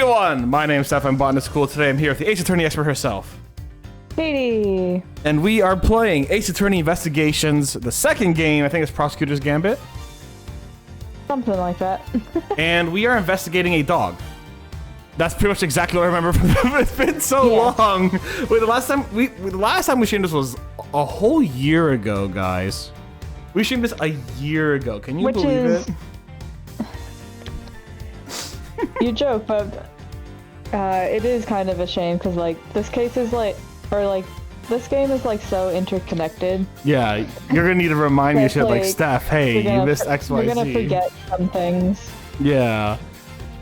everyone! My name's Steph. I'm Botanist Cool. Today I'm here with the Ace Attorney expert herself. Katie. And we are playing Ace Attorney Investigations, the second game. I think it's Prosecutor's Gambit. Something like that. And we are investigating a dog. That's pretty much exactly what I remember from them. It's been so long. Wait, the last time we streamed this was a whole year ago, guys. We streamed this a year ago. Can you believe it? You joke, but it is kind of a shame because this case is this game is so interconnected. Yeah, you're gonna need to remind me shit like Steph, hey, you missed XYZ. You're gonna forget some things. Yeah.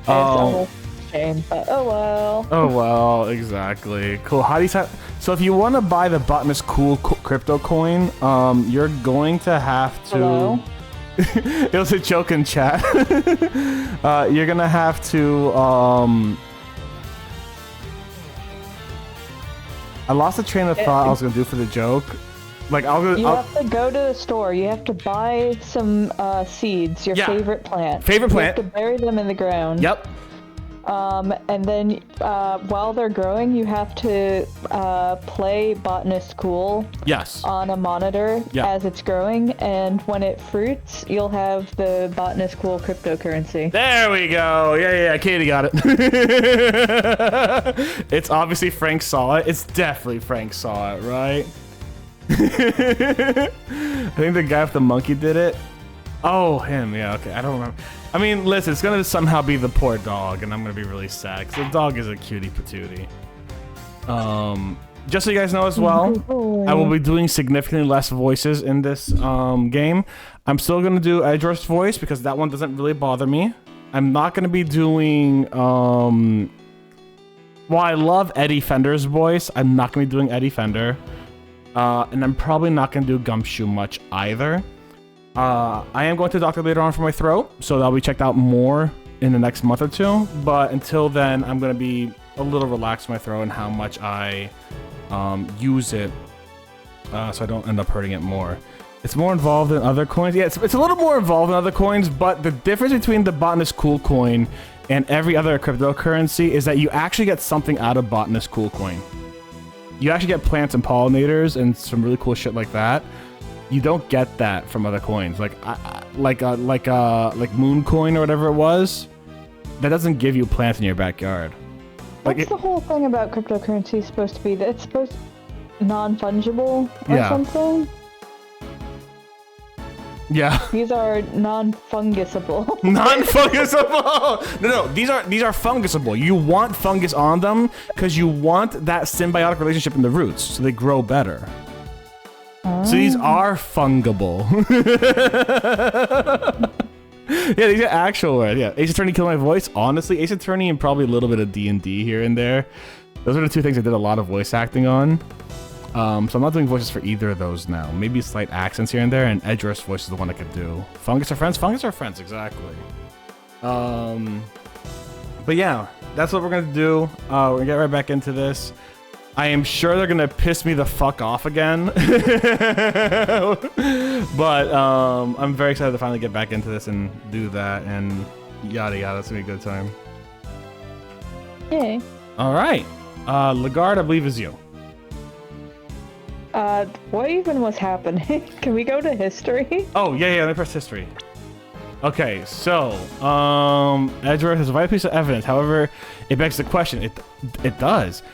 It's almost a shame, but oh well. Oh well, exactly. Cool. How do you set? So if you want to buy the Botanist Cool crypto coin, you're going to have to. Hello? It was a joke in chat. You're gonna have to. I lost the train of thought I was gonna do for the joke. You have to go to the store. You have to buy some seeds, your favorite plant. Favorite plant. You have to bury them in the ground. Yep. And then while they're growing, you have to play Botanist Cool. Yes. On a monitor as it's growing, and when it fruits, you'll have the Botanist Cool cryptocurrency. There we go. Yeah, Katie got it. It's obviously Frank saw it. It's definitely Frank saw it, right? I think the guy with the monkey did it. Oh, him. Yeah, okay. I don't remember. I mean, listen, it's gonna somehow be the poor dog, and I'm gonna be really sad because the dog is a cutie patootie. Just so you guys know as well, I will be doing significantly less voices in this game. I'm still gonna do Edgeworth's voice because that one doesn't really bother me. I'm not gonna be doing while I love Eddie Fender's voice, I'm not gonna be doing Eddie Fender. And I'm probably not gonna do Gumshoe much either. I am going to the doctor later on for my throat, so that'll be checked out more in the next month or two. But until then, I'm going to be a little relaxed with my throat and how much I use it, so I don't end up hurting it more. It's more involved than other coins. Yeah, it's a little more involved than other coins, but the difference between the Botanist Cool coin and every other cryptocurrency is that you actually get something out of Botanist Cool coin. You actually get plants and pollinators and some really cool shit like that. You don't get that from other coins, like Moon Coin or whatever it was. That doesn't give you plants in your backyard. What's the whole thing about cryptocurrency supposed to be? That it's supposed non-fungible or something? Yeah. These are non-fungusable. Non-fungusable. No, these are fungusable. You want fungus on them because you want that symbiotic relationship in the roots, so they grow better. So these are fungible. Yeah, these are actual words. Yeah, Ace Attorney killed my voice. Honestly, Ace Attorney and probably a little bit of D&D here and there. Those are the two things I did a lot of voice acting on. So I'm not doing voices for either of those now. Maybe slight accents here and there, and Edgeworth's voice is the one I could do. Fungus are friends? Fungus are friends, exactly. But yeah, that's what we're going to do. We're going to get right back into this. I am sure they're gonna piss me the fuck off again. But I'm very excited to finally get back into this and do that and yada yada. It's gonna be a good time. Yay. Alright. Lagarde, I believe, is you. What even was happening? Can we go to history? Oh, yeah, let me press history. Okay, so, Edgeworth has a vital piece of evidence. However, it begs the question. It does.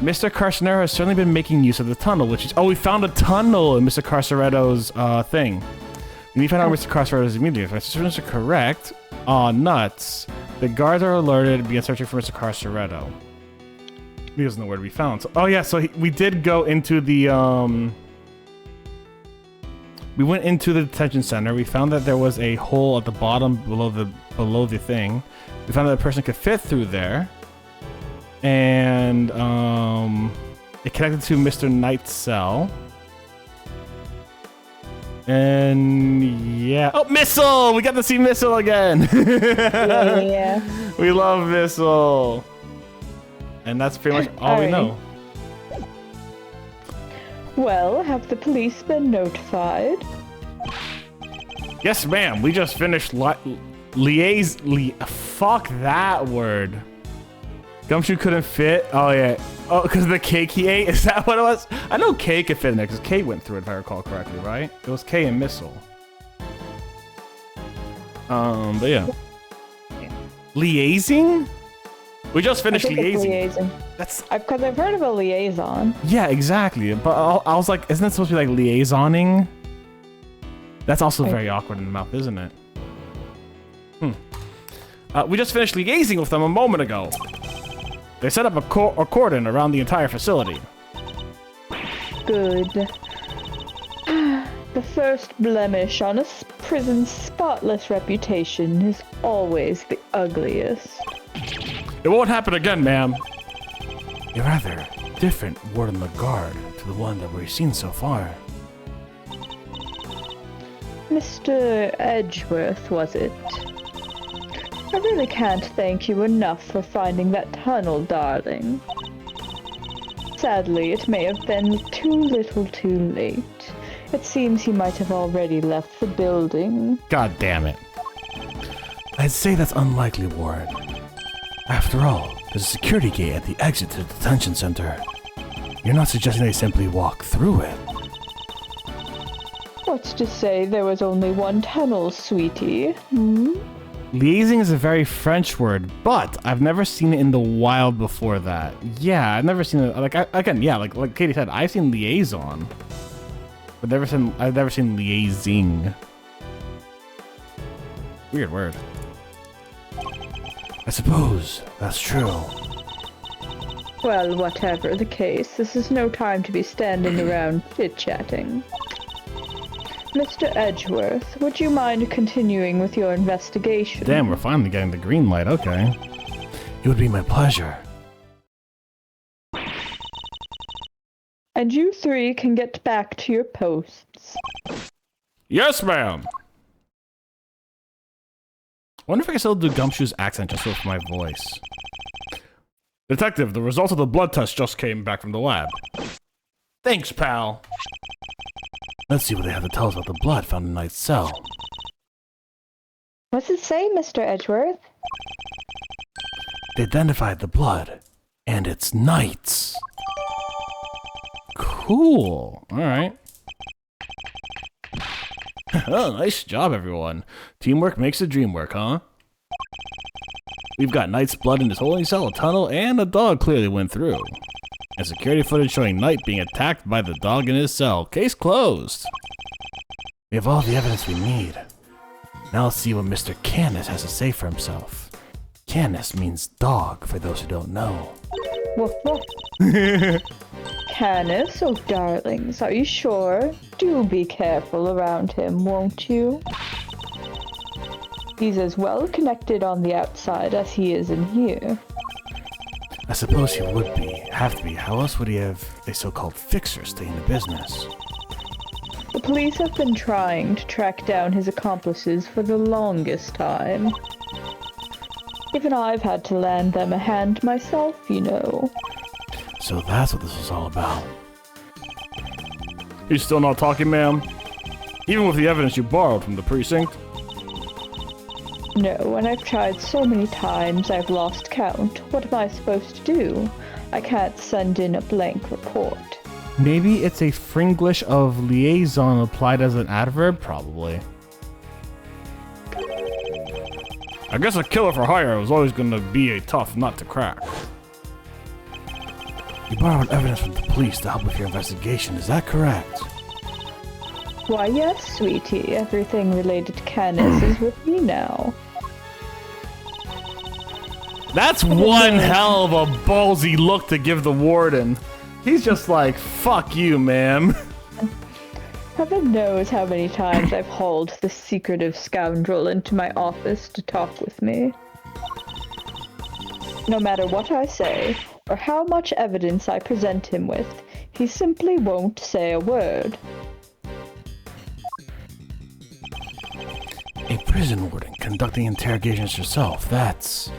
Mr. Carcerero has certainly been making use of the tunnel, which is... Oh, we found a tunnel in Mr. Carceretto's thing. We find out Mr. Carceretto's immediately. If my suspicions are correct... Aw, nuts. The guards are alerted and begin searching for Mr. Carceretto. He doesn't know where to be found. So, oh, yeah, so we did go into the... We went into the detention center. We found that there was a hole at the bottom below the thing. We found that a person could fit through there. And it connected to Mr. Knight's cell. And yeah. Oh, Missile! We got to see Missile again. Yeah. We love Missile. And that's pretty much all we know. Well, have the police been notified? Yes, ma'am. We just finished fuck that word. Gumshoe couldn't fit? Oh, yeah. Oh, because of the cake he ate? Is that what it was? I know K could fit in there because K went through it, if I recall correctly, right? It was K and Missile. But yeah. Liaising? We just finished liaising. That's because I've heard of a liaison. Yeah, exactly. But I was like, isn't it supposed to be like liaisoning? That's also very awkward in the mouth, isn't it? We just finished liaising with them a moment ago. They set up a cordon around the entire facility. Good. The first blemish on a prison's spotless reputation is always the ugliest. It won't happen again, ma'am. A rather different ward on the guard to the one that we've seen so far. Mr. Edgeworth, was it? I really can't thank you enough for finding that tunnel, darling. Sadly, it may have been too little too late. It seems he might have already left the building. God damn it. I'd say that's unlikely, Ward. After all, there's a security gate at the exit to the detention center. You're not suggesting they simply walk through it? What's to say there was only one tunnel, sweetie? Liaising is a very French word, but I've never seen it in the wild before that. Yeah, I've never seen it. Like like Katie said, I've seen liaison, but I've never seen liaising. Weird word. I suppose that's true. Well, whatever the case, this is no time to be standing around chit-chatting. Mr. Edgeworth, would you mind continuing with your investigation? Damn, we're finally getting the green light, okay. It would be my pleasure. And you three can get back to your posts. Yes, ma'am! Wonder if I can still do Gumshoe's accent just with my voice. Detective, the results of the blood test just came back from the lab. Thanks, pal. Let's see what they have to tell us about the blood found in Knight's cell. What's it say, Mr. Edgeworth? They identified the blood, and it's Knight's. Cool. Alright. Oh, nice job, everyone. Teamwork makes the dream work, huh? We've got Knight's blood in his holding cell, a tunnel, and a dog clearly went through. And security footage showing Knight being attacked by the dog in his cell. Case closed. We have all the evidence we need. Now let's see what Mr. Canis has to say for himself. Canis means dog, for those who don't know. Woof woof. Canis, oh darlings, are you sure? Do be careful around him, won't you? He's as well connected on the outside as he is in here. I suppose he would have to be. How else would he have a so-called fixer stay in the business? The police have been trying to track down his accomplices for the longest time. Even I've had to lend them a hand myself, you know. So that's what this was all about. He's still not talking, ma'am? Even with the evidence you borrowed from the precinct? No, and I've tried so many times I've lost count. What am I supposed to do? I can't send in a blank report. Maybe it's a Fringlish of liaison applied as an adverb? Probably. I guess a killer for hire was always going to be a tough nut to crack. You borrowed evidence from the police to help with your investigation, is that correct? Why, yes, sweetie. Everything related to Canis is with me now. That's one hell of a ballsy look to give the warden. He's just like, fuck you, ma'am. Heaven knows how many times I've hauled this secretive scoundrel into my office to talk with me. No matter what I say, or how much evidence I present him with, he simply won't say a word. A prison warden conducting interrogations herself, that's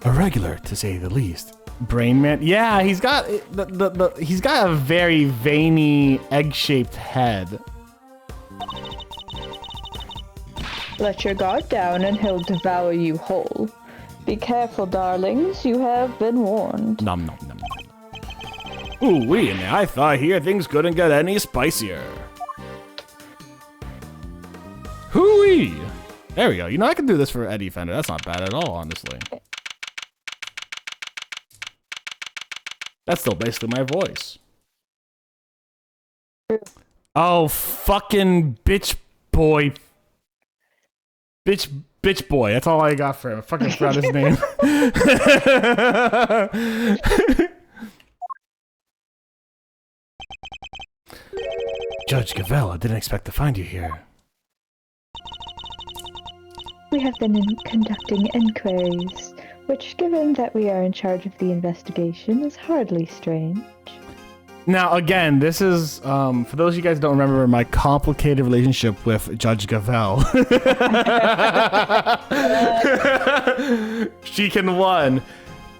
irregular to say the least. Brain man, yeah, he's got he's got a very veiny, egg-shaped head. Let your guard down and he'll devour you whole. Be careful, darlings. You have been warned. Nom nom nom nom. Ooh wee, and I thought here things couldn't get any spicier. Hooey! There we go. You know, I can do this for Eddie Fender. That's not bad at all, honestly. That's still basically my voice. Oh, fucking bitch boy. Bitch boy. That's all I got for him. I fucking forgot his name. Judge Gavelle, I didn't expect to find you here. We have been conducting inquiries, which, given that we are in charge of the investigation, is hardly strange. Now, again, this is, for those of you guys who don't remember my complicated relationship with Judge Gavelle. She can, 1,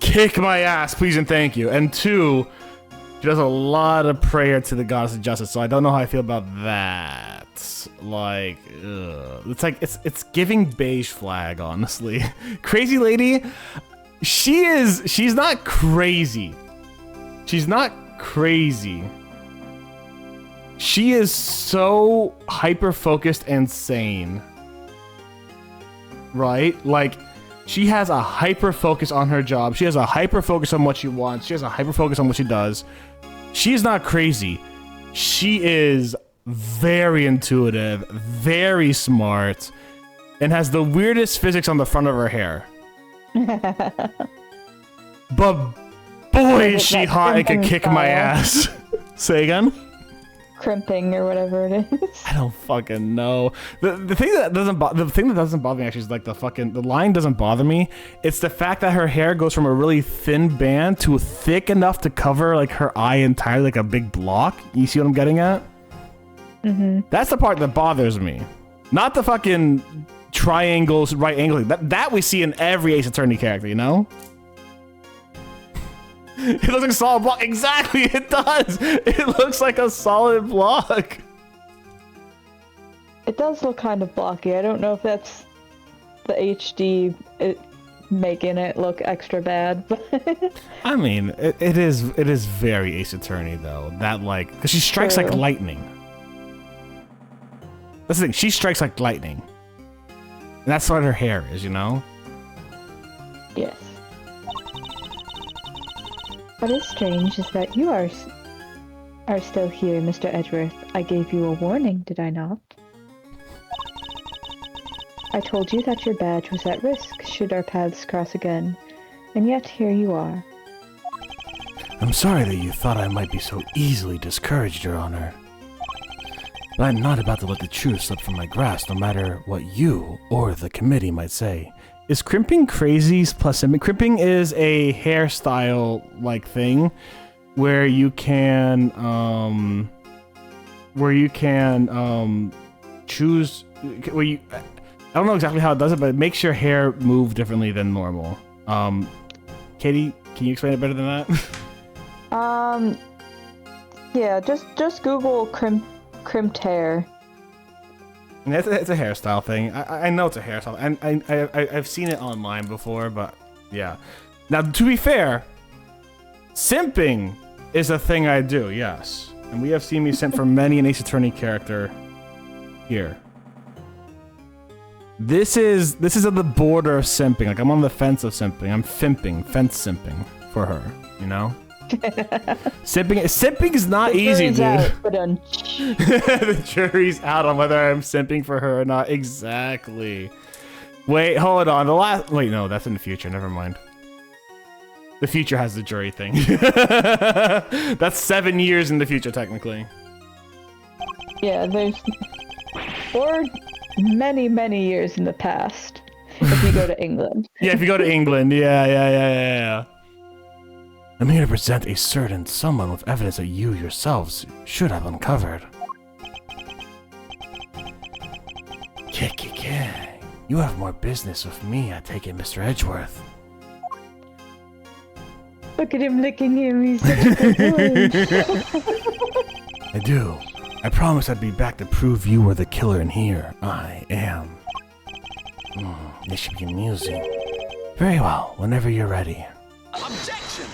kick my ass, please and thank you, and 2, she does a lot of prayer to the goddess of justice, so I don't know how I feel about that. Like, ugh. It's like, it's giving beige flag, honestly. Crazy lady, she's not crazy. She's not crazy. She is so hyper-focused and sane. Right? Like, she has a hyper-focus on her job. She has a hyper-focus on what she wants. She has a hyper-focus on what she does. She is not crazy. She is very intuitive, very smart, and has the weirdest physics on the front of her hair. But boy, is she hot and can kick my ass. Say again? Crimping or whatever it is. I don't fucking know. The thing that doesn't bother me actually is like the line doesn't bother me. It's the fact that her hair goes from a really thin band to thick enough to cover like her eye entirely, like a big block. You see what I'm getting at? Mm-hmm. That's the part that bothers me. Not the fucking triangles, right angle. That we see in every Ace Attorney character, you know? It looks like a solid block. Exactly, it does. It looks like a solid block. It does look kind of blocky. I don't know if that's the HD making it look extra bad, but I mean, it is very Ace Attorney though. That like, because she strikes like lightning. That's the thing. She strikes like lightning, and that's what her hair is, you know. Yes. What is strange is that you are still here, Mr. Edgeworth. I gave you a warning, did I not? I told you that your badge was at risk should our paths cross again, and yet here you are. I'm sorry that you thought I might be so easily discouraged, Your Honor. But I'm not about to let the truth slip from my grasp, no matter what you or the committee might say. Is crimping crazy plus crimping is a hairstyle like thing where you can choose where you I don't know exactly how it does it, but it makes your hair move differently than normal. Katie, can you explain it better than that? Yeah, just Google crimped hair. It's a hairstyle thing. I know it's a hairstyle, and I've seen it online before, but yeah. Now, to be fair, simping is a thing I do, yes. And we have seen me simp for many an Ace Attorney character here. This is at the border of simping. Like, I'm on the fence of simping. I'm fence simping for her, you know? Simping is not easy, dude. The jury's out on whether I'm simping for her or not. Exactly. Wait, hold on. Wait, no, that's in the future. Never mind. The future has the jury thing. That's 7 years in the future, technically. Yeah, or many years in the past. If you go to England. Yeah, if you go to England. Yeah. I'm here to present a certain someone with evidence that you yourselves should have uncovered. You have more business with me, I take it, Mr. Edgeworth. Look at him licking him, he's such a good boy. I do. I promised I'd be back to prove you were the killer, and here I am. This should be amusing. Very well, whenever you're ready. Objection!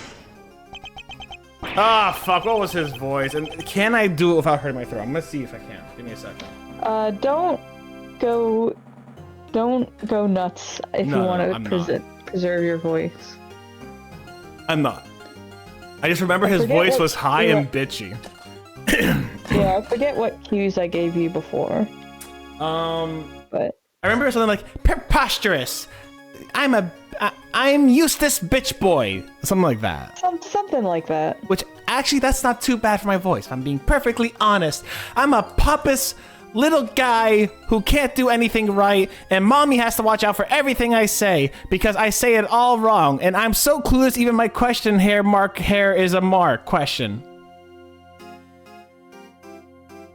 Ah, fuck, what was his voice? And can I do it without hurting my throat? I'm gonna see if I can. Give me a second. Don't go nuts if you want to preserve your voice. I'm not. I just remember his voice was high and bitchy. Yeah, I forget what cues I gave you before. But I remember something like preposterous. I'm Eustace bitch boy. Something like that. Something like that. Which actually, that's not too bad for my voice. If I'm being perfectly honest. I'm a pompous little guy who can't do anything right, and mommy has to watch out for everything I say because I say it all wrong, and I'm so clueless. Even my question hair is a mark question.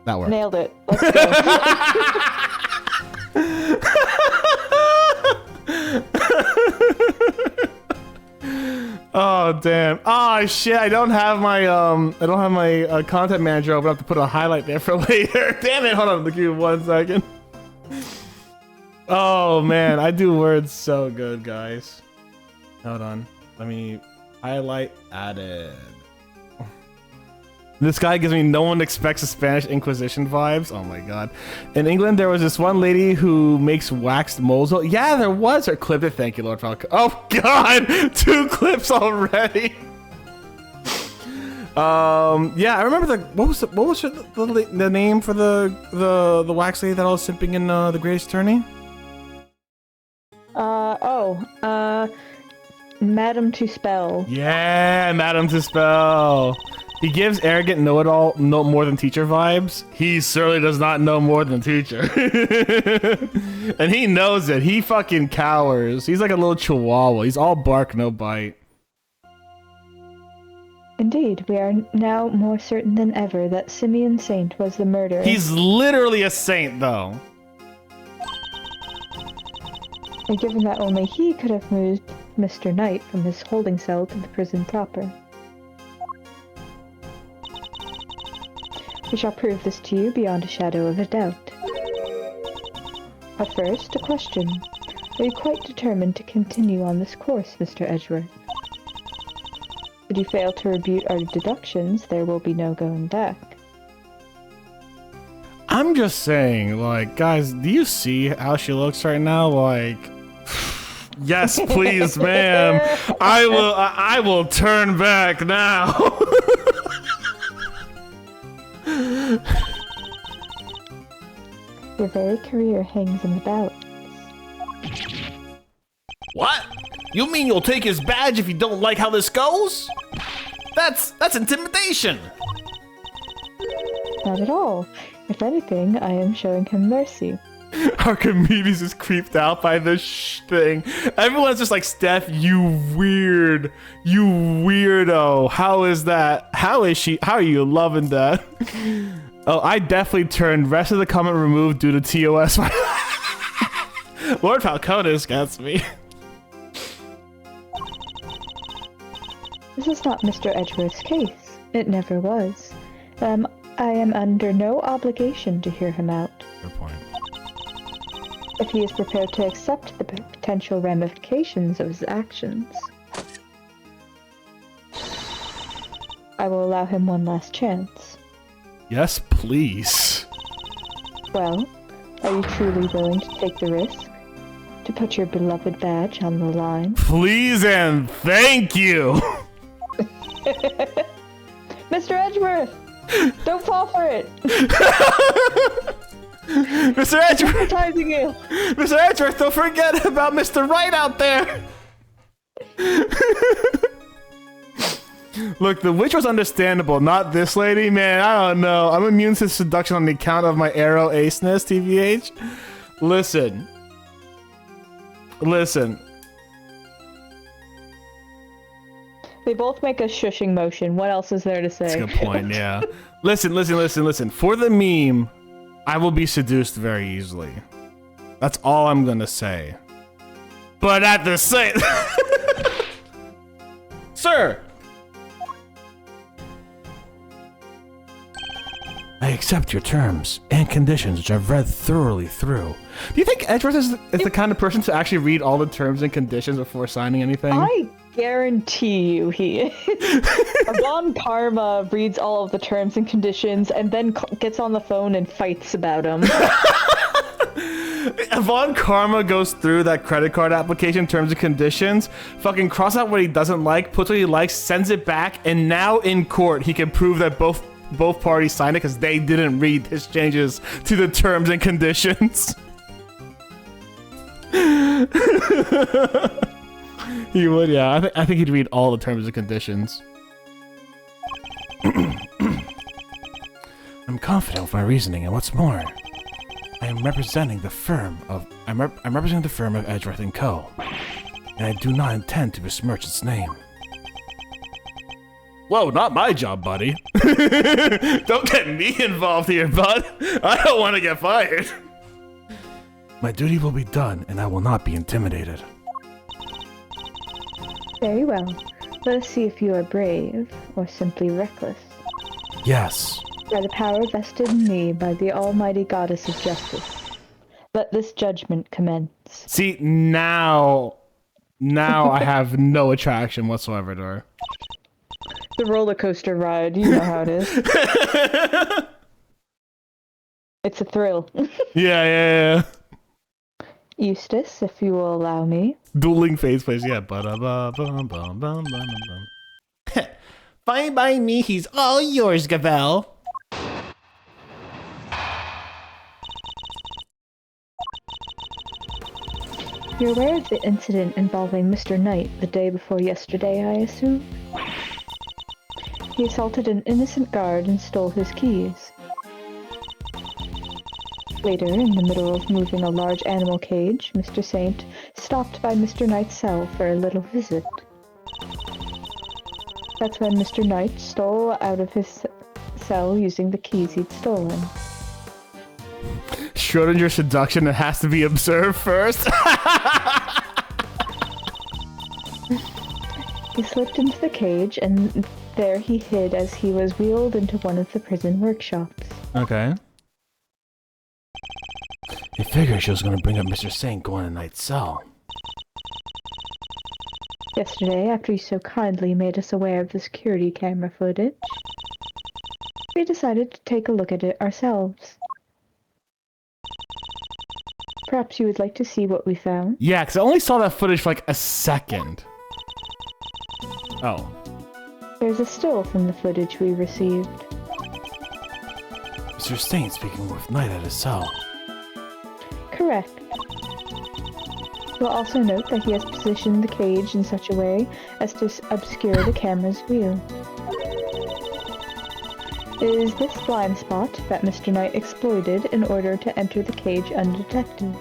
That worked. Nailed it. Let's go. Oh damn! Oh shit! I don't have my content manager open. I have to put a highlight there for later. Damn it! Hold on, give me 1 second. Oh man, I do words so good, guys. Hold on, let me highlight added. This guy gives me no one expects a Spanish Inquisition vibes. Oh my god. In England, there was this one lady who makes waxed moles. Yeah, there was. Or clipped it. Thank you, Lord Falcon. Oh god, 2 clips already. Yeah, I remember what was the name for the wax lady that I was simping in the Greatest Attorney? Madame to Spell. Yeah, Madame to Spell. He gives arrogant know-it-all, know more than teacher vibes. He certainly does not know more than teacher. And he knows it. He fucking cowers. He's like a little chihuahua. He's all bark, no bite. Indeed, we are now more certain than ever that Simeon Saint was the murderer. He's literally a saint, though. And given that only he could have moved Mr. Knight from his holding cell to the prison proper. We shall prove this to you beyond a shadow of a doubt. But first, a question. Are you quite determined to continue on this course, Mr. Edgeworth? Should you fail to rebut our deductions, there will be no going back. I'm just saying, like, guys, do you see how she looks right now? Like, yes, please, ma'am. I will turn back now. Your very career hangs in the balance. What? You mean you'll take his badge if you don't like how this goes? That's intimidation. Not at all. If anything, I am showing him mercy. Archimedes is creeped out by this thing. Everyone's just like, Steph, you weirdo. How is that? How is she? How are you loving that? Oh, I definitely turned. Rest of the comment removed due to TOS. Lord Falconis gets me. This is not Mr. Edgeworth's case. It never was. I am under no obligation to hear him out. Good point. If he is prepared to accept the potential ramifications of his actions, I will allow him one last chance. Yes, please. Well, are you truly willing to take the risk? To put your beloved badge on the line? Please and thank you! Mr. Edgeworth! Don't fall for it! Mr. Edgeworth! Advertising you! Mr. Edgeworth, don't forget about Mr. Right out there! Look, the witch was understandable, not this lady, man. I don't know. I'm immune to seduction on the account of my arrow aceness, TVH. Listen. They both make a shushing motion. What else is there to say? That's a good point, yeah. Listen. For the meme, I will be seduced very easily. That's all I'm gonna say. But at the same... Sir! I accept your terms and conditions, which I've read thoroughly through. Do you think Edgeworth is the kind of person to actually read all the terms and conditions before signing anything? I guarantee you he is. Von Karma reads all of the terms and conditions and then gets on the phone and fights about them. Von Karma goes through that credit card application, terms and conditions, fucking cross out what he doesn't like, puts what he likes, sends it back, and now in court he can prove that both parties signed it because they didn't read his changes to the terms and conditions. He would, yeah. I think he'd read all the terms and conditions. I'm confident with my reasoning, and what's more, I'm representing the firm of Edgeworth and Co. And I do not intend to besmirch its name. Whoa, not my job, buddy. Don't get me involved here, bud. I don't want to get fired. My duty will be done, and I will not be intimidated. Very well. Let us see if you are brave, or simply reckless. Yes. By the power vested in me by the almighty goddess of justice, let this judgment commence. See, now I have no attraction whatsoever to her. The roller coaster ride, you know how it is. It's a thrill. Yeah. Eustace, if you will allow me. Dueling face plays, yeah. Fine by me, he's all yours, Gavel. You're aware of the incident involving Mr. Knight the day before yesterday, I assume? He assaulted an innocent guard and stole his keys. Later, in the middle of moving a large animal cage, Mr. Saint stopped by Mr. Knight's cell for a little visit. That's when Mr. Knight stole out of his cell using the keys he'd stolen. Schrodinger's seduction, it has to be observed first. He slipped into the cage, and there he hid as he was wheeled into one of the prison workshops. Okay. I figured she was going to bring up Mr. Saint going to Knight's cell. Yesterday, after you so kindly made us aware of the security camera footage, we decided to take a look at it ourselves. Perhaps you would like to see what we found? Yeah, because I only saw that footage for like a second. Oh. There's a still from the footage we received. Mr. Saint speaking with Knight at his cell. Correct. You'll also note that he has positioned the cage in such a way as to obscure the camera's view. It is this blind spot that Mr. Knight exploited in order to enter the cage undetected.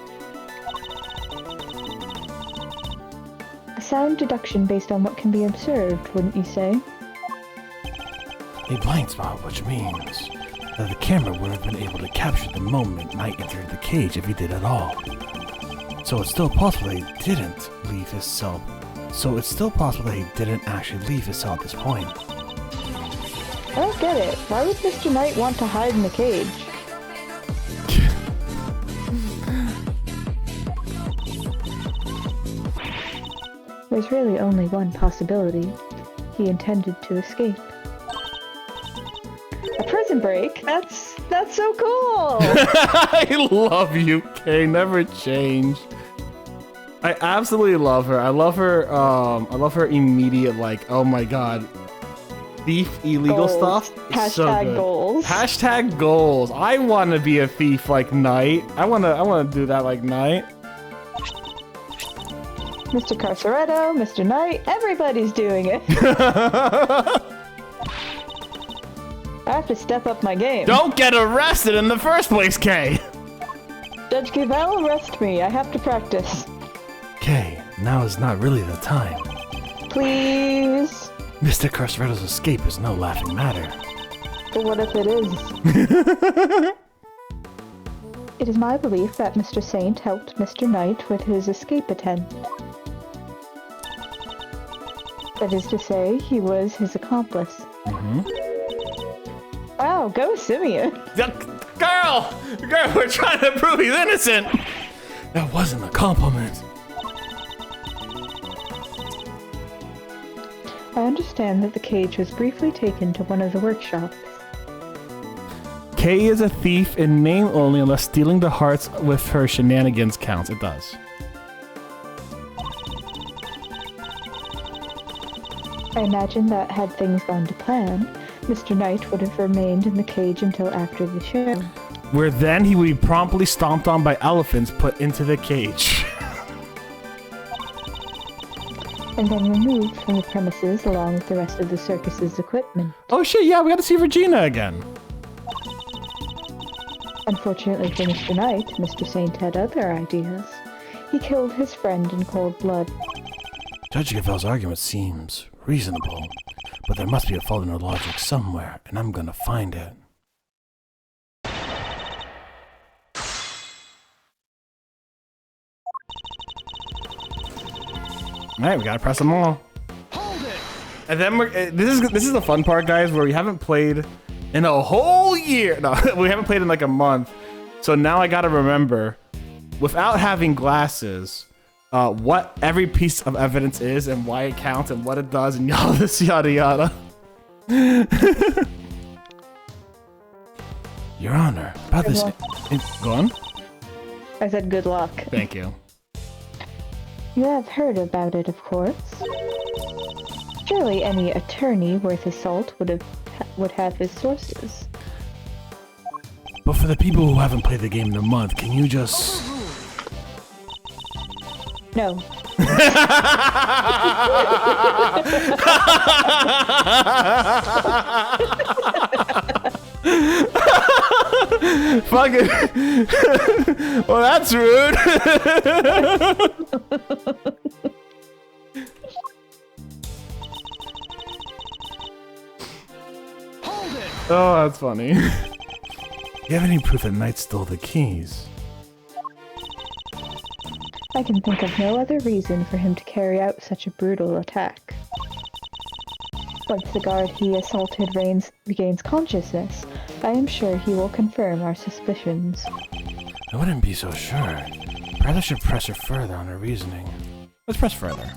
A sound deduction based on what can be observed, wouldn't you say? A blind spot, which means that the camera would have been able to capture the moment Knight entered the cage if he did at all. So it's still possible that he didn't leave his cell. So it's still possible that he didn't actually leave his cell at this point. I don't get it. Why would Mr. Knight want to hide in the cage? There's really only one possibility. He intended to escape. A prison break? That's so cool! I love you, Kay. Never change. I absolutely love her. I love her immediate, like, oh my god. Thief illegal goals. Stuff. It's so Hashtag good. goals. Hashtag goals. I want to be a thief like Knight. I want to do that like Knight. Mr. Carceretto, Mr. Knight, everybody's doing it. I have to step up my game. Don't get arrested in the first place, Kay. Judge Gavel, arrest me. I have to practice. Kay, now is not really the time. Please. Mr. Carceretto's escape is no laughing matter. But what if it is? It is my belief that Mr. Saint helped Mr. Knight with his escape attempt. That is to say, he was his accomplice. Wow, go Simeon. Girl, we're trying to prove he's innocent. That wasn't a compliment. I understand that the cage was briefly taken to one of the workshops. Kay is a thief in name only unless stealing the hearts with her shenanigans counts. It does. I imagine that had things gone to plan, Mr. Knight would have remained in the cage until after the show. Where then he would be promptly stomped on by elephants put into the cage. And then removed from the premises along with the rest of the circus's equipment. Oh shit, yeah, we got to see Regina again. Unfortunately for Mr. Knight, Mr. Saint had other ideas. He killed his friend in cold blood. Judge Gavel's argument seems reasonable, but there must be a fault in her logic somewhere, and I'm gonna find it. Alright, we gotta press them all. Hold it! And then this is the fun part, guys, where we haven't played in a whole year. No, we haven't played in like a month. So now I gotta remember, without having glasses, what every piece of evidence is and why it counts and what it does and all this yada yada. Your Honor, about this. Go on. I said good luck. Thank you. You have heard about it, of course. Surely any attorney worth his salt would have his sources. But for the people who haven't played the game in a month, can you just... No. Fuck it. Well, that's rude. Hold it. Oh, that's funny. You have any proof that Knight stole the keys? I can think of no other reason for him to carry out such a brutal attack. Once the guard he assaulted regains consciousness, I am sure he will confirm our suspicions. I wouldn't be so sure. Perhaps I should press her further on her reasoning. Let's press further.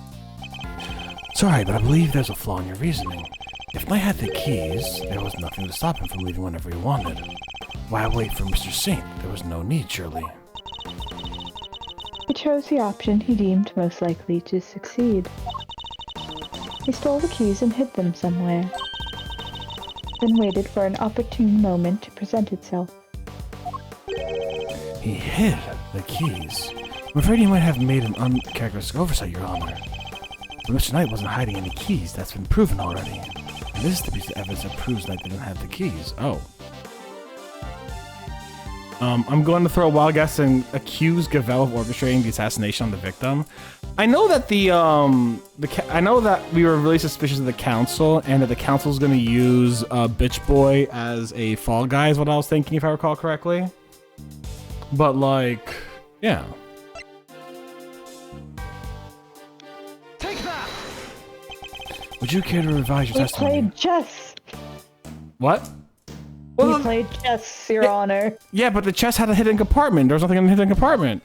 Sorry, but I believe there's a flaw in your reasoning. If Knight had the keys, there was nothing to stop him from leaving whenever he wanted. Why wait for Mr. Saint? There was no need, surely. He chose the option he deemed most likely to succeed. He stole the keys and hid them somewhere, then waited for an opportune moment to present itself. He hid the keys. I'm afraid he might have made an uncharacteristic oversight, Your Honor. But Mr. Knight wasn't hiding any keys. That's been proven already. And this is the piece of evidence that proves Knight didn't have the keys. Oh. I'm going to throw a wild guess and accuse Gavel of orchestrating the assassination on the victim. I know that I know that we were really suspicious of the council, and that the council is going to use Bitch Boy as a fall guy, is what I was thinking, if I recall correctly. But like, yeah. Take that. Would you care to revise your testimony? He played chess. What? Well, he played chess, Your Honor. Yeah, but the chest had a hidden compartment. There was nothing in the hidden compartment.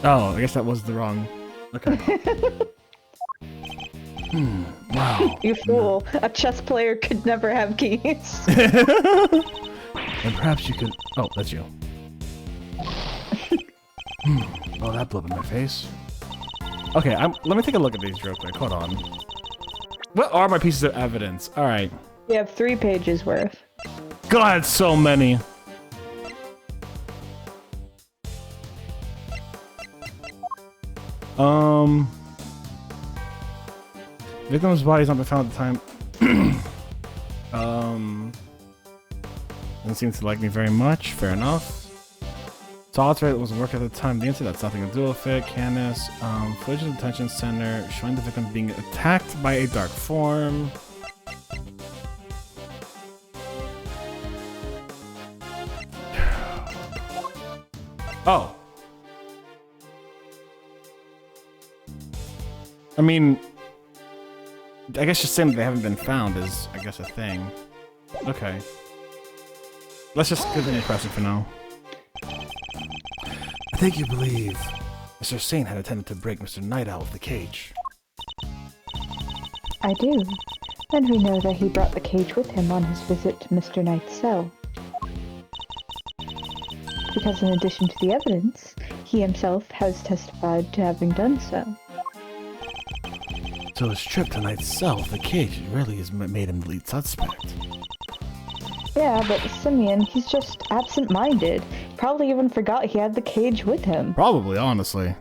Oh, I guess that was the wrong... Okay. Wow. You fool. A chess player could never have keys. And perhaps you could... Oh, that's you. Oh, that blew up in my face. Okay, let me take a look at these real quick. Hold on. What are my pieces of evidence? All right. You have 3 pages worth. God, so many. Victim's body has not been found at the time. Doesn't seem to like me very much. Fair enough. Solitary was work at the time of the incident. That's nothing to do with it. Canis, footage of the detention center showing the victim being attacked by a dark form. Oh. I mean, I guess just saying that they haven't been found is, I guess, a thing. Okay. Let's just continue pressing for now. I think you believe Mr. Saint had attempted to break Mr. Night out of the cage. I do. And we know that he brought the cage with him on his visit to Mr. Knight's cell. Because in addition to the evidence, he himself has testified to having done so. So his trip to Knight's cell with the cage really has made him the lead suspect. Yeah, but Simeon, he's just absent-minded. Probably even forgot he had the cage with him. Probably, honestly.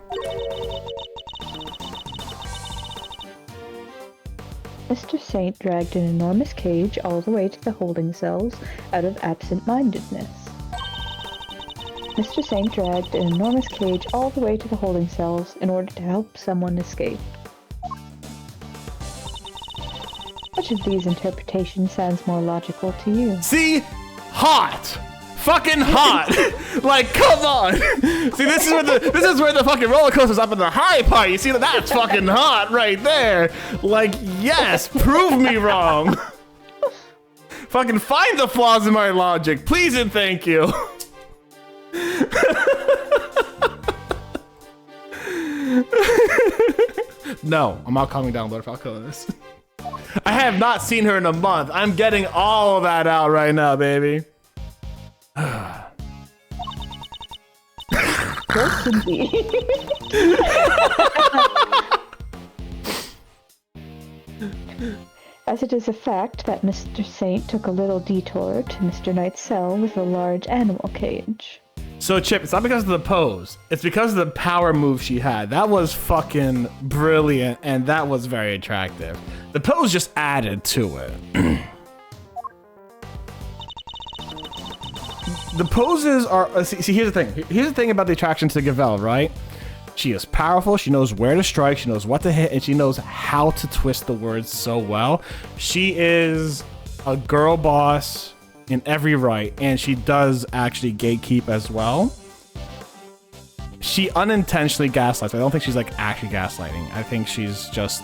Mr. Saint dragged an enormous cage all the way to the holding cells out of absent-mindedness. Mr. Saint dragged an enormous cage all the way to the holding cells in order to help someone escape. Which of these interpretations sounds more logical to you? See? Hot! Fucking hot! Like, come on! See, this is where the fucking roller coaster's up in the high part. You see that? That's fucking hot right there. Like, yes, prove me wrong. Fucking find the flaws in my logic, please and thank you. No, I'm not calming down, Lord Falconis. I have not seen her in a month. I'm getting all of that out right now, baby. Yes, indeed. As it is a fact that Mr. Saint took a little detour to Mr. Knight's cell with a large animal cage. So, Chip, it's not because of the pose. It's because of the power move she had. That was fucking brilliant, and that was very attractive. The pose just added to it. The poses are... see, here's the thing. Here's the thing about the attraction to Gavel, right? She is powerful. She knows where to strike. She knows what to hit, and she knows how to twist the words so well. She is a girl boss in every right, and she does actually gatekeep as well. She unintentionally gaslights. I don't think she's like actually gaslighting. I think she's just...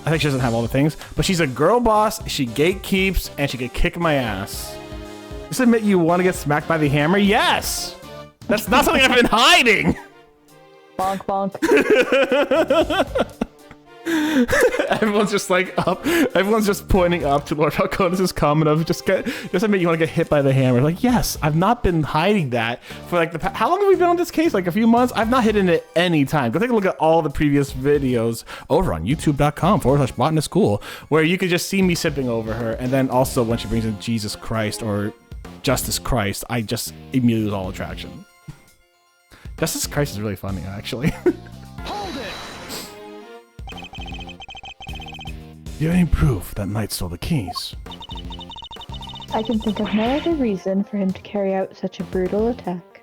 I think she doesn't have all the things, but she's a girl boss. She gatekeeps, and she could kick my ass. Just admit you want to get smacked by the hammer? Yes! That's not something I've been hiding! Bonk, bonk. Everyone's just like up. Everyone's just pointing up to Lord Falconis' comment of just admit you want to get hit by the hammer. Like, yes, I've not been hiding that for like how long have we been on this case? Like a few months? I've not hidden it any time. Go take a look at all the previous videos over on youtube.com/Botanist Cool, where you could just see me sipping over her. And then also when she brings in Jesus Christ or Justice Christ, I just immediately lose all attraction. Justice Christ is really funny, actually. Hold it! Do you have any proof that Knight stole the keys? I can think of no other reason for him to carry out such a brutal attack.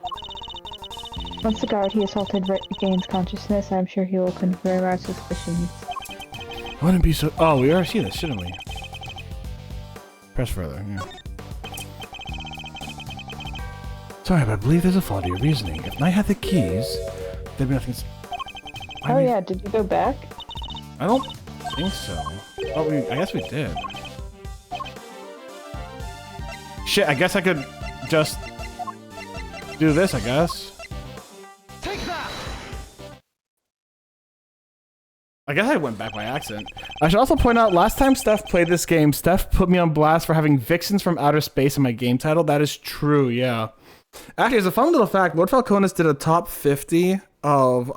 Once the guard he assaulted regains consciousness, I'm sure he will confirm our suspicions. I wouldn't be so... Oh, we already see this, shouldn't we? Press further, yeah. Sorry, but I believe there's a flaw to your reasoning. If Knight had the keys, there'd be nothing... Oh yeah, did you go back? I don't think so. Oh, I guess we did. Shit, I guess I could just do this, I guess. Take that! I guess I went back by accident. I should also point out, last time Steph played this game, Steph put me on blast for having Vixens from Outer Space in my game title. That is true, yeah. Actually, as a fun little fact, Lord Falconis did a top 50 of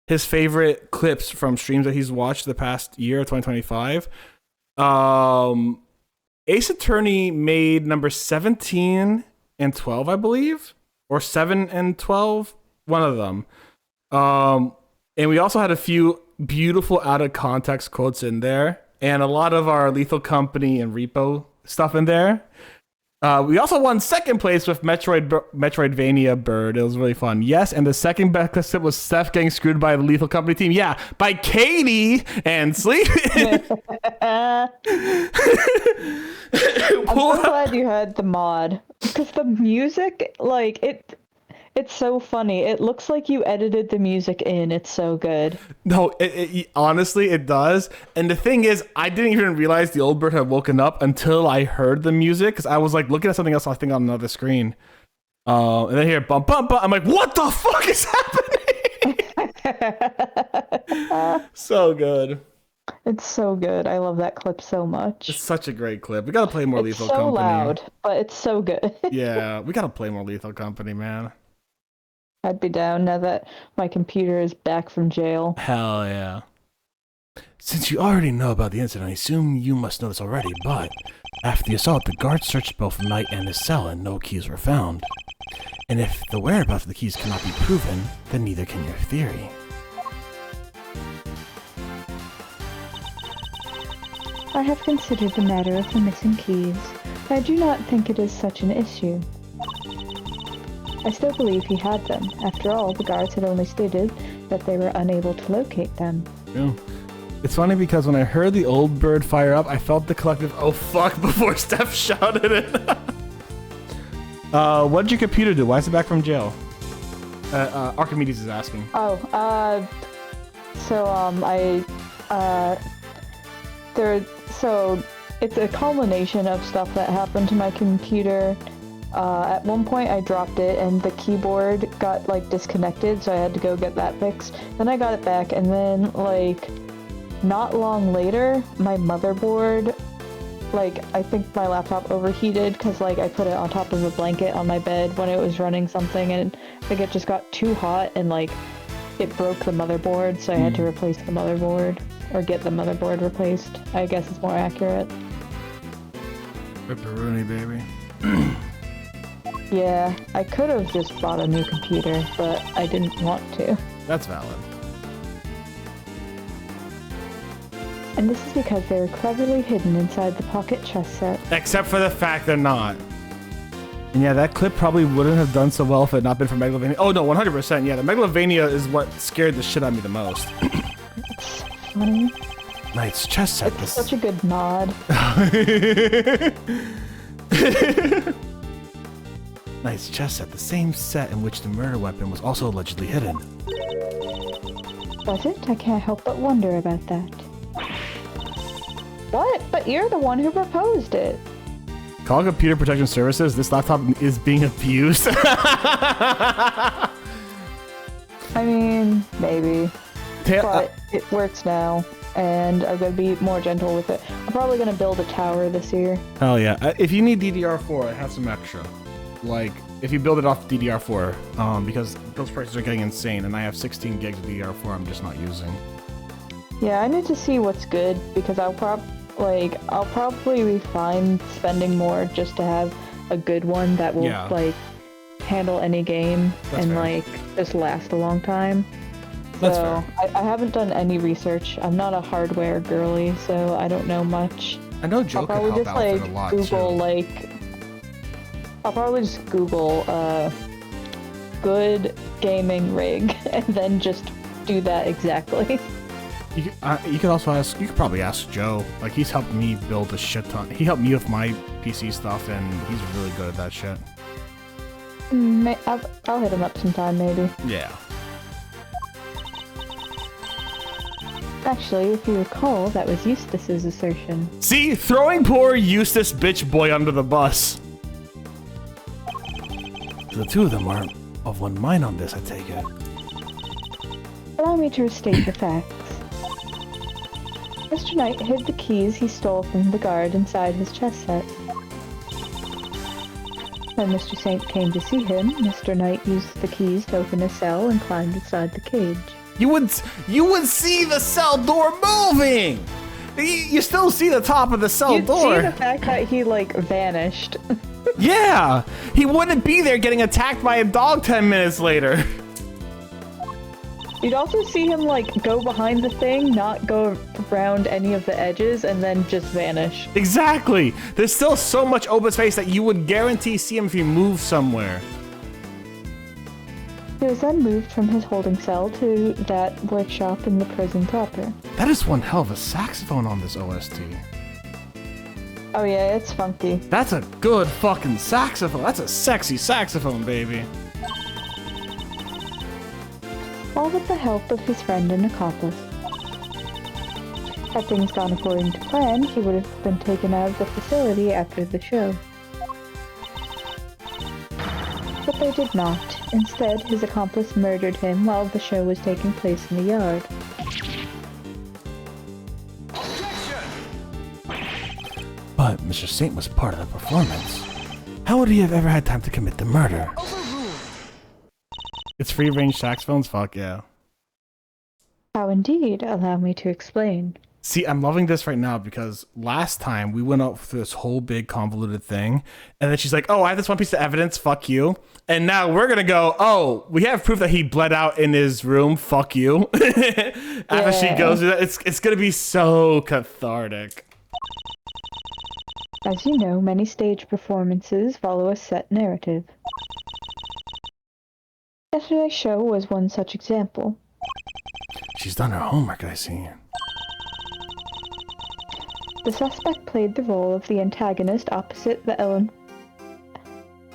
his favorite clips from streams that he's watched the past year of 2025. Ace Attorney made number 17 and 12, I believe, or 7 and 12, one of them. And we also had a few beautiful out of context quotes in there, and a lot of our Lethal Company and Repo stuff in there. We also won second place with Metroidvania Bird. It was really fun. Yes, and the second best clip was Steph getting screwed by the Lethal Company team. Yeah, by Katie and Sleep. I'm so glad you had the mod, because the music, like, It's so funny. It looks like you edited the music in. It's so good. No, honestly, it does. And the thing is, I didn't even realize the old bird had woken up until I heard the music, because I was like looking at something else, I think on another screen. And then I hear bump, bump, bump. I'm like, what the fuck is happening? So good. It's so good. I love that clip so much. It's such a great clip. We gotta play more Lethal Company. It's so loud, but it's so good. Yeah, we gotta play more Lethal Company, man. I'd be down now that my computer is back from jail. Hell yeah. Since you already know about the incident, I assume you must know this already, but after the assault, the guards searched both Knight and his cell and no keys were found. And if the whereabouts of the keys cannot be proven, then neither can your theory. I have considered the matter of the missing keys. I do not think it is such an issue. I still believe he had them. After all, the guards had only stated that they were unable to locate them. Yeah. It's funny because when I heard the old bird fire up, I felt the collective "oh fuck" before Steph shouted it. What did your computer do? Why is it back from jail? Archimedes is asking. So it's a culmination of stuff that happened to my computer. At one point I dropped it and the keyboard got like disconnected, so I had to go get that fixed. Then I got it back, and then like not long later my motherboard, like I think my laptop overheated because like I put it on top of a blanket on my bed when it was running something, and I think it just got too hot and like it broke the motherboard, so I had to replace the motherboard, or get the motherboard replaced. I guess it's more accurate. Pepperoni, baby. Yeah, I could have just bought a new computer, but I didn't want to. That's valid. And this is because they were cleverly hidden inside the pocket chess set. Except for the fact they're not. And yeah, that clip probably wouldn't have done so well if it had not been for Megalovania. Oh no, 100%. Yeah, the Megalovania is what scared the shit out of me the most. It's so funny. Knight's chess set. It's such a good nod. Knight's chess set, the same set in which the murder weapon was also allegedly hidden. Was it? I can't help but wonder about that. What? But you're the one who proposed it. Call Computer Protection Services. This laptop is being abused. I mean, maybe. But it works now, and I'm going to be more gentle with it. I'm probably going to build a tower this year. Hell yeah. If you need DDR4, I have some extra. Like, if you build it off DDR4, because those prices are getting insane, and I have 16 gigs of DDR4 I'm just not using. Yeah, I need to see what's good, because I'll probably be fine spending more just to have a good one that will like handle any game. That's and fair. Like just last a long time. That's so fair. I haven't done any research. I'm not a hardware girly, so I don't know much. I know Joe could help out with a lot Google too. I'll probably just Google good gaming rig and then just do that exactly. You could also ask. You could probably ask Joe. Like, he's helped me build a shit ton. He helped me with my PC stuff, and he's really good at that shit. I'll hit him up sometime, maybe. Yeah. Actually, if you recall, that was Eustace's assertion. See, throwing poor Eustace bitch boy under the bus. The two of them are of one mind on this, I take it. Allow me to restate the facts. Mr. Knight hid the keys he stole from the guard inside his chess set. When Mr. Saint came to see him, Mr. Knight used the keys to open a cell and climbed inside the cage. You would see the cell door moving! You still see the top of the cell door. You'd see the fact that he, like, vanished. Yeah! He wouldn't be there getting attacked by a dog 10 minutes later. You'd also see him, like, go behind the thing, not go around any of the edges, and then just vanish. Exactly! There's still so much open space that you would guarantee see him if he moved somewhere. He was then moved from his holding cell to that workshop in the prison proper. That is one hell of a saxophone on this OST. Oh yeah, it's funky. That's a good fucking saxophone. That's a sexy saxophone, baby. all with the help of his friend and accomplice. Had things gone according to plan, he would have been taken out of the facility after the show. But they did not. Instead, his accomplice murdered him while the show was taking place in the yard. But Mr. Saint was part of the performance. How would he have ever had time to commit the murder? It's free-range saxophones? Fuck yeah. How indeed? Allow me to explain. See, I'm loving this right now because last time we went up through this whole big convoluted thing, and then she's like, oh, I have this one piece of evidence, fuck you. And now we're gonna go, oh, we have proof that he bled out in his room, fuck you. After she goes through that, it's gonna be so cathartic. As you know, many stage performances follow a set narrative. Yesterday's show was one such example. She's done her homework, I see. The suspect played the role of the antagonist opposite the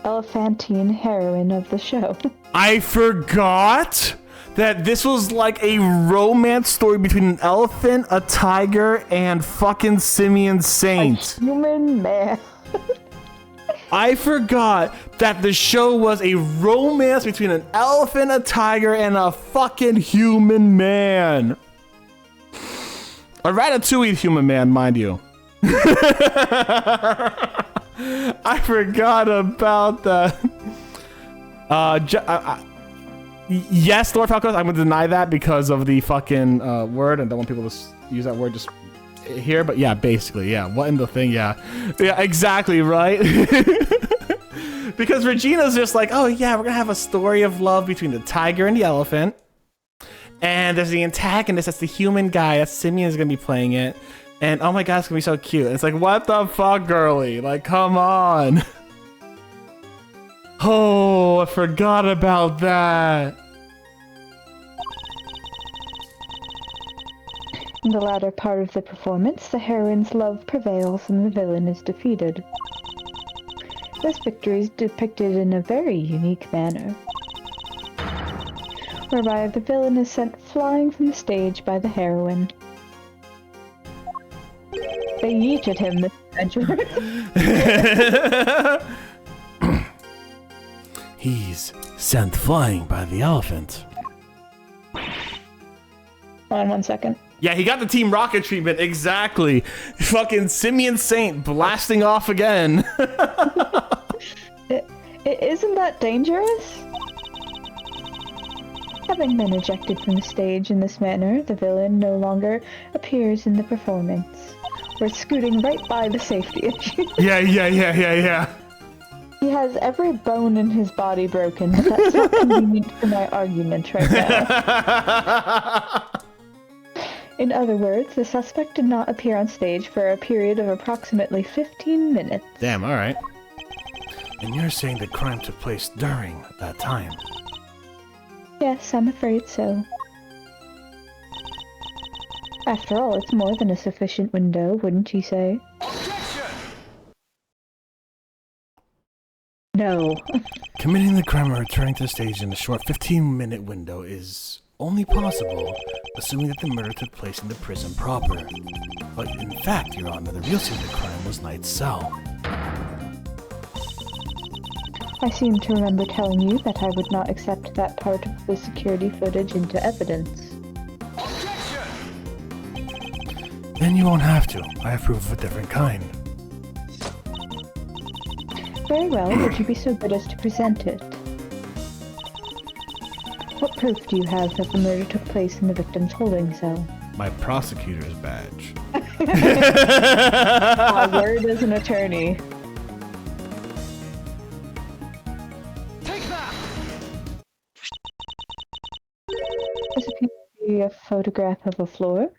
elephantine heroine of the show. I forgot that this was like a romance story between an elephant, a tiger, and fucking Simian Saint. A human man. I forgot that the show was a romance between an elephant, a tiger, and a fucking human man. A ratatouille human man, mind you. I forgot about that. Yes, Lord Falcos, I'm gonna deny that because of the fucking word, and don't want people to use that word just here, but yeah, basically, yeah. What in the thing? Yeah, exactly, right? Because Regina's just like, oh yeah, we're gonna have a story of love between the tiger and the elephant, and there's the antagonist, that's the human guy, that's Simeon's gonna be playing it, and oh my god, it's gonna be so cute. And it's like, what the fuck, girly? Like, come on. Oh, I forgot about that. In the latter part of the performance, the heroine's love prevails and the villain is defeated. This victory is depicted in a very unique manner, whereby the villain is sent flying from the stage by the heroine. They yeeted him, Mr. Edgeworth. He's sent flying by the elephant. Hold on 1 second. Yeah, he got the Team Rocket treatment, exactly. Fucking Simian Saint blasting off again. Isn't that dangerous? Having been ejected from the stage in this manner, the villain no longer appears in the performance. We're scooting right by the safety issue. Yeah. He has every bone in his body broken, but that's not convenient for my argument right now. In other words, the suspect did not appear on stage for a period of approximately 15 minutes. Damn, alright. And you're saying the crime took place during that time? Yes, I'm afraid so. After all, it's more than a sufficient window, wouldn't you say? No. Committing the crime or returning to the stage in a short 15-minute window is only possible, assuming that the murder took place in the prison proper. But in fact, Your Honor, the real scene of the crime was Knight's cell. I seem to remember telling you that I would not accept that part of the security footage into evidence. Then you won't have to. I have proof of a different kind. Very well, would you be so good as to present it? What proof do you have that the murder took place in the victim's holding cell? My prosecutor's badge. My word as an attorney. Take that! This appears to be a photograph of a floor.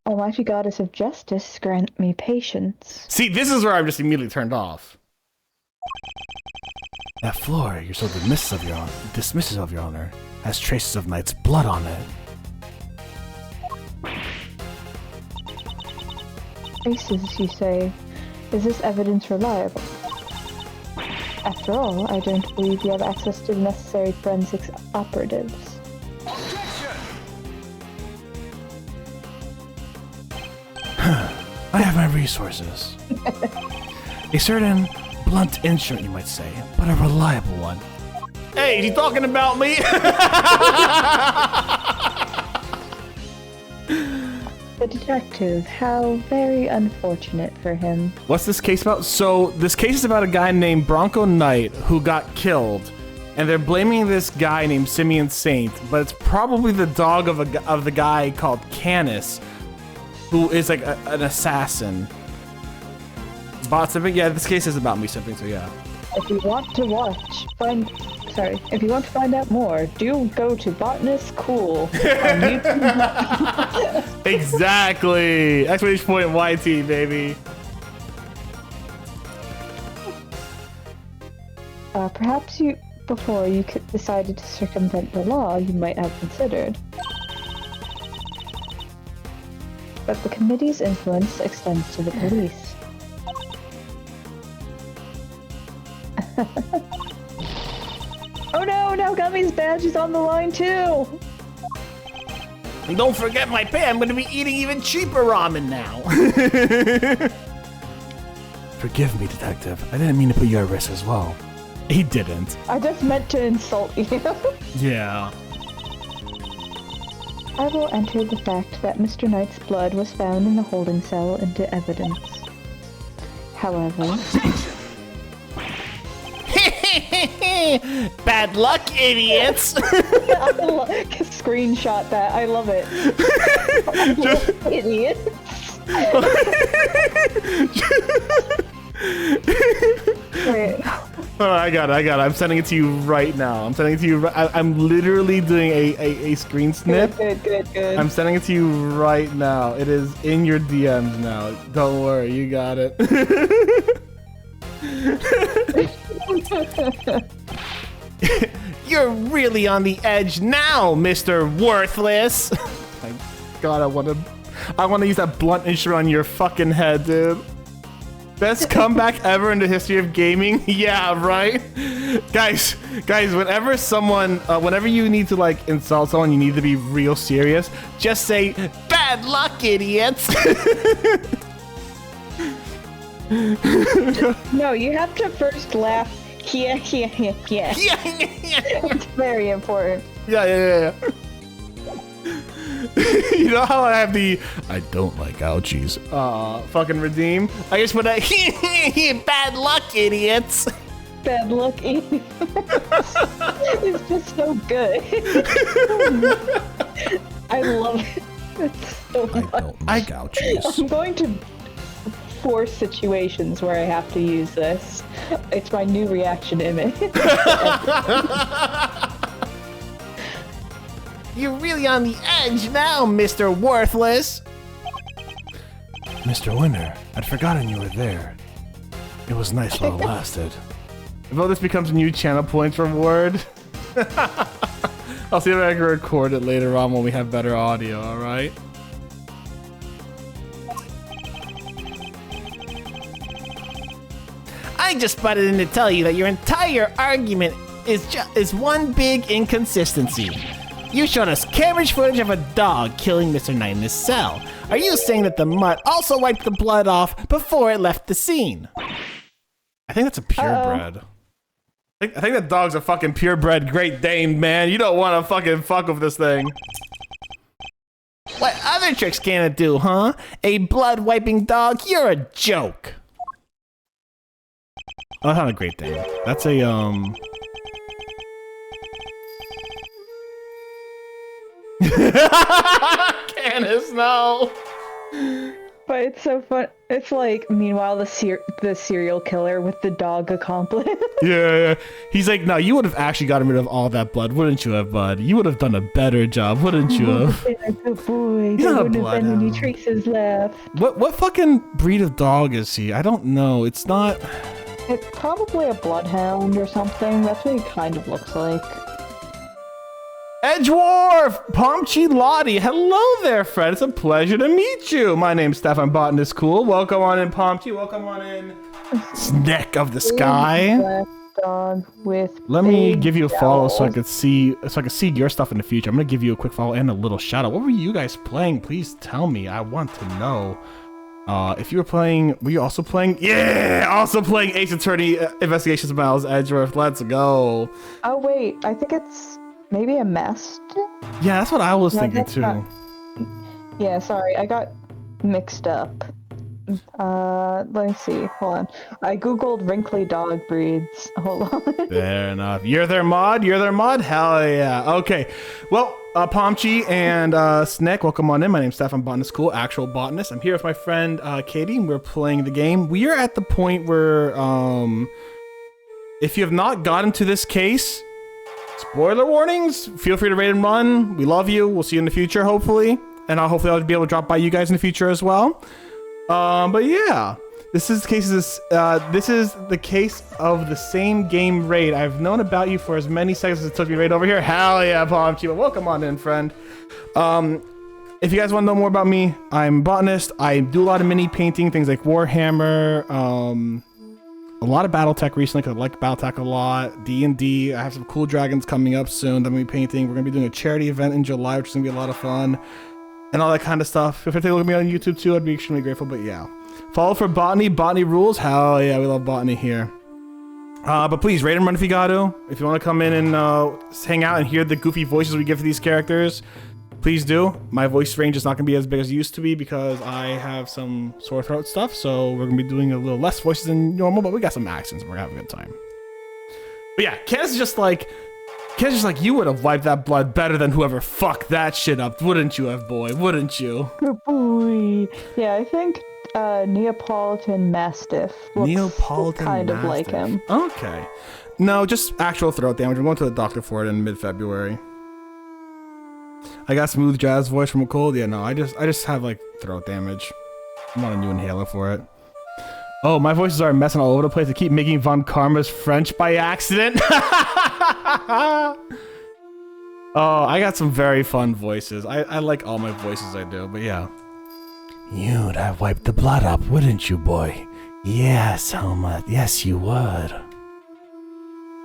Almighty Goddess of Justice, grant me patience. See, this is where I'm just immediately turned off. That floor you're so dismissive of, Your Honor, has traces of Knight's blood on it. Traces, you say? Is this evidence reliable? After all, I don't believe you have access to the necessary forensics operatives. Objection! I have my resources. A certain blunt instrument, you might say, but a reliable one. Hey, is he talking about me? The detective, how very unfortunate for him. What's this case about? So this case is about a guy named Bronco Knight who got killed, and they're blaming this guy named Simeon Saint, but it's probably the dog of the guy called Canis, who is like an assassin. Bot simping? Yeah, this case is about me simping, so yeah. If you want to if you want to find out more, do go to Botanist Cool on YouTube. Exactly! Exclamation point YT, baby. Perhaps before you decided to circumvent the law, you might have considered. But the committee's influence extends to the police. Oh no, now Gummy's badge is on the line too! And don't forget my pay, I'm gonna be eating even cheaper ramen now. Forgive me, detective. I didn't mean to put you at risk as well. He didn't. I just meant to insult you. Yeah. I will enter the fact that Mr. Knight's blood was found in the holding cell into evidence. However... Bad luck, idiots! Screenshot that. I love it. Idiots. Wait. Oh, I got it. I'm sending it to you right now. I'm literally doing a screen snip. Good. I'm sending it to you right now. It is in your DMs now. Don't worry, you got it. You're really on the edge now, Mr. Worthless. My God, I want to use that blunt instrument on your fucking head, dude. Best comeback ever in the history of gaming. Yeah, right? Guys, whenever you need to like insult someone, you need to be real serious. Just say, bad luck, idiots. No, you have to first laugh. Yeah. It's very important. Yeah. You know how I have the I don't like ouchies. Fucking redeem. I just put a bad luck, idiots. Bad luck, idiots. It's just so good. I love it. It's so much. I don't like ouchies. I'm going to force situations where I have to use this. It's my new reaction image. You're really on the edge now, Mr. Worthless. Mr. Winner, I'd forgotten you were there. It was nice while it lasted. If all this becomes a new channel points reward, I'll see if I can record it later on when we have better audio, alright? I just butted in to tell you that your entire argument is one big inconsistency. You showed us carriage footage of a dog killing Mr. Knight in his cell. Are you saying that the mutt also wiped the blood off before it left the scene? I think that's a purebred. I think that dog's a fucking purebred Great Dane, man. You don't want to fucking fuck with this thing. What other tricks can it do, huh? A blood-wiping dog? You're a joke. Oh, that's not a Great Dane. That's a, Canis, no! But it's so fun. It's like, meanwhile, the serial killer with the dog accomplice. Yeah. He's like, no, you would have actually gotten rid of all that blood, wouldn't you have, bud? You would have done a better job, wouldn't you have? Good boy. He's There not a wouldn't have been any bloodhound. traces left. What fucking breed of dog is he? I don't know. It's not... It's probably a bloodhound or something. That's what he kind of looks like. Edgeworth! Pomchi Lottie! Hello there, Fred. It's a pleasure to meet you. My name's Stefan Botanist Cool. Welcome on in, Pomchi. Welcome on in, Snack of the Sky. dog with Let me big give you a follow so I jowls. could see your stuff in the future. I'm gonna give you a quick follow and a little shout out. What were you guys playing? Please tell me. I want to know. If you were playing, were you also playing? Yeah, also playing Ace Attorney Investigations Miles Edgeworth. Let's go. Oh wait, I think it's maybe a master. Yeah, that's what I was No, thinking that's too. not- Yeah, sorry, I got mixed up. Let me see. Hold on. I googled wrinkly dog breeds. Hold on. Fair enough. You're their mod? You're their mod? Hell yeah. Okay. Well, Pomchi and Snek, welcome on in. My name's Steph. I'm Botanist Cool, actual botanist. I'm here with my friend Katie, and we're playing the game. We are at the point where, if you have not gotten to this case, spoiler warnings, feel free to rate and run. We love you. We'll see you in the future, hopefully. And hopefully I'll be able to drop by you guys in the future as well. But yeah, this is the case of the same game raid. I've known about you for as many seconds as it took me right over here. Hell yeah, Pomchi. Welcome on in, friend. If you guys want to know more about me, I'm a botanist. I do a lot of mini painting, things like Warhammer, a lot of BattleTech recently because I like BattleTech a lot. D&D. I have some cool dragons coming up soon that I'm going to be painting. We're going to be doing a charity event in July, which is going to be a lot of fun. And all that kind of stuff. If you take a look at me on YouTube too, I'd be extremely grateful. But yeah, follow for botany. Botany rules. Hell yeah, we love botany here. But please rate and run if you got to. If you want to come in and hang out and hear the goofy voices we give to these characters, please do. My voice range is not going to be as big as it used to be because I have some sore throat stuff. So we're going to be doing a little less voices than normal, but we got some accents and we're going to have a good time. But yeah, Candace is just like, you would have wiped that blood better than whoever fucked that shit up, wouldn't you have, boy? Wouldn't you? Good boy. Yeah, I think Neapolitan Mastiff looks kind of like him. Okay. No, just actual throat damage. I'm going to the doctor for it in mid-February. I got smooth jazz voice from a cold. Yeah, no, I just have like throat damage. I'm on a new inhaler for it. Oh, my voices are messing all over the place. I keep making Von Karma's French by accident. Oh, I got some very fun voices. I like all my voices I do, but yeah. You'd have wiped the blood up, wouldn't you, boy? Yes, Helmut. Yes, you would.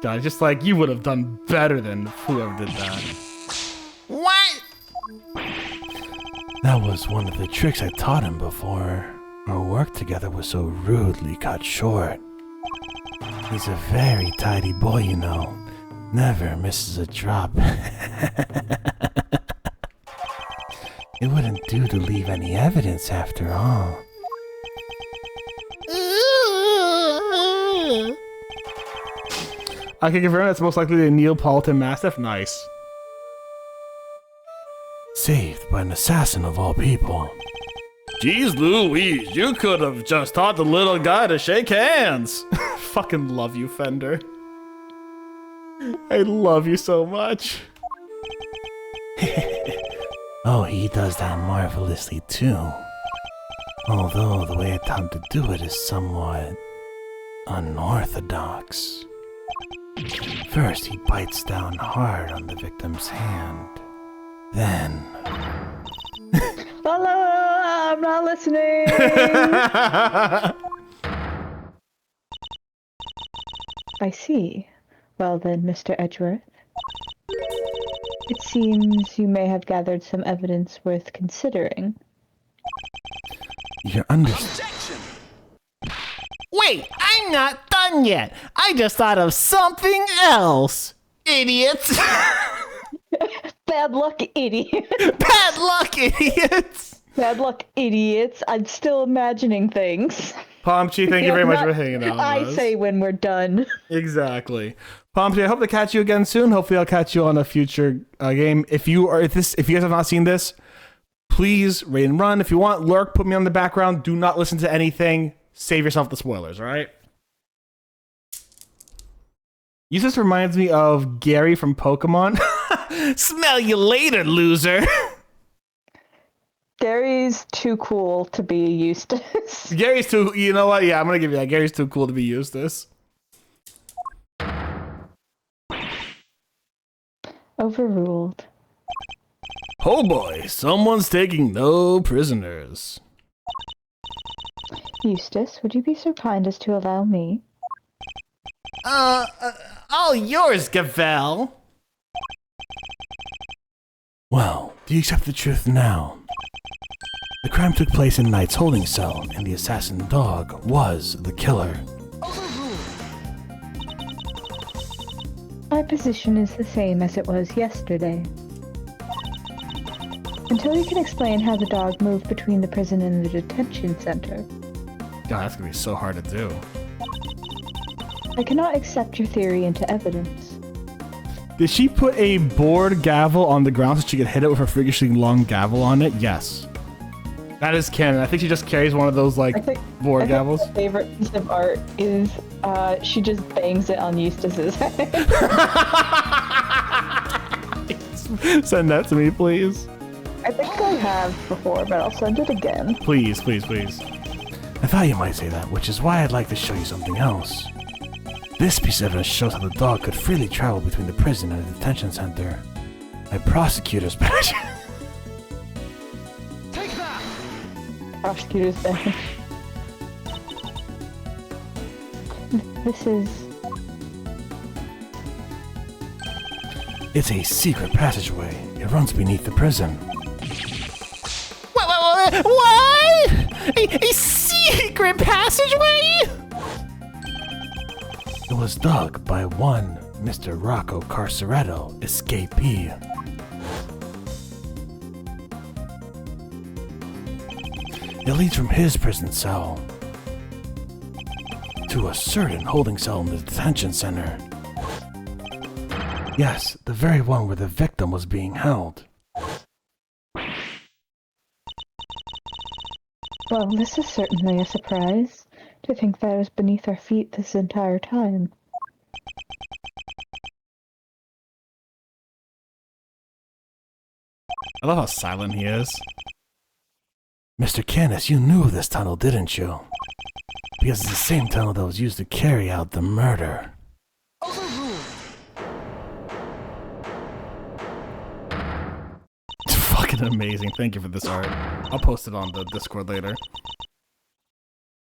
God, just like you would have done better than whoever did that. What? That was one of the tricks I taught him before our work together was so rudely cut short. He's a very tidy boy, you know. Never misses a drop. It wouldn't do to leave any evidence after all. I can confirm that's most likely a Neapolitan Mastiff. Nice. Saved by an assassin of all people. Jeez Louise, you could have just taught the little guy to shake hands. Fucking love you, Fender. I love you so much. Oh, he does that marvelously too. Although the way I taught him to do it is somewhat unorthodox. First, he bites down hard on the victim's hand. Then... I'm not listening! I see. Well then, Mr. Edgeworth. It seems you may have gathered some evidence worth considering. You're Objection! Wait, I'm not done yet! I just thought of something else! Idiots! Bad luck, idiot! Bad luck, idiots! Bad luck, idiots. I'm still imagining things. Pomchi, thank you very much for hanging out with us. I say when we're done. Exactly. Pomchi, I hope to catch you again soon. Hopefully I'll catch you on a future game. If you guys have not seen this, please rate and run. If you want, lurk, put me on the background. Do not listen to anything. Save yourself the spoilers, all right? This reminds me of Gary from Pokemon. Smell you later, loser. Gary's too cool to be Eustace. Gary's too, you know what? Yeah, I'm going to give you that. Gary's too cool to be Eustace. Overruled. Oh boy, someone's taking no prisoners. Eustace, would you be so kind as to allow me? All yours, Gavel. Well, do you accept the truth now? The crime took place in Knight's holding cell, and the assassin dog was the killer. My position is the same as it was yesterday. Until you can explain how the dog moved between the prison and the detention center. God, that's gonna be so hard to do. I cannot accept your theory into evidence. Did she put a board gavel on the ground so she could hit it with a freakishly long gavel on it? Yes. That is canon. I think she just carries one of those, like, board gavels. My favorite piece of art is she just bangs it on Eustace's head. Send that to me, please. I think I have before, but I'll send it again. Please, please, please. I thought you might say that, which is why I'd like to show you something else. This piece of evidence shows how the dog could freely travel between the prison and the detention center. My prosecutor's badge. Take that! Prosecutor's badge. This is... It's a secret passageway. It runs beneath the prison. What? A secret passageway? It was dug by one Mr. Rocco Carceretto, escapee. It leads from his prison cell to a certain holding cell in the detention center. Yes, the very one where the victim was being held. Well, this is certainly a surprise. To think that it was beneath our feet this entire time. I love how silent he is. Mr. Canis, you knew of this tunnel, didn't you? Because it's the same tunnel that was used to carry out the murder. It's fucking amazing. Thank you for this art. I'll post it on the Discord later.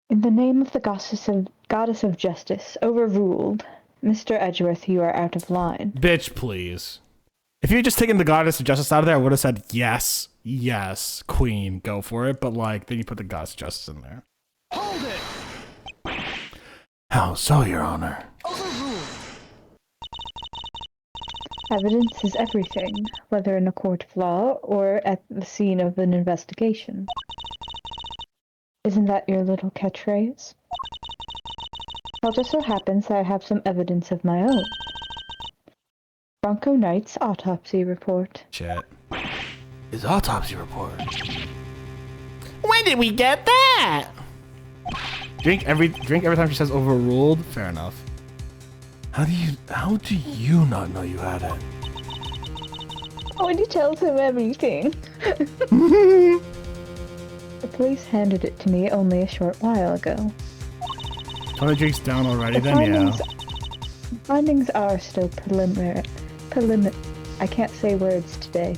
In the name of the goddess of justice, overruled. Mr. Edgeworth, you are out of line. Bitch, please. If you had just taken the goddess of justice out of there, I would have said, yes, yes, queen, go for it. But, like, then you put the goddess of justice in there. Hold it! How so, Your Honor? Evidence is everything, whether in a court of law or at the scene of an investigation. Isn't that your little catchphrase? Well, just so happens that I have some evidence of my own. Bronco Knight's autopsy report. Chat. His autopsy report? When did we get that? Drink every time she says overruled? Fair enough. How do you not know you had it? Oh, and he tells him everything. The police handed it to me only a short while ago. Tony drink's down already then, yeah. Findings are still preliminary. I can't say words today.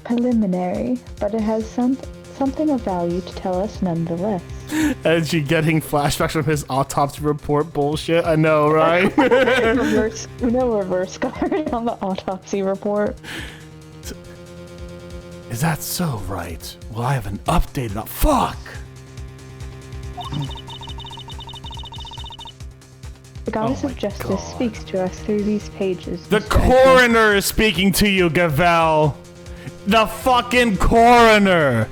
Preliminary, but it has something of value to tell us nonetheless. And she getting flashbacks from his autopsy report bullshit. I know, right? reverse card on the autopsy report. Is that so, right? Well, I haven't updated. Fuck! The goddess of justice speaks to us through these pages. The coroner is speaking to you, Gavel. The fucking coroner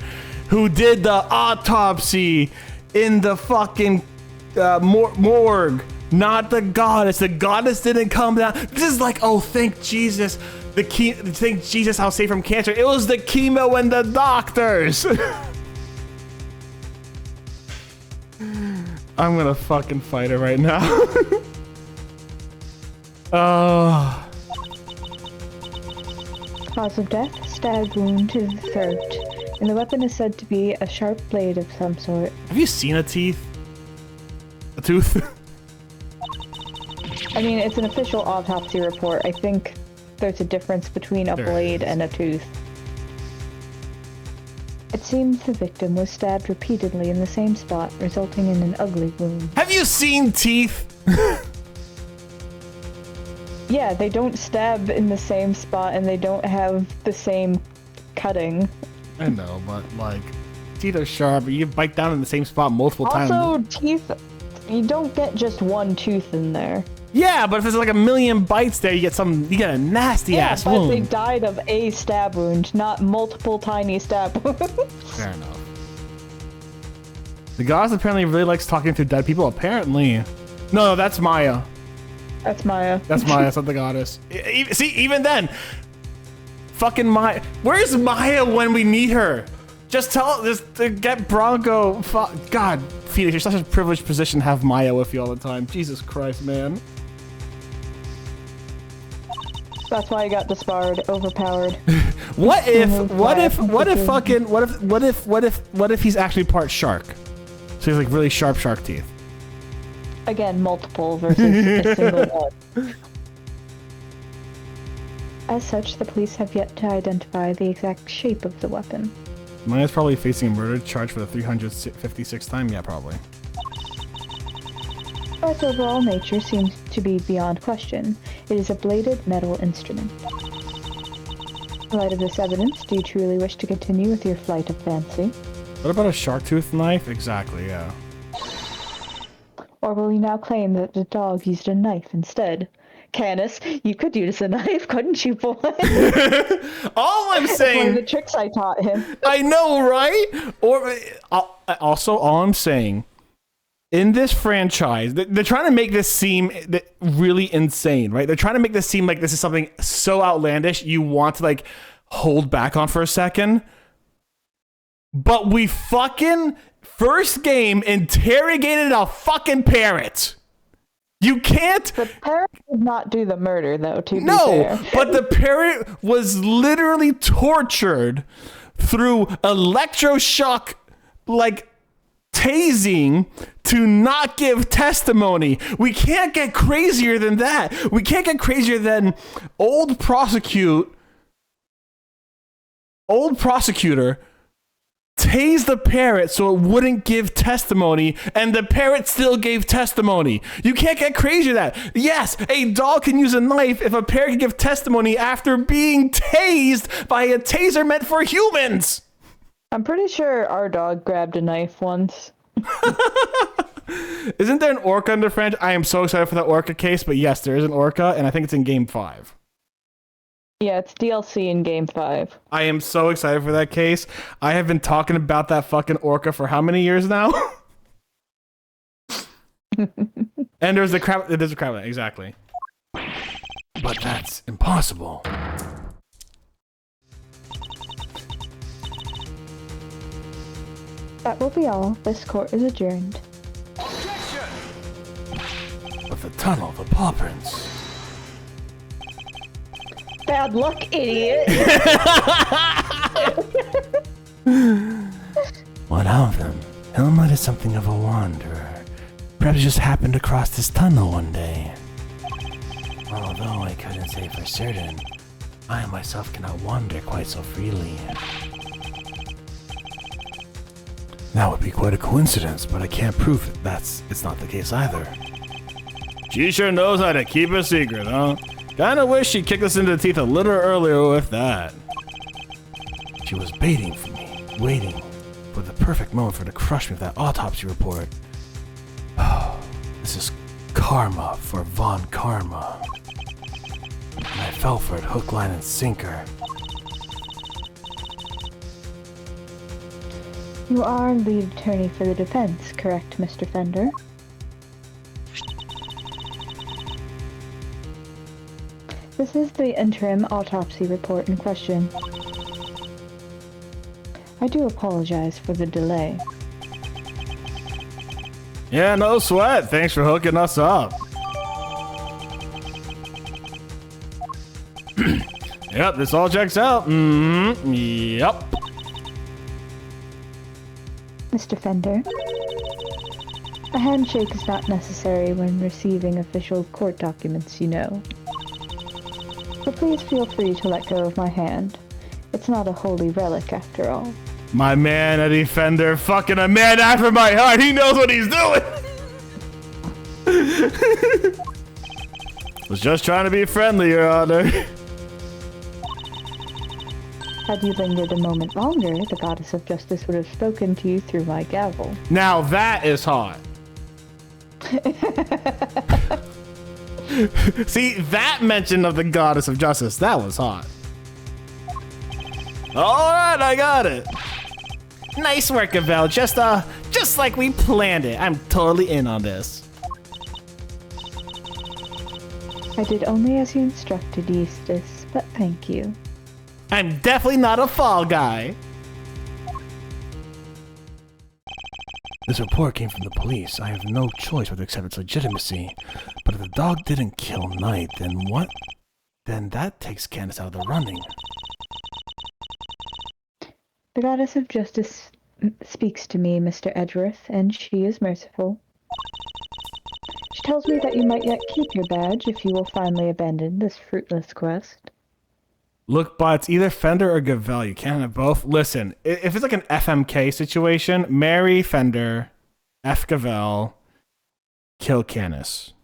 who did the autopsy in the fucking morgue. Not the goddess. The goddess didn't come down. This is like, oh, thank Jesus. Thank Jesus I'll save from cancer. It was the chemo and the doctors. I'm gonna fucking fight her right now. Oh. Cause of death, stab wound to the throat. And the weapon is said to be a sharp blade of some sort. Have you seen a tooth? I mean, it's an official autopsy report. I think there's a difference between a blade and a tooth. It seems the victim was stabbed repeatedly in the same spot, resulting in an ugly wound. Have you seen teeth? Yeah, they don't stab in the same spot and they don't have the same cutting. I know, but like, teeth are sharp. You bite down in the same spot multiple times. Also, teeth, you don't get just one tooth in there. Yeah, but if there's like a million bites there, you get a nasty ass but wound. they died of a stab wound, not multiple tiny stab wounds. Fair enough. The goddess apparently really likes talking to dead people. Apparently. No, that's Maya. That's Maya. That's Maya, that's not the goddess. See, even then, fucking Maya. Where's Maya when we need her? Just get Bronco. God, Felix, you're such a privileged position to have Maya with you all the time. Jesus Christ, man. That's why I got disbarred, overpowered. What if he's actually part shark? So he's like really sharp shark teeth. Again, multiple versus a single one. As such, the police have yet to identify the exact shape of the weapon. Maya's probably facing a murder charge for the 356th time. Yeah, probably. Its overall nature seems to be beyond question. It is a bladed metal instrument. In light of this evidence, do you truly wish to continue with your flight of fancy? What about a shark tooth knife? Exactly, yeah. Or will you now claim that the dog used a knife instead? Canis, you could use a knife, couldn't you, boy? All I'm saying... One of the tricks I taught him. I know, right? Or also, all I'm saying, in this franchise, they're trying to make this seem really insane, right? They're trying to make this seem like this is something so outlandish you want to, like, hold back on for a second. But we fucking... First game interrogated a fucking parrot. You can't. The parrot did not do the murder, though, to be fair. No, but the parrot was literally tortured through electroshock, like tasing, to not give testimony. We can't get crazier than that. We can't get crazier than old prosecutor tased the parrot so it wouldn't give testimony, and the parrot still gave testimony. You can't get crazier than that. Yes, a dog can use a knife if a parrot can give testimony after being tased by a taser meant for humans. I'm pretty sure our dog grabbed a knife once. Isn't there an orca in the franchise? I am so excited for that orca case, but yes, there is an orca, and I think it's in Game 5. Yeah, it's DLC in Game 5. I am so excited for that case. I have been talking about that fucking orca for how many years now? And there's a crab, exactly. But that's impossible. That will be all. This court is adjourned. Objection! But the tunnel, the paw prints. Bad luck, idiot! What of them? Helmut is something of a wanderer. Perhaps just happened to cross this tunnel one day. Although I couldn't say for certain, I myself cannot wander quite so freely. That would be quite a coincidence, but I can't prove it's not the case either. She sure knows how to keep a secret, huh? Kinda wish she'd kicked us into the teeth a little earlier with that. She was baiting for me, waiting for the perfect moment for her to crush me with that autopsy report. Oh, this is karma for Von Karma. And I fell for it hook, line, and sinker. You are lead attorney for the defense, correct, Mr. Fender? This is the interim autopsy report in question. I do apologize for the delay. Yeah, no sweat. Thanks for hooking us up. Yep, this all checks out. Yep. Mr. Fender, a handshake is not necessary when receiving official court documents, you know. So please feel free to let go of my hand. It's not a holy relic after all. My man, Eddie Fender, fucking a man after my heart. He knows what he's doing. Was just trying to be friendly, Your Honor. Had you lingered a moment longer, the Goddess of Justice would have spoken to you through my gavel. Now that is hot. See, that mention of the Goddess of Justice, that was hot. Alright, I got it. Nice work, Gavel. Just like we planned it. I'm totally in on this. I did only as you instructed, Eustace, but thank you. I'm definitely not a fall guy. This report came from the police. I have no choice but to accept its legitimacy. But if the dog didn't kill Knight, then what? Then that takes Candace out of the running. The Goddess of Justice speaks to me, Mr. Edgeworth, and she is merciful. She tells me that you might yet keep your badge if you will finally abandon this fruitless quest. Look, but it's either Fender or Gavel. You can't have both. Listen, if it's like an FMK situation, marry Fender, F Gavel, kill Canis.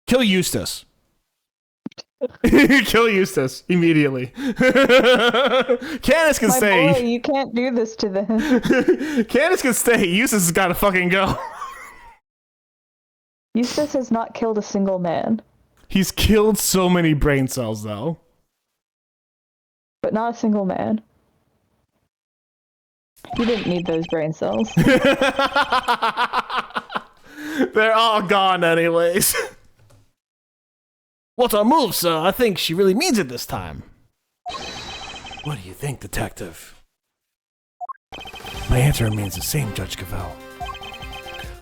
Kill Eustace. Kill Eustace immediately. Canis can stay. Boy, you can't do this to them. Canis can stay. Eustace has got to fucking go. Eustace has not killed a single man. He's killed so many brain cells, though. But not a single man. You didn't need those brain cells. They're all gone anyways. What's our move, sir? I think she really means it this time. What do you think, detective? My answer remains the same, Judge Gavel.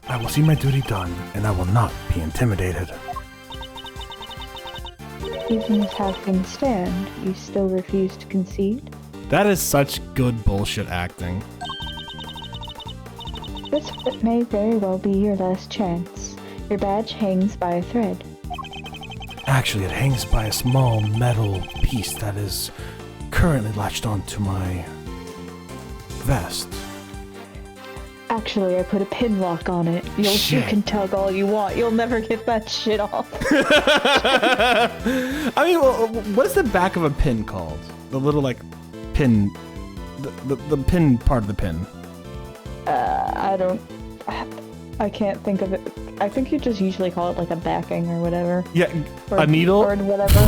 I will see my duty done, and I will not be intimidated. Even as how things stand, you still refuse to concede? That is such good bullshit acting. This may very well be your last chance. Your badge hangs by a thread. Actually, it hangs by a small metal piece that is currently latched onto my vest. Actually, I put a pin lock on it. You can tug all you want. You'll never get that shit off. I mean, well, what is the back of a pin called? The little, like, pin... The pin part of the pin. I can't think of it. I think you just usually call it, like, a backing or whatever. Yeah, or a needle? Or whatever.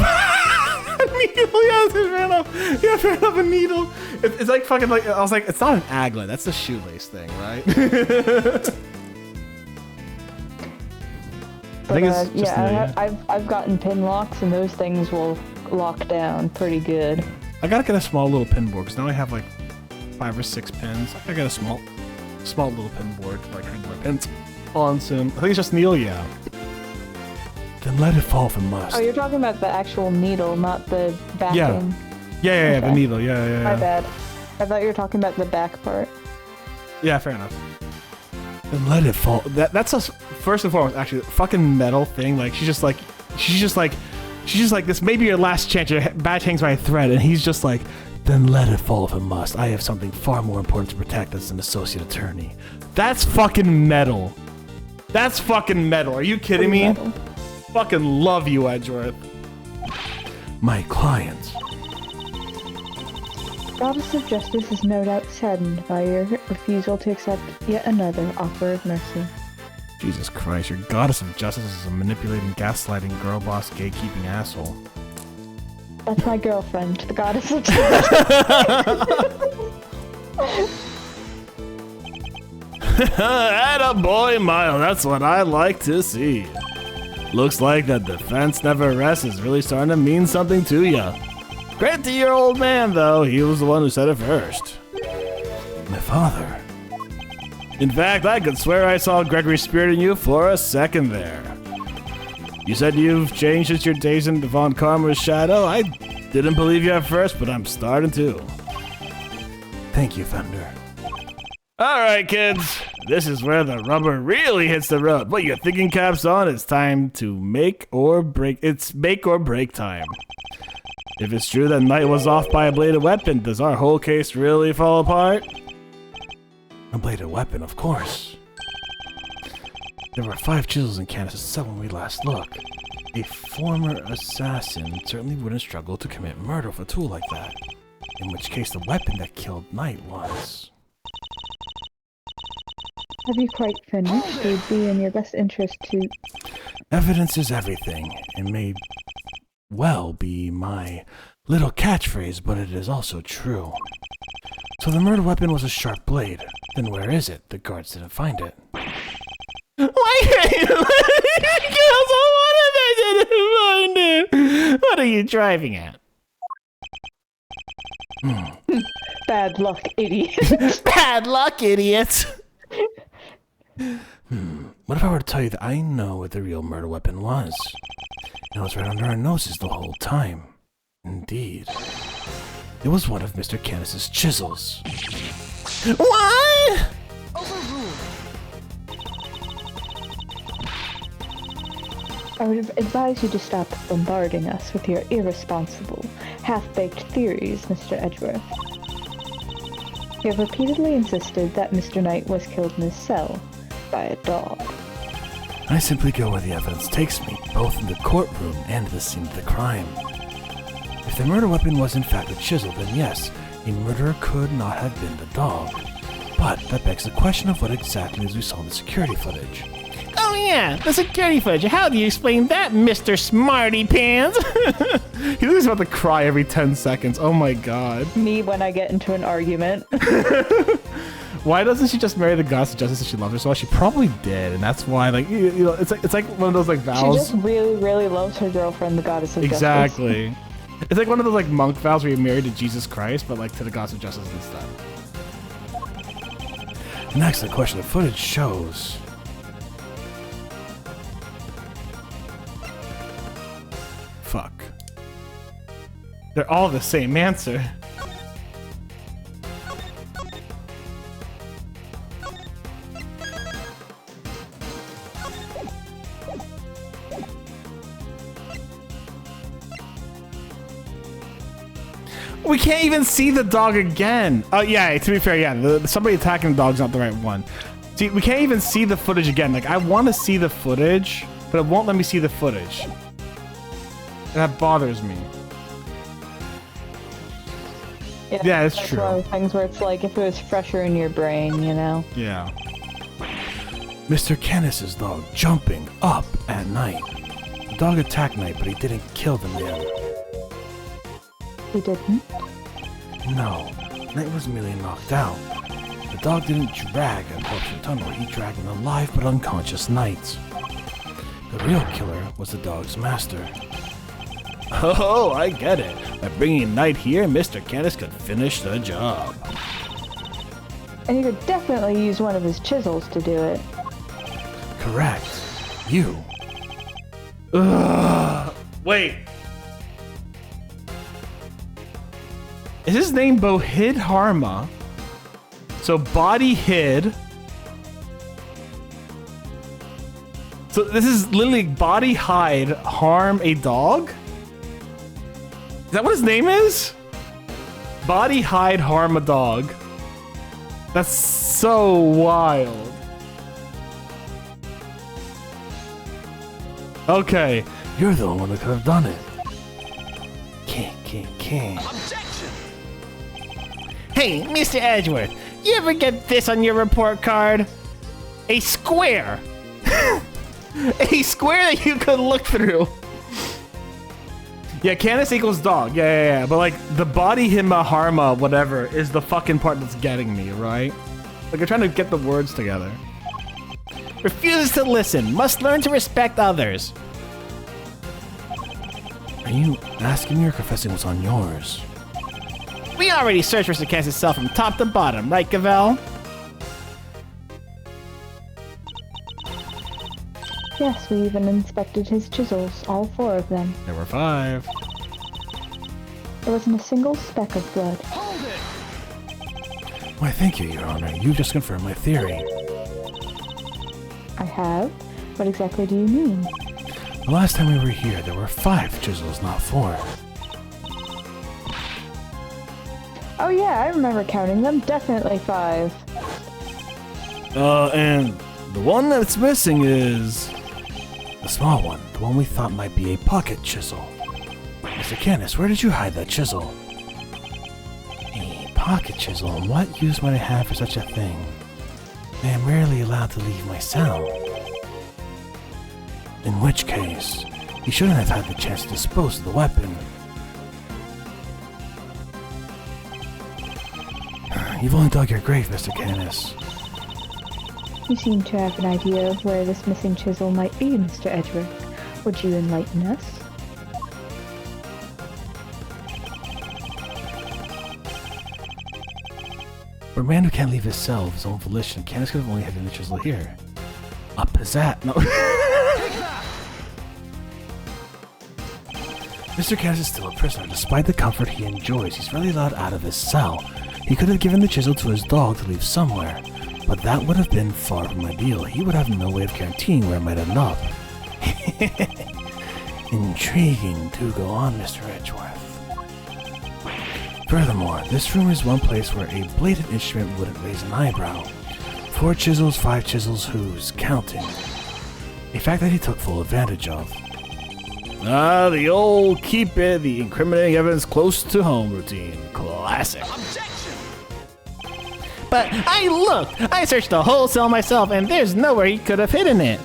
A needle, yeah, fair enough. Yeah, fair enough, a needle. It's like fucking, like, I was like, it's not an aglet, that's the shoelace thing, right? I think it's just I've gotten pin locks, and those things will lock down pretty good. I gotta get a small little pin board, because now I have like 5 or 6 pins. I got a small little pin board to like hang my pins on soon. I think it's just needle, yeah. Then let it fall if it must. Oh, you're talking about the actual needle, not the backing. Yeah, the needle, yeah. My bad. I thought you were talking about the back part. Yeah, fair enough. Then let it fall. That's us first and foremost. Actually, fucking metal thing. Like she's just like, this may be your last chance. Your badge hangs by a thread, and he's just like, then let it fall if it must. I have something far more important to protect as an associate attorney. That's fucking metal. That's fucking metal. Are you kidding me? Metal. Fucking love you, Edgeworth. My client. Goddess of Justice is no doubt saddened by your refusal to accept yet another offer of mercy. Jesus Christ, your Goddess of Justice is a manipulating, gaslighting, girl boss, gatekeeping asshole. That's my girlfriend, the Goddess of Justice. Attaboy, Mile, that's what I like to see. Looks like that defense never rests is really starting to mean something to ya. Credit to your old man, though. He was the one who said it first. My father. In fact, I could swear I saw Gregory's spirit in you for a second there. You said you've changed since your days in Von Karma's shadow. I didn't believe you at first, but I'm starting to. Thank you, Thunder. Alright, kids. This is where the rubber really hits the road. Put your thinking caps on. It's time to make or break. It's make or break time. If it's true that Knight was off by a bladed weapon, does our whole case really fall apart? A bladed weapon, of course. There were 5 chisels in Candace's cell when we last looked. A former assassin certainly wouldn't struggle to commit murder with a tool like that. In which case the weapon that killed Knight was... Have you quite finished? It would be in your best interest to... Evidence is everything. It may well be my little catchphrase, but it is also true. So the murder weapon was a sharp blade. Then where is it? The guards didn't find it. Why can't you kill someone if they didn't find it? What are you driving at? Bad luck, idiot. Bad luck, idiot! What if I were to tell you that I know what the real murder weapon was? It was right under our noses the whole time. Indeed. It was one of Mr. Canis's chisels. What? I would advise you to stop bombarding us with your irresponsible, half-baked theories, Mr. Edgeworth. You have repeatedly insisted that Mr. Knight was killed in his cell by a dog. I simply go where the evidence takes me, both in the courtroom and the scene of the crime. If the murder weapon was in fact a chisel, then yes, a murderer could not have been the dog. But that begs the question of what exactly is we saw in the security footage. Oh yeah, the security footage. How do you explain that, Mr. Smarty Pants? He looks about to cry every 10 seconds. Oh my god. Me when I get into an argument. Why doesn't she just marry the goddess of justice if she loves her so much? She probably did, and that's why, like, you know, it's like one of those like vows. She just really, really loves her girlfriend, the goddess of justice. Exactly. It's like one of those like monk vows where you're married to Jesus Christ, but like to the goddess of justice instead. Next, the question of footage shows. Fuck. They're all the same answer. We can't even see the dog again. Oh yeah, to be fair, yeah, somebody attacking the dog's not the right one. See, we can't even see the footage again. Like, I want to see the footage, but it won't let me see the footage. That bothers me. Yeah, it's true. One of those things where it's like if it was fresher in your brain, you know? Yeah. Mr. Canis's dog jumping up at night. The dog attacked Knight, but he didn't kill them yet. He didn't? No, Knight was merely knocked out. The dog didn't drag a corpse in the tunnel, he dragged an alive but unconscious Knight. The real killer was the dog's master. Oh, I get it. By bringing Knight here, Mr. Canis could finish the job. And you could definitely use one of his chisels to do it. Correct. You. Ugh. Wait. Is his name Bohid Harma? So body hid. So this is literally body hide harm a dog? Is that what his name is? Body hide harm a dog. That's so wild. Okay, you're the one that could have done it. King. Hey, Mr. Edgeworth, you ever get this on your report card? A square. A square that you could look through. Yeah, Canis equals dog. Yeah. But like the body hima harma whatever is the fucking part that's getting me, right? Like I'm trying to get the words together. Refuses to listen. Must learn to respect others. Are you asking me or confessing what's on yours? We already searched Mr. Canis itself from top to bottom, right, Gavel? Yes, we even inspected his chisels, all 4 of them. There were 5. There wasn't a single speck of blood. Hold it! Why, thank you, Your Honor. You've just confirmed my theory. I have? What exactly do you mean? The last time we were here, there were 5 chisels, not 4. Oh yeah, I remember counting them. Definitely 5. And the one that's missing is... The small one, the one we thought might be a pocket chisel. Mr. Canis, where did you hide that chisel? A pocket chisel, and what use might I have for such a thing? I am rarely allowed to leave my cell. In which case, you shouldn't have had the chance to dispose of the weapon. You've only dug your grave, Mr. Canis. You seem to have an idea of where this missing chisel might be, Mr. Edgeworth. Would you enlighten us? For a man who can't leave his cell of his own volition, Canis could have only hidden the chisel here. A pizzazz. No. Mr. Canis is still a prisoner. Despite the comfort he enjoys, he's rarely allowed out of his cell. He could have given the chisel to his dog to leave somewhere, but that would have been far from ideal. He would have no way of guaranteeing where it might end up. Intriguing. Do go on, Mr. Edgeworth. Furthermore, this room is one place where a bladed instrument wouldn't raise an eyebrow. 4 chisels, 5 chisels, who's counting? A fact that he took full advantage of. Ah, the old keep it, the incriminating evidence close to home routine. Classic. But I looked! I searched the whole cell myself, and there's nowhere he could have hidden it.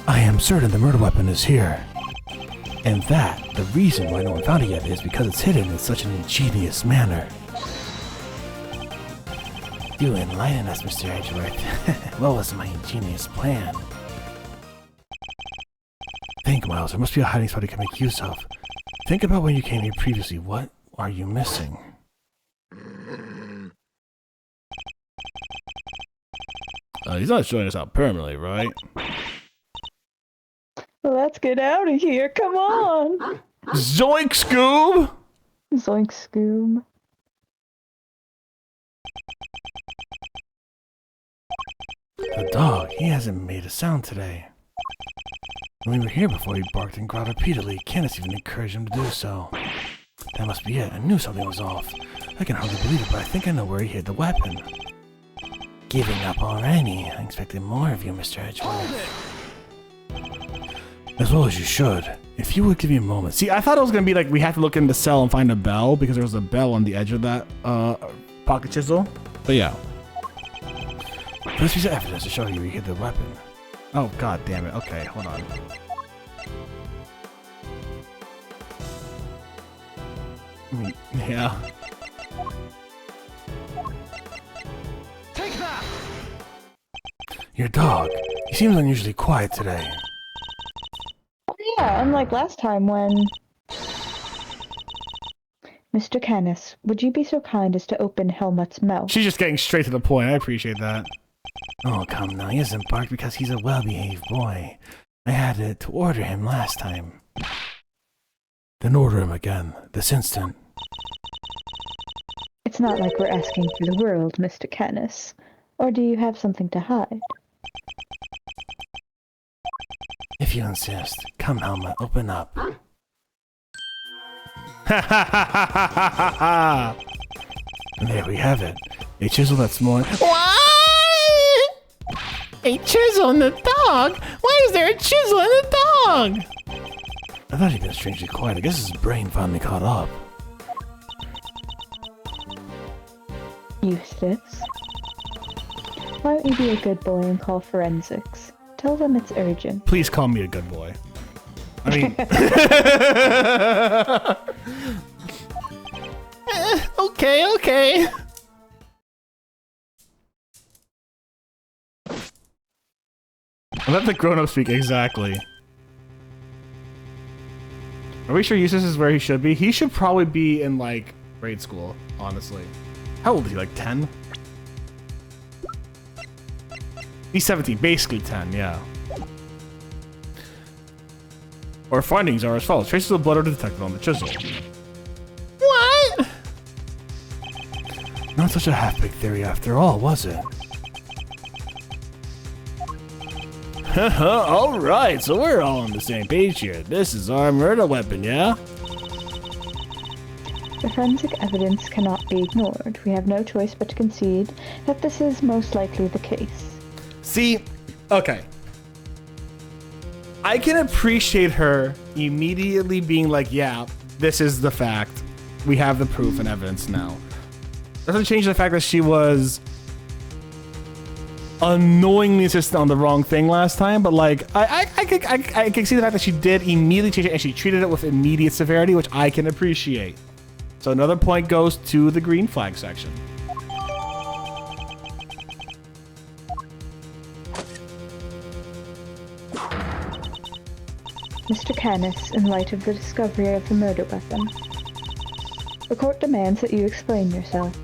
I am certain the murder weapon is here. And that, the reason why no one found it yet is because it's hidden in such an ingenious manner. Do enlighten us, Mr. Edgeworth. What was my ingenious plan? Think, Miles, there must be a hiding spot you can make use of. Think about when you came here previously. What are you missing? He's not showing us out permanently, right? Let's get out of here, come on! Zoink, Scoob! Zoink, Scoob. The dog, he hasn't made a sound today. When we were here before, he barked and growled repeatedly. Candace even encouraged him to do so. That must be it. I knew something was off. I can hardly believe it, but I think I know where he hid the weapon. Giving up already. I expected more of you, Mr. Edgeworth. As well as you should. If you would give me a moment. See, I thought it was going to be like we have to look in the cell and find a bell, because there was a bell on the edge of that pocket chisel. But yeah. First piece of evidence to show you he hid the weapon. Oh, god damn it. Okay, hold on. Yeah. Take that! Your dog. He seems unusually quiet today. Yeah, unlike last time when... Mr. Canis, would you be so kind as to open Helmut's mouth? She's just getting straight to the point. I appreciate that. Oh, come now. He hasn't barked because he's a well-behaved boy. I had to order him last time. Then order him again, this instant. It's not like we're asking for the world, Mr. Canis. Or do you have something to hide? If you insist. Come, Helmut, open up. And there we have it. A chisel that's more... What? A chisel in the dog? Why is there a chisel in the dog? I thought he'd been strangely quiet. I guess his brain finally caught up. Eustace? Why don't you be a good boy and call forensics? Tell them it's urgent. Please call me a good boy. I mean... Okay. Let the grown-up speak, exactly. Are we sure Eustace is where he should be? He should probably be in, like, grade school, honestly. How old is he, like 10? He's 17, basically 10, yeah. Our findings are as follows. Traces of blood are detected on the chisel. What? Not such a half-baked theory after all, was it? Alright, so we're all on the same page here. This is our murder weapon, yeah? The forensic evidence cannot be ignored. We have no choice but to concede that this is most likely the case. See, okay. I can appreciate her immediately being like, yeah, this is the fact. We have the proof and evidence now. Doesn't change the fact that she was annoyingly insistent on the wrong thing last time, but like, I can see the fact that she did immediately change it and she treated it with immediate severity, which I can appreciate. So another point goes to the green flag section. Mr. Canis, in light of the discovery of the murder weapon, the court demands that you explain yourself.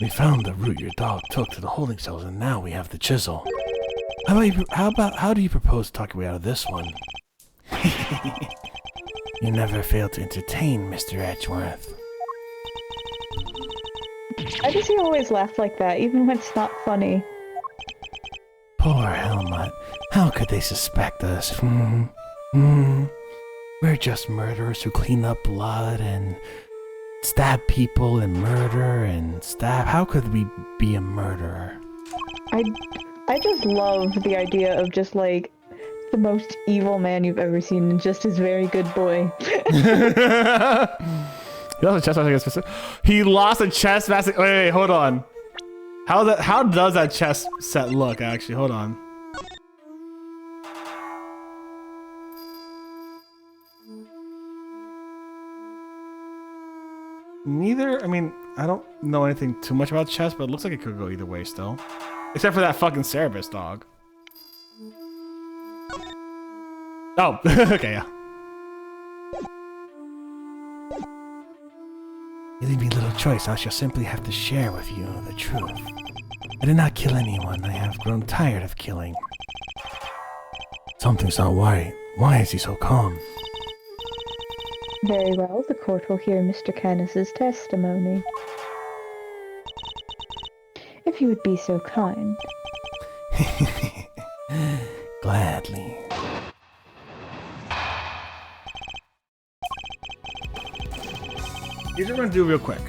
We found the route your dog took to the holding cells, and now we have the chisel. How do you propose to talk your way out of this one? You never fail to entertain, Mr. Edgeworth. Why does he always laugh like that, even when it's not funny? Poor Helmut. How could they suspect us? We're just murderers who clean up blood and stab people and murder and stab. How could we be a murderer? I just love the idea of just like the most evil man you've ever seen and just his very good boy. He lost a chest basket. He lost a chest basket. Wait, hold on. How does that chest set look, actually? Hold on. I mean, I don't know anything too much about chess, but it looks like it could go either way still. Except for that fucking Cerebus dog. Oh, okay, yeah. You leave me little choice. I shall simply have to share with you the truth. I did not kill anyone. I have grown tired of killing. Something's not right. Why is he so calm? Very well, the court will hear Mr. Canis's testimony. If you would be so kind. Gladly. Here's what we're gonna do real quick.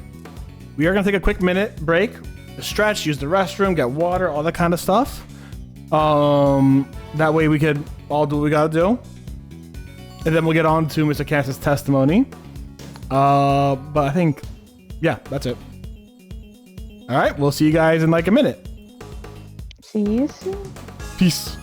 We are gonna take a quick minute break, stretch, use the restroom, get water, all that kind of stuff. That way we could all do what we gotta do. And then we'll get on to Mr. Cass's testimony. But I think, yeah, that's it. All right, we'll see you guys in like a minute. See you soon. Peace.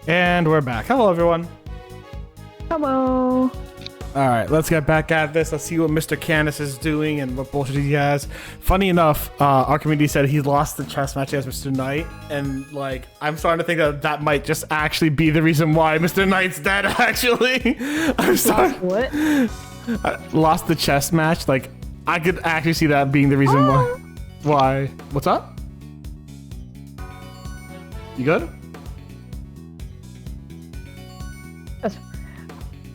And we're back. Hello, everyone. Hello. All right, let's get back at this. Let's see what Mr. Candace is doing and what bullshit he has. Funny enough, our community said he lost the chess match against Mr. Knight, and like I'm starting to think that that might just actually be the reason why Mr. Knight's dead. Actually, I'm sorry. What? Lost the chess match. Like I could actually see that being the reason why. Why? What's up? You good?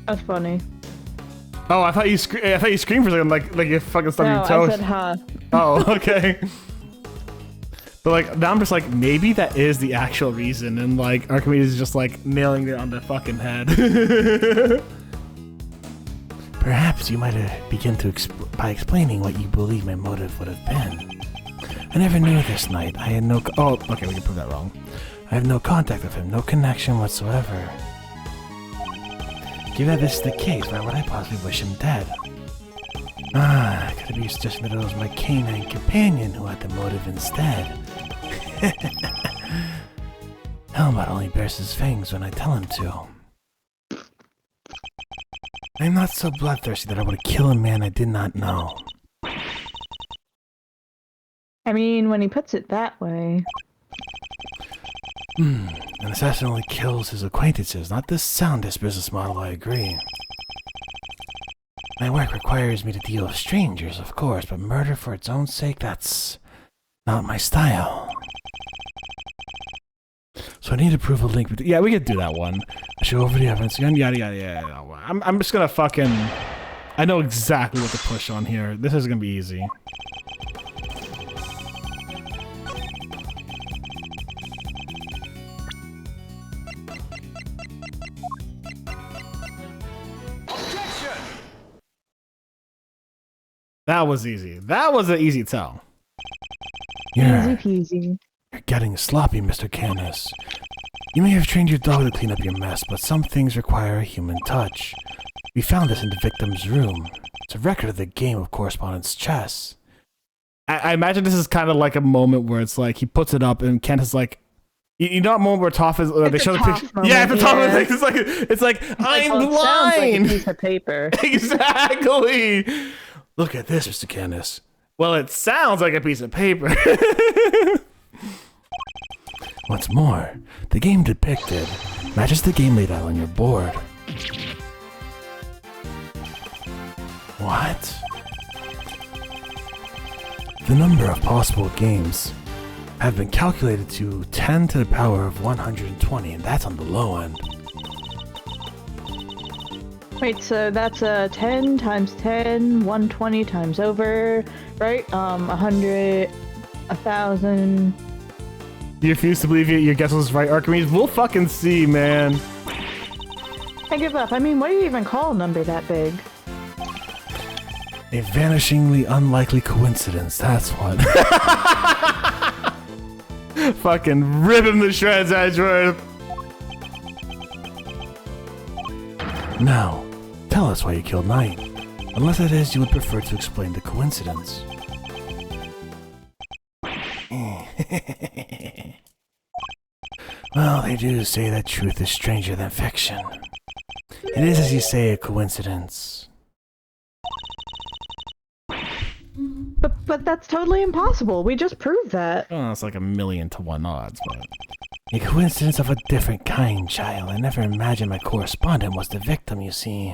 That's funny. Oh, I thought you screamed for a second, like you fucking stubbed your toe. I said huh. Oh, okay. But like now I'm just like maybe that is the actual reason, and like Archimedes is just like nailing it on the fucking head. Perhaps you might begin to by explaining what you believe my motive would have been. I never knew this night. I had no. Oh, okay, we can prove that wrong. I have no contact with him, no connection whatsoever. Given that this is the case, why would I possibly wish him dead? Ah, could it be suggesting that it was my canine companion who had the motive instead? Helmut only bears his fangs when I tell him to. I'm not so bloodthirsty that I would kill a man I did not know. I mean, when he puts it that way. An assassin only kills his acquaintances, not the soundest business model, I agree. My work requires me to deal with strangers, of course, but murder for its own sake, that's not my style. So I need to prove a link between— Yeah, we could do that one. I show over the evidence again, Yada yada yada. I'm just gonna fucking— I know exactly what to push on here. This is gonna be easy. That was easy. That was an easy tell. Easy peasy. You're getting sloppy, Mr. Canis. You may have trained your dog to clean up your mess, but some things require a human touch. We found this in the victim's room. It's a record of the game of correspondence chess. I imagine this is kind of like a moment where it's like he puts it up and Kent is like, you know, that moment where Toph is— they show the picture. Yeah, at the top of the thing, it's like I'm blind. Sounds like a piece of paper. Exactly. Look at this, Mr. Canis. Well, it sounds like a piece of paper. What's more, the game depicted matches the game laid out on your board. What? The number of possible games have been calculated to 10 to the power of 120, and that's on the low end. Wait, so that's 10 times 10, 120 times over, right? 100, 1,000. You refuse to believe your guess was right, Archimedes? We'll fucking see, man. I give up. I mean, what do you even call a number that big? A vanishingly unlikely coincidence, that's what. Fucking rip him to shreds, Edgeworth. Now, tell us why you killed Knight. Unless that is, you would prefer to explain the coincidence. Well, they do say that truth is stranger than fiction. It is, as you say, a coincidence. But that's totally impossible. We just proved that. Oh, it's like 1,000,000 to 1 odds, but... A coincidence of a different kind, child. I never imagined my correspondent was the victim, you see.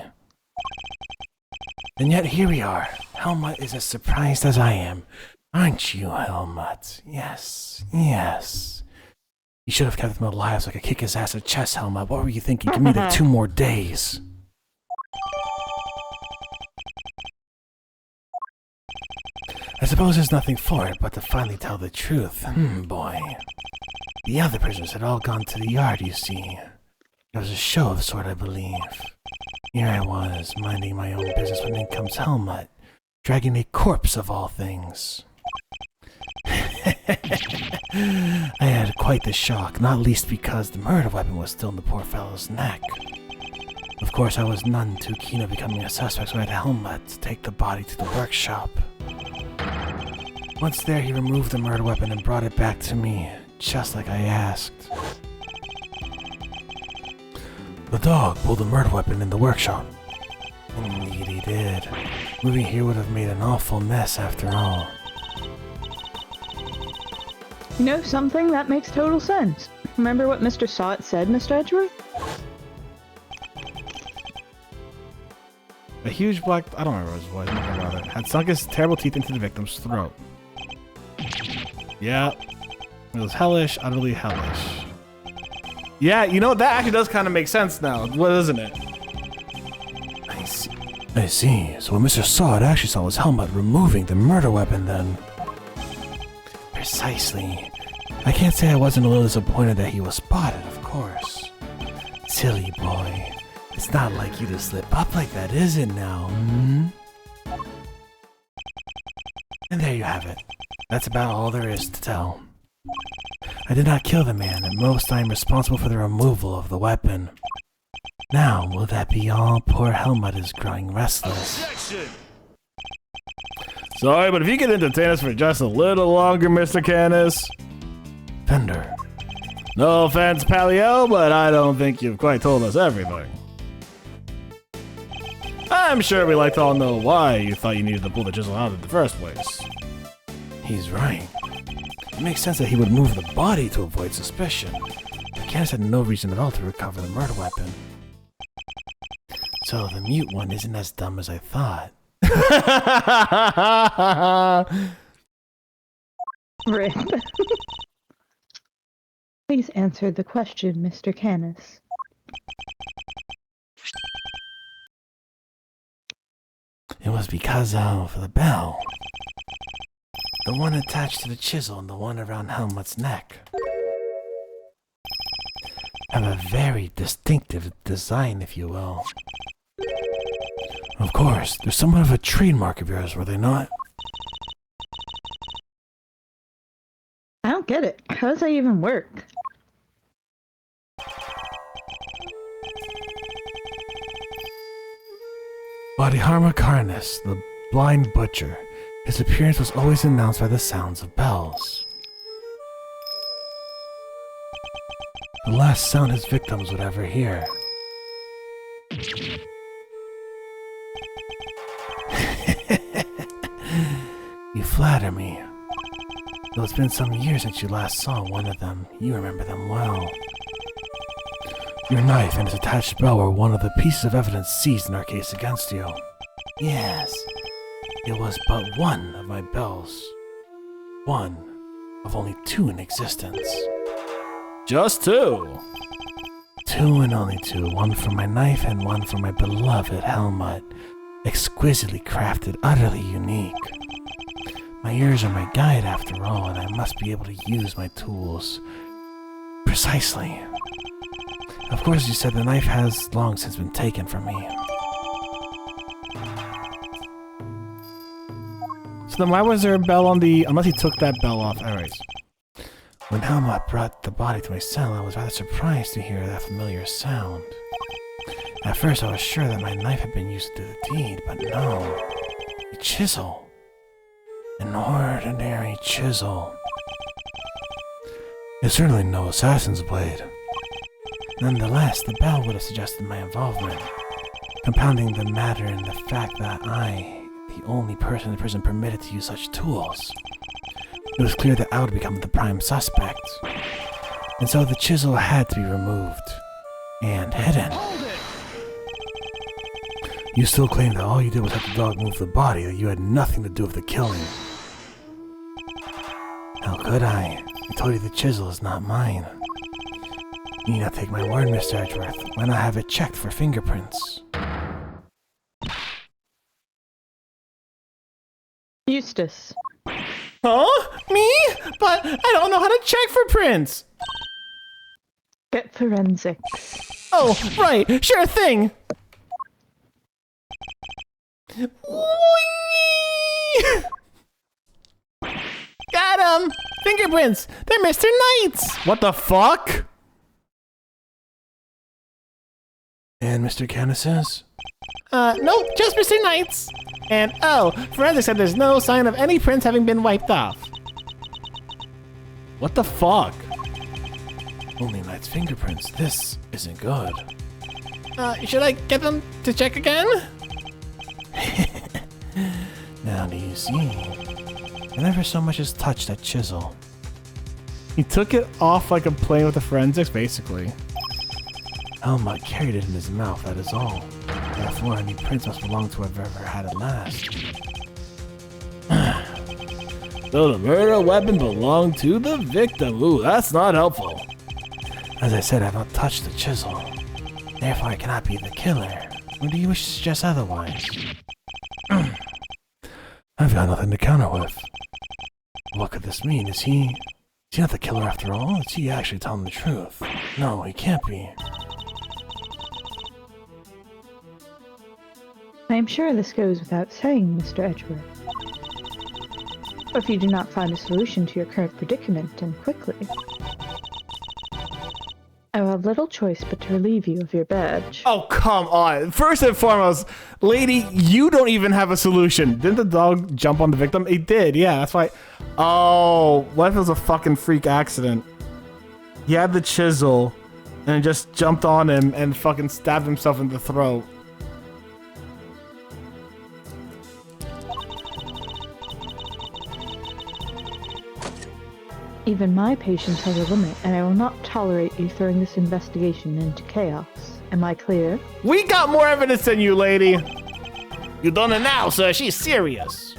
And yet here we are. Helmut is as surprised as I am. Aren't you, Helmut? Yes, yes. You should have kept him alive so I could kick his ass at chess, Helmut. What were you thinking? Give me the 2 more days. I suppose there's nothing for it but to finally tell the truth. Boy. The other prisoners had all gone to the yard, you see. It was a show of sort, I believe. Here I was, minding my own business when in comes Helmut, dragging a corpse of all things. I had quite the shock, not least because the murder weapon was still in the poor fellow's neck. Of course, I was none too keen on becoming a suspect, so I had Helmut take the body to the workshop. Once there, he removed the murder weapon and brought it back to me, just like I asked. The dog pulled the murder weapon in the workshop. Indeed he did. Moving here would have made an awful mess after all. You know something? That makes total sense. Remember what Mr. Sott said, Mr. Edgeworth? A huge black... I don't remember his voice. Had sunk his terrible teeth into the victim's throat. Yeah. It was hellish, utterly hellish. Yeah, you know, that actually does kind of make sense now, doesn't it? I see. So what Mr. Sott actually saw was Helmut removing the murder weapon then. Precisely. I can't say I wasn't a little disappointed that he was spotted, of course. Silly boy. It's not like you to slip up like that, is it now? And there you have it. That's about all there is to tell. I did not kill the man, at most I am responsible for the removal of the weapon. Now, will that be all? Poor Helmut is growing restless. Objection! Sorry, but if you could entertain us for just a little longer, Mr. Canis. Fender. No offense, Paleo, but I don't think you've quite told us everything. I'm sure we'd like to all know why you thought you needed to pull the chisel out in the first place. He's right. It makes sense that he would move the body to avoid suspicion. The Canis had no reason at all to recover the murder weapon. So the mute one isn't as dumb as I thought. Rip. Please answer the question, Mr. Canis. It was because of the bell. The one attached to the chisel and the one around Helmut's neck have a very distinctive design, if you will. Of course, they're somewhat of a trademark of yours, were they not? I don't get it. How does that even work? Bodhidharma Karnas, the blind butcher. His appearance was always announced by the sounds of bells. The last sound his victims would ever hear. You flatter me. Though it's been some years since you last saw one of them, you remember them well. Your knife and its attached bell were one of the pieces of evidence seized in our case against you. Yes, it was but one of my bells. One of only two in existence. Just two. Two and only two. One for my knife and one for my beloved Helmut. Exquisitely crafted, utterly unique. My ears are my guide after all, and I must be able to use my tools precisely. Of course, you said the knife has long since been taken from me. So then why was there a bell on the... Unless he took that bell off. Alright. When Helmut brought the body to my cell, I was rather surprised to hear that familiar sound. At first, I was sure that my knife had been used to do the deed, but no. A chisel. An ordinary chisel. It's certainly no assassin's blade. Nonetheless, the bell would have suggested my involvement, compounding the matter in the fact that I, the only person in the prison permitted to use such tools. It was clear that I would become the prime suspect, and so the chisel had to be removed and hidden. You still claim that all you did was have the dog move the body, that you had nothing to do with the killing. How could I? I told you the chisel is not mine. You need not take my word, Mr. Edgeworth. Why not have it checked for fingerprints? Eustace. Huh? Me? But I don't know how to check for prints. Get forensics. Oh, right. Sure thing. Whee! Got him! Fingerprints! They're Mr. Knight's! What the fuck? And Mr. Canis says? Nope, just Mr. Knight's. And oh, forensics said there's no sign of any prints having been wiped off. What the fuck? Only Knight's fingerprints. This isn't good. Should I get them to check again? Now do you see? I never so much as touched that chisel. He took it off like a playing with the forensics, basically. Elma carried it in his mouth, that is all. Therefore, any prints must belong to whoever had it last. So the murder weapon belonged to the victim. Ooh, that's not helpful. As I said, I have not touched the chisel. Therefore, I cannot be the killer. Or do you wish to suggest otherwise? I've got nothing to counter with. What could this mean? Is he not the killer after all? Is he actually telling the truth? No, he can't be. I am sure this goes without saying, Mr. Edgeworth. But if you do not find a solution to your current predicament, and quickly, I will have little choice but to relieve you of your badge. Oh, come on. First and foremost, lady, you don't even have a solution. Didn't the dog jump on the victim? It did, yeah, that's why. Oh, what if it was a fucking freak accident? He had the chisel and just jumped on him and fucking stabbed himself in the throat. Even my patience has a limit, and I will not tolerate you throwing this investigation into chaos. Am I clear? We got more evidence than you, lady. You done it now, sir. She's serious.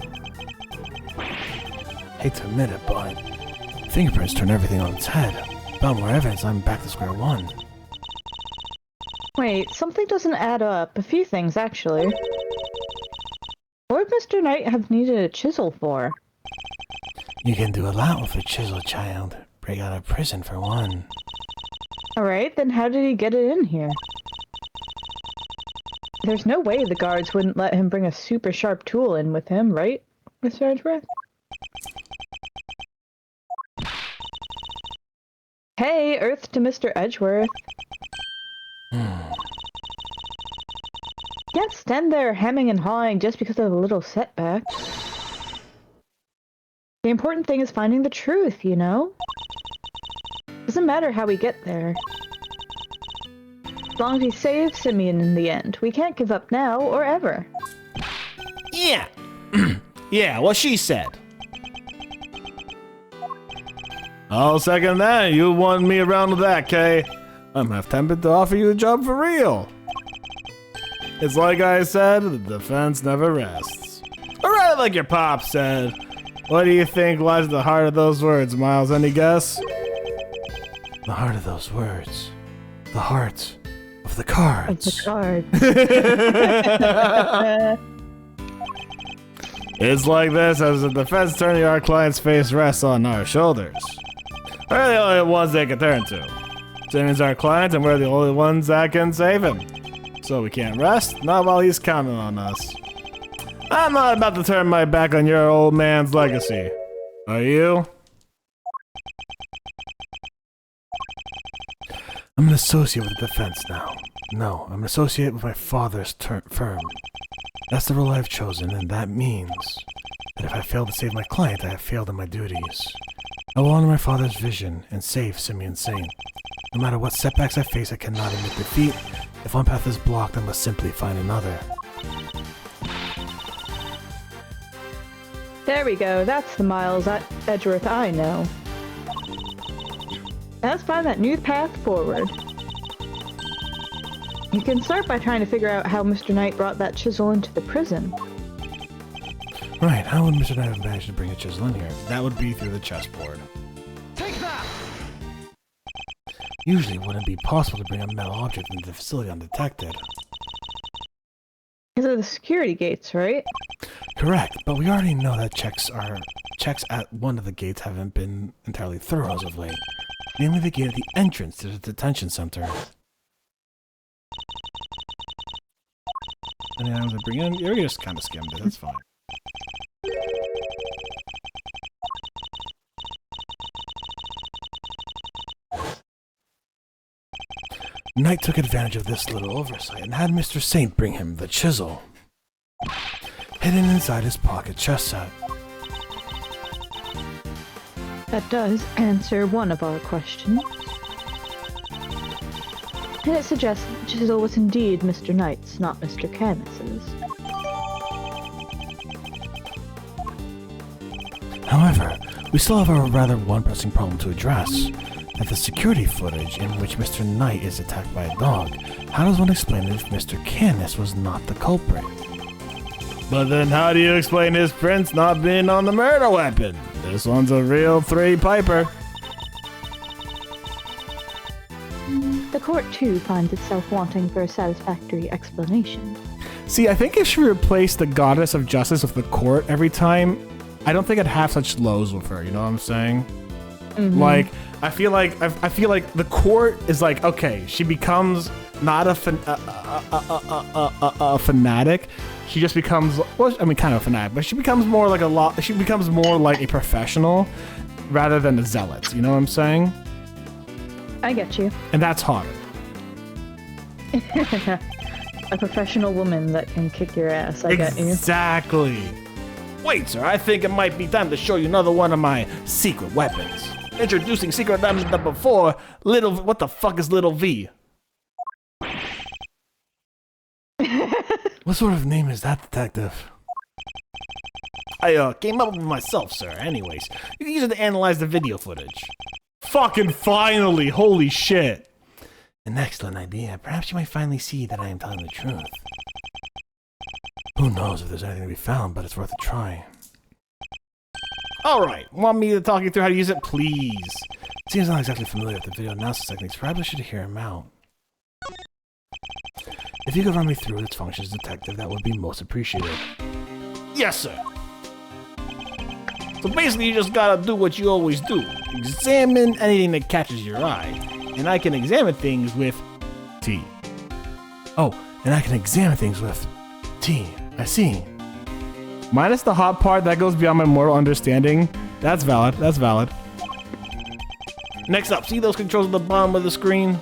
Hate to admit it, but fingerprints turn everything on its head. Without more evidence, I'm back to square one. Wait, something doesn't add up. A few things, actually. What would Mr. Knight have needed a chisel for? You can do a lot with a chisel, child. Break out of prison for one. Alright, then how did he get it in here? There's no way the guards wouldn't let him bring a super sharp tool in with him, right, Mr. Edgeworth? Hey, Earth to Mr. Edgeworth. Can't stand there hemming and hawing just because of a little setback. The important thing is finding the truth, you know? Doesn't matter how we get there. As long as we save Simeon in the end, we can't give up now or ever. Yeah. Yeah, what she said. I'll second that. You won me around with that, Kay. I'm half tempted to offer you a job for real. It's like I said, the defense never rests. Alright, like your pop said. What do you think lies at the heart of those words, Miles? Any guess? The heart of those words. The heart of the cards. Of the cards. It's like this as the defense attorney, our client's face rests on our shoulders. We're the only ones they can turn to. Simeon's our client, and we're the only ones that can save him. So we can't rest, not while he's counting on us. I'm not about to turn my back on your old man's legacy. Are you? I'm an associate with the defense now. No, I'm an associate with my father's firm. That's the role I've chosen, and that means that if I fail to save my client, I have failed in my duties. I will honor my father's vision and save Simeon sane. No matter what setbacks I face, I cannot admit defeat. If one path is blocked, I must simply find another. There we go, that's the Miles Edgeworth I know. Now let's find that new path forward. You can start by trying to figure out how Mr. Knight brought that chisel into the prison. Right, how would Mr. Knight have managed to bring a chisel in here? That would be through the chessboard. Take that! Usually it wouldn't be possible to bring a metal object into the facility undetected. Because of the security gates, right? Correct, but we already know that checks at one of the gates haven't been entirely thorough as of late. Namely the gate at the entrance to the detention center. And I was to bring in. You just kind of skimmed it. That's fine. Knight took advantage of this little oversight and had Mr. Saint bring him the chisel, hidden inside his pocket chest set. That does answer one of our questions. And it suggests that Chisel was indeed Mr. Knight's, not Mr. Camus's. However, we still have a rather one-pressing problem to address. At the security footage in which Mr. Knight is attacked by a dog, how does one explain if Mr. Canis was not the culprit? But then how do you explain his prints not being on the murder weapon? This one's a real three-piper. The court, too, finds itself wanting for a satisfactory explanation. See, I think if she replaced the goddess of justice with the court every time, I don't think I'd have such lows with her, you know what I'm saying? Mm-hmm. Like, I feel like the court is like, okay, she becomes not a fanatic. She just becomes, well, I mean, kind of a fanatic, but she becomes more like a professional rather than a zealot. You know what I'm saying? I get you. And that's harder. A professional woman that can kick your ass, I get you. Exactly. Wait, sir, I think it might be time to show you another one of my secret weapons. Introducing secret weapon number 4, what the fuck is Little V? What sort of name is that, detective? I came up with it myself, sir. Anyways, you can use it to analyze the video footage. Fucking finally! Holy shit! An excellent idea. Perhaps you might finally see that I am telling the truth. Who knows if there's anything to be found, but it's worth a try. Alright, want me to talk you through how to use it, please? Seems not exactly familiar with the video analysis techniques. Perhaps I should hear him out. If you could run me through its functions, detective, that would be most appreciated. Yes, sir. So basically, you just gotta do what you always do. Examine anything that catches your eye. And I can examine things with T. Oh, and I can examine things with T. I see. Minus the hot part that goes beyond my mortal understanding. That's valid. That's valid. Next up, see those controls at the bottom of the screen?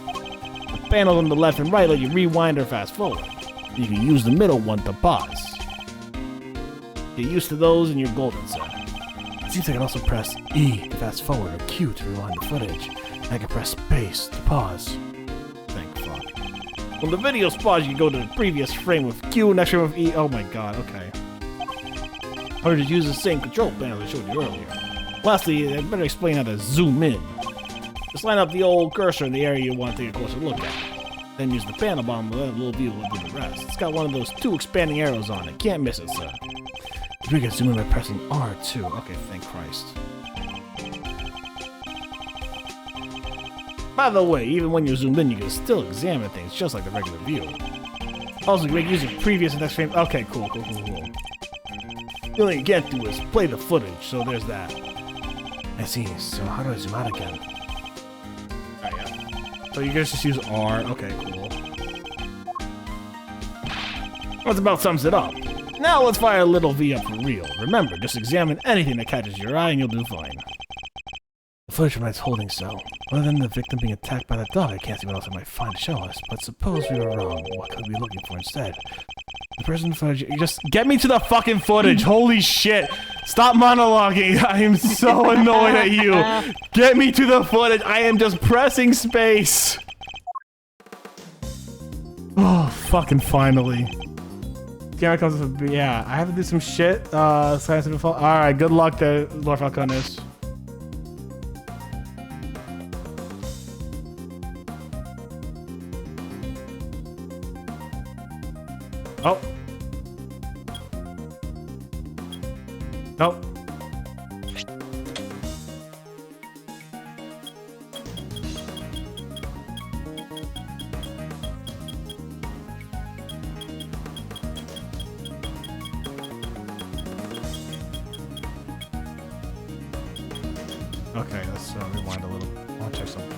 The panels on the left and right let you rewind or fast forward. You can use the middle one to pause. Get used to those and you're golden, sir. It seems I can also press E to fast forward or Q to rewind the footage. And I can press space to pause. Thank fuck. When the video's paused, you go to the previous frame with Q, next frame with E. Oh my god, okay. Or just use the same control panel I showed you earlier. Lastly, I better explain how to zoom in. Just line up the old cursor in the area you want to take a closer look at. Then use the panel bottom of that little view will do the rest. It's got one of those 2 expanding arrows on it. Can't miss it, sir. We can zoom in by pressing R too. Okay, thank Christ. By the way, even when you're zoomed in, you can still examine things just like the regular view. Also, you can use the previous and next frame. Okay, cool. The only thing you can't do is play the footage, so there's that. I see. So how do I zoom out again? Oh, yeah. So you guys just use R. Okay, cool. Well, that about sums it up. Now let's fire Little V up for real. Remember, just examine anything that catches your eye and you'll do fine. The footage from tonight's holding cell. Other than the victim being attacked by the dog, I can't see what else I might find to show us. But suppose we were wrong. What could we be looking for instead? The person in the footage... Just get me to the fucking footage. Holy shit. Stop monologuing. I am so annoyed at you. Get me to the footage. I am just pressing space. Oh, fucking finally. Camera comes with... Yeah, I have to do some shit. Alright, good luck there, Lord Falcones. Oh. Nope. Okay, let's rewind a little. I want to check something.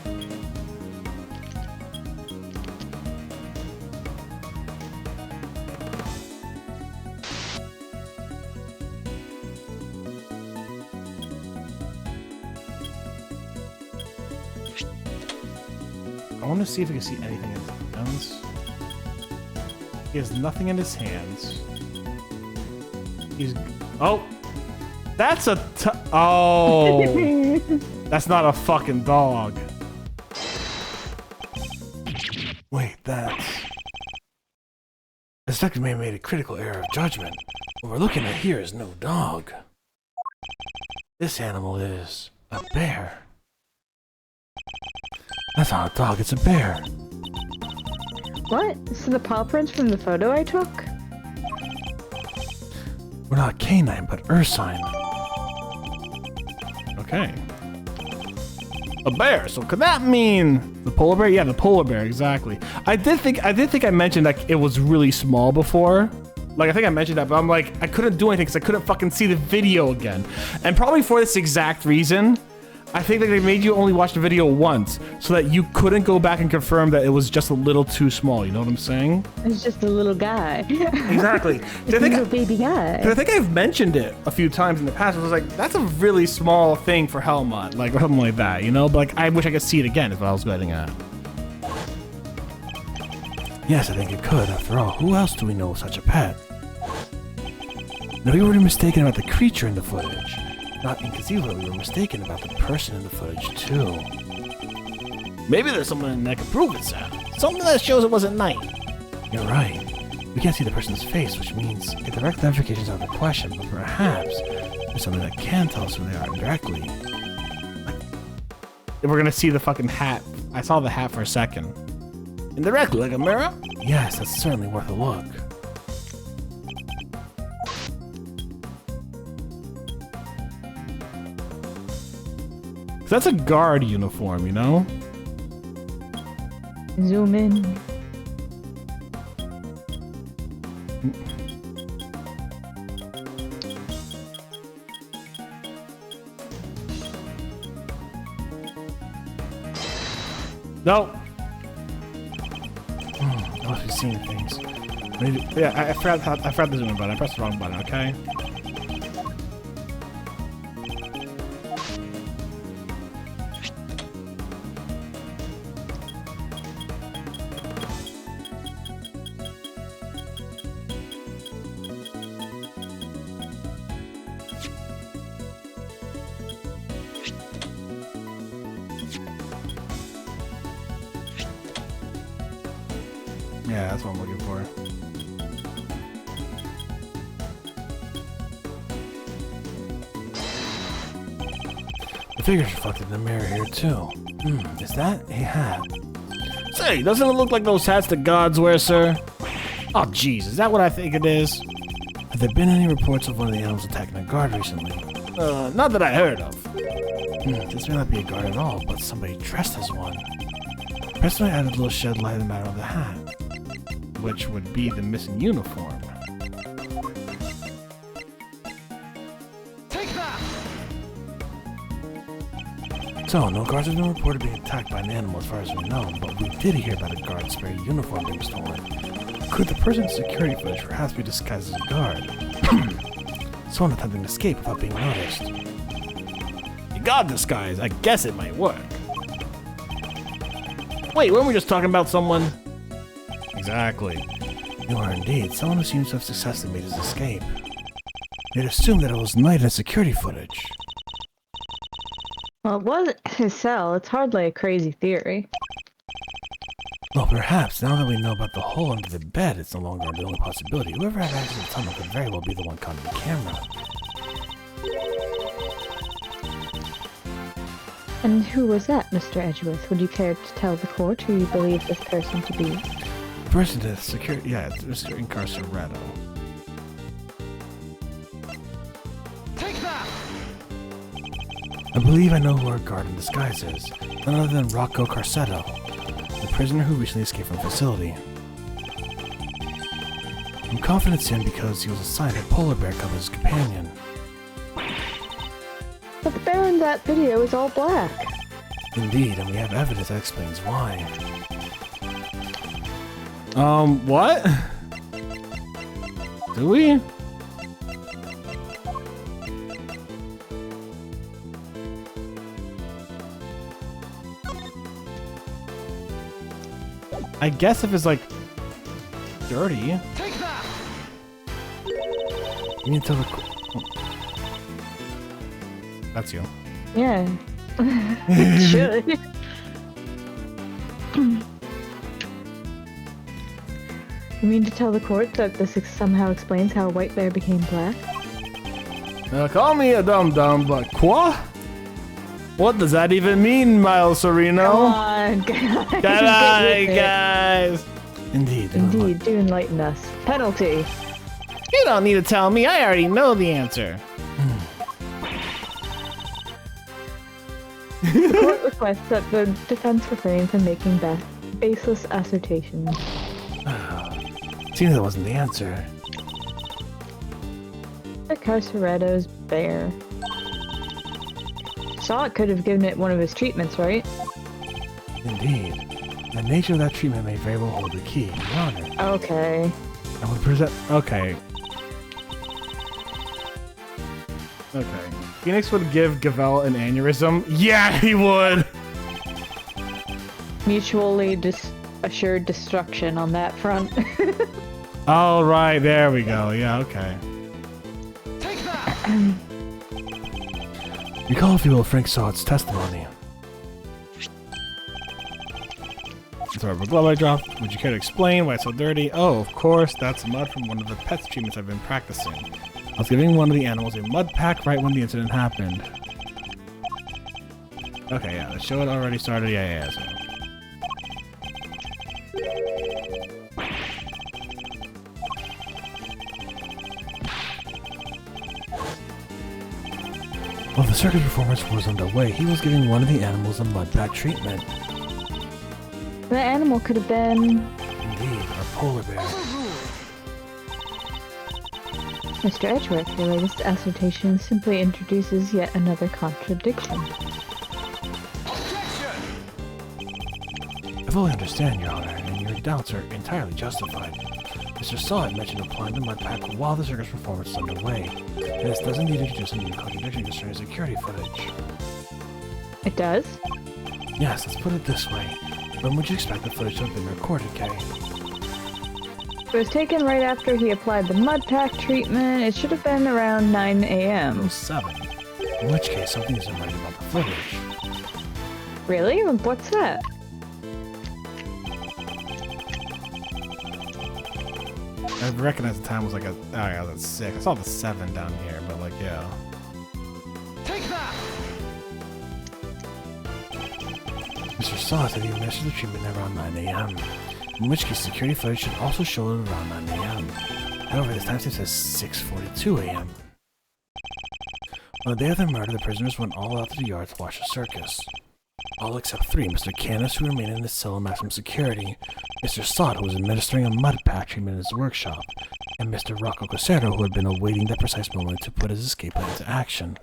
I want to see if we can see anything in his hands. He has nothing in his hands. He's... Oh! That's a Oh! That's not a fucking dog. Wait, that's... The detective may have made a critical error of judgment. What we're looking at here is no dog. This animal is a bear. That's not a dog, it's a bear. What? So the paw prints from the photo I took? We're not canine, but ursine. Okay. A bear. So could that mean the polar bear? Yeah, the polar bear. Exactly. I did think I mentioned that it was really small before. Like, I think I mentioned that, but I'm like, I couldn't do anything because I couldn't fucking see the video again. And probably for this exact reason, I think that they made you only watch the video once so that you couldn't go back and confirm that it was just a little too small. You know what I'm saying? It's just a little guy. Exactly. It's a little baby guy. I think I've mentioned it a few times in the past. I was like, that's a really small thing for Helmut, like, or something like that, you know? But like, I wish I could see it again is what I was getting at. Yes, I think you could. After all, who else do we know of such a pet? No, we were mistaken about the creature in the footage. Not inconceivable, we were mistaken about the person in the footage, too. Maybe there's someone that can prove it, Sam. Something that shows it wasn't night. You're right. We can't see the person's face, which means a direct identification is out of the question, but perhaps there's something that can tell us who they are directly. If we're gonna see the fucking hat. I saw the hat for a second. Indirectly, like a mirror? Yes, that's certainly worth a look. That's a guard uniform, you know? Zoom in. No. I must be seeing things. Maybe, yeah, I forgot the zoom in button. I pressed the wrong button, okay? Yeah, that's what I'm looking for. The figure's reflected in the mirror here, too. Is that a hat? Say, doesn't it look like those hats the gods wear, sir? Oh, jeez, is that what I think it is? Have there been any reports of one of the animals attacking a guard recently? Not that I heard of. This may not be a guard at all, but somebody dressed as one. Perhaps might add a little shed light in the matter of the hat. Which would be the missing uniform. Take that! So, no guards have been reported being attacked by an animal as far as we know, but we did hear about a guard's spare uniform being stolen. Could the person's security footage perhaps be disguised as a guard? Someone attempting to escape without being noticed. A god disguise, I guess it might work. Wait, weren't we just talking about someone? Exactly. You are indeed. Someone who seems to have successfully made his escape. You'd assume that it was night in security footage. Well, it wasn't his cell. It's hardly a crazy theory. Well, perhaps, now that we know about the hole under the bed, it's no longer the only possibility. Whoever had access to the tunnel could very well be the one caught on the camera. And who was that, Mr. Edgeworth? Would you care to tell the court who you believe this person to be? The person to security... Yeah, it's Mr. Incarcerato. Take that! I believe I know who our guard in disguise is. None other than Rocco Carsetto, the prisoner who recently escaped from the facility. I'm confident it's him because he was assigned a polar bear cub as his companion. But the bear in that video is all black. Indeed, and we have evidence that explains why. What? Do we? I guess if it's like dirty. Take that! You need to tell the That's you. Yeah. It should. You mean to tell the court that this somehow explains how a white bear became black? Call me a dum-dum, but quoi? What does that even mean, Miles Sereno? Come on, guys. Come on, guys. Indeed. Indeed, do enlighten us. Penalty. You don't need to tell me. I already know the answer. The court requests that the defense refrain from making baseless assertions. Seems that wasn't the answer. The Carceretto's bear. Saw it could have given it one of his treatments, right? Indeed. The nature of that treatment may very well hold the key, Your Honor. Okay. I would present. Okay. Phoenix would give Gavel an aneurysm. Yeah, he would. Mutually assured destruction on that front. All right, there we go. Yeah, okay. Take that! Recall, if you will, Frank Sod's testimony. Sorry, but glove I dropped. Would you care to explain why it's so dirty? Oh, of course, that's mud from one of the pets treatments I've been practicing. I was giving one of the animals a mud pack right when the incident happened. Okay, yeah, the show had already started. Yeah. So. While the circus performance was underway, he was giving one of the animals a mud pack treatment. The animal could have been... Indeed, a polar bear. Mr. Edgeworth, your latest assertion simply introduces yet another contradiction. I fully understand, Your Honor, and your doubts are entirely justified. Mr. Sod mentioned applying the mud pack while the circus performance is underway, and this does indeed introduce a new contradiction concerning security footage. It does? Yes, let's put it this way. When would you expect the footage to have been recorded, Kay? It was taken right after he applied the mud pack treatment. It should have been around 9 a.m. 7. In which case, something isn't right about the footage. Really? What's that? I recognize the time was like a. Oh yeah, that's 6. I saw the 7 down here, but like yeah. Take that! Mr. Sod said he administered the treatment at around 9 a.m. In which case, security footage should also show it around 9 a.m. However, this timestamp says 6:42 a.m. On the day of the murder, the prisoners went all out to the yard to watch the circus. All except 3, Mr. Canis, who remained in his cell of maximum security, Mr. Sod, who was administering a mud pack treatment in his workshop, and Mr. Rocco Cosero, who had been awaiting that precise moment to put his escape plan into action.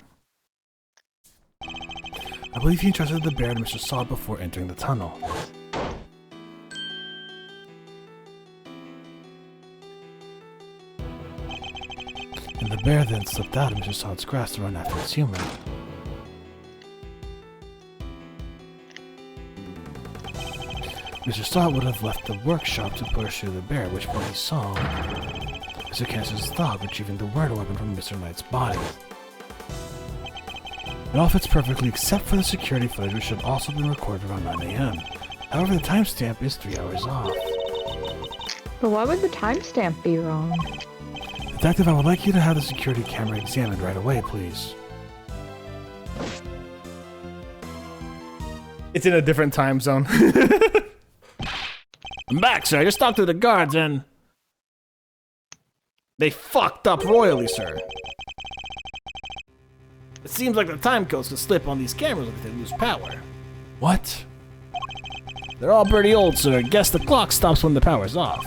I believe he entrusted the bear to Mr. Sod before entering the tunnel. And the bear then slipped out of Mr. Sod's grasp to run after its human. Mr. Sod would have left the workshop to pursue the bear, which point he saw Mr. Canis's dog retrieving the murder weapon from Mr. Knight's body. It all fits perfectly except for the security footage, which should also have been recorded around 9 a.m. However, the timestamp is 3 hours off. But why would the timestamp be wrong? Detective, I would like you to have the security camera examined right away, please. It's in a different time zone. I'm back, sir. I just talked to the guards and they fucked up royally, sir. It seems like the time codes could slip on these cameras if they lose power. What? They're all pretty old, sir. Guess the clock stops when the power's off.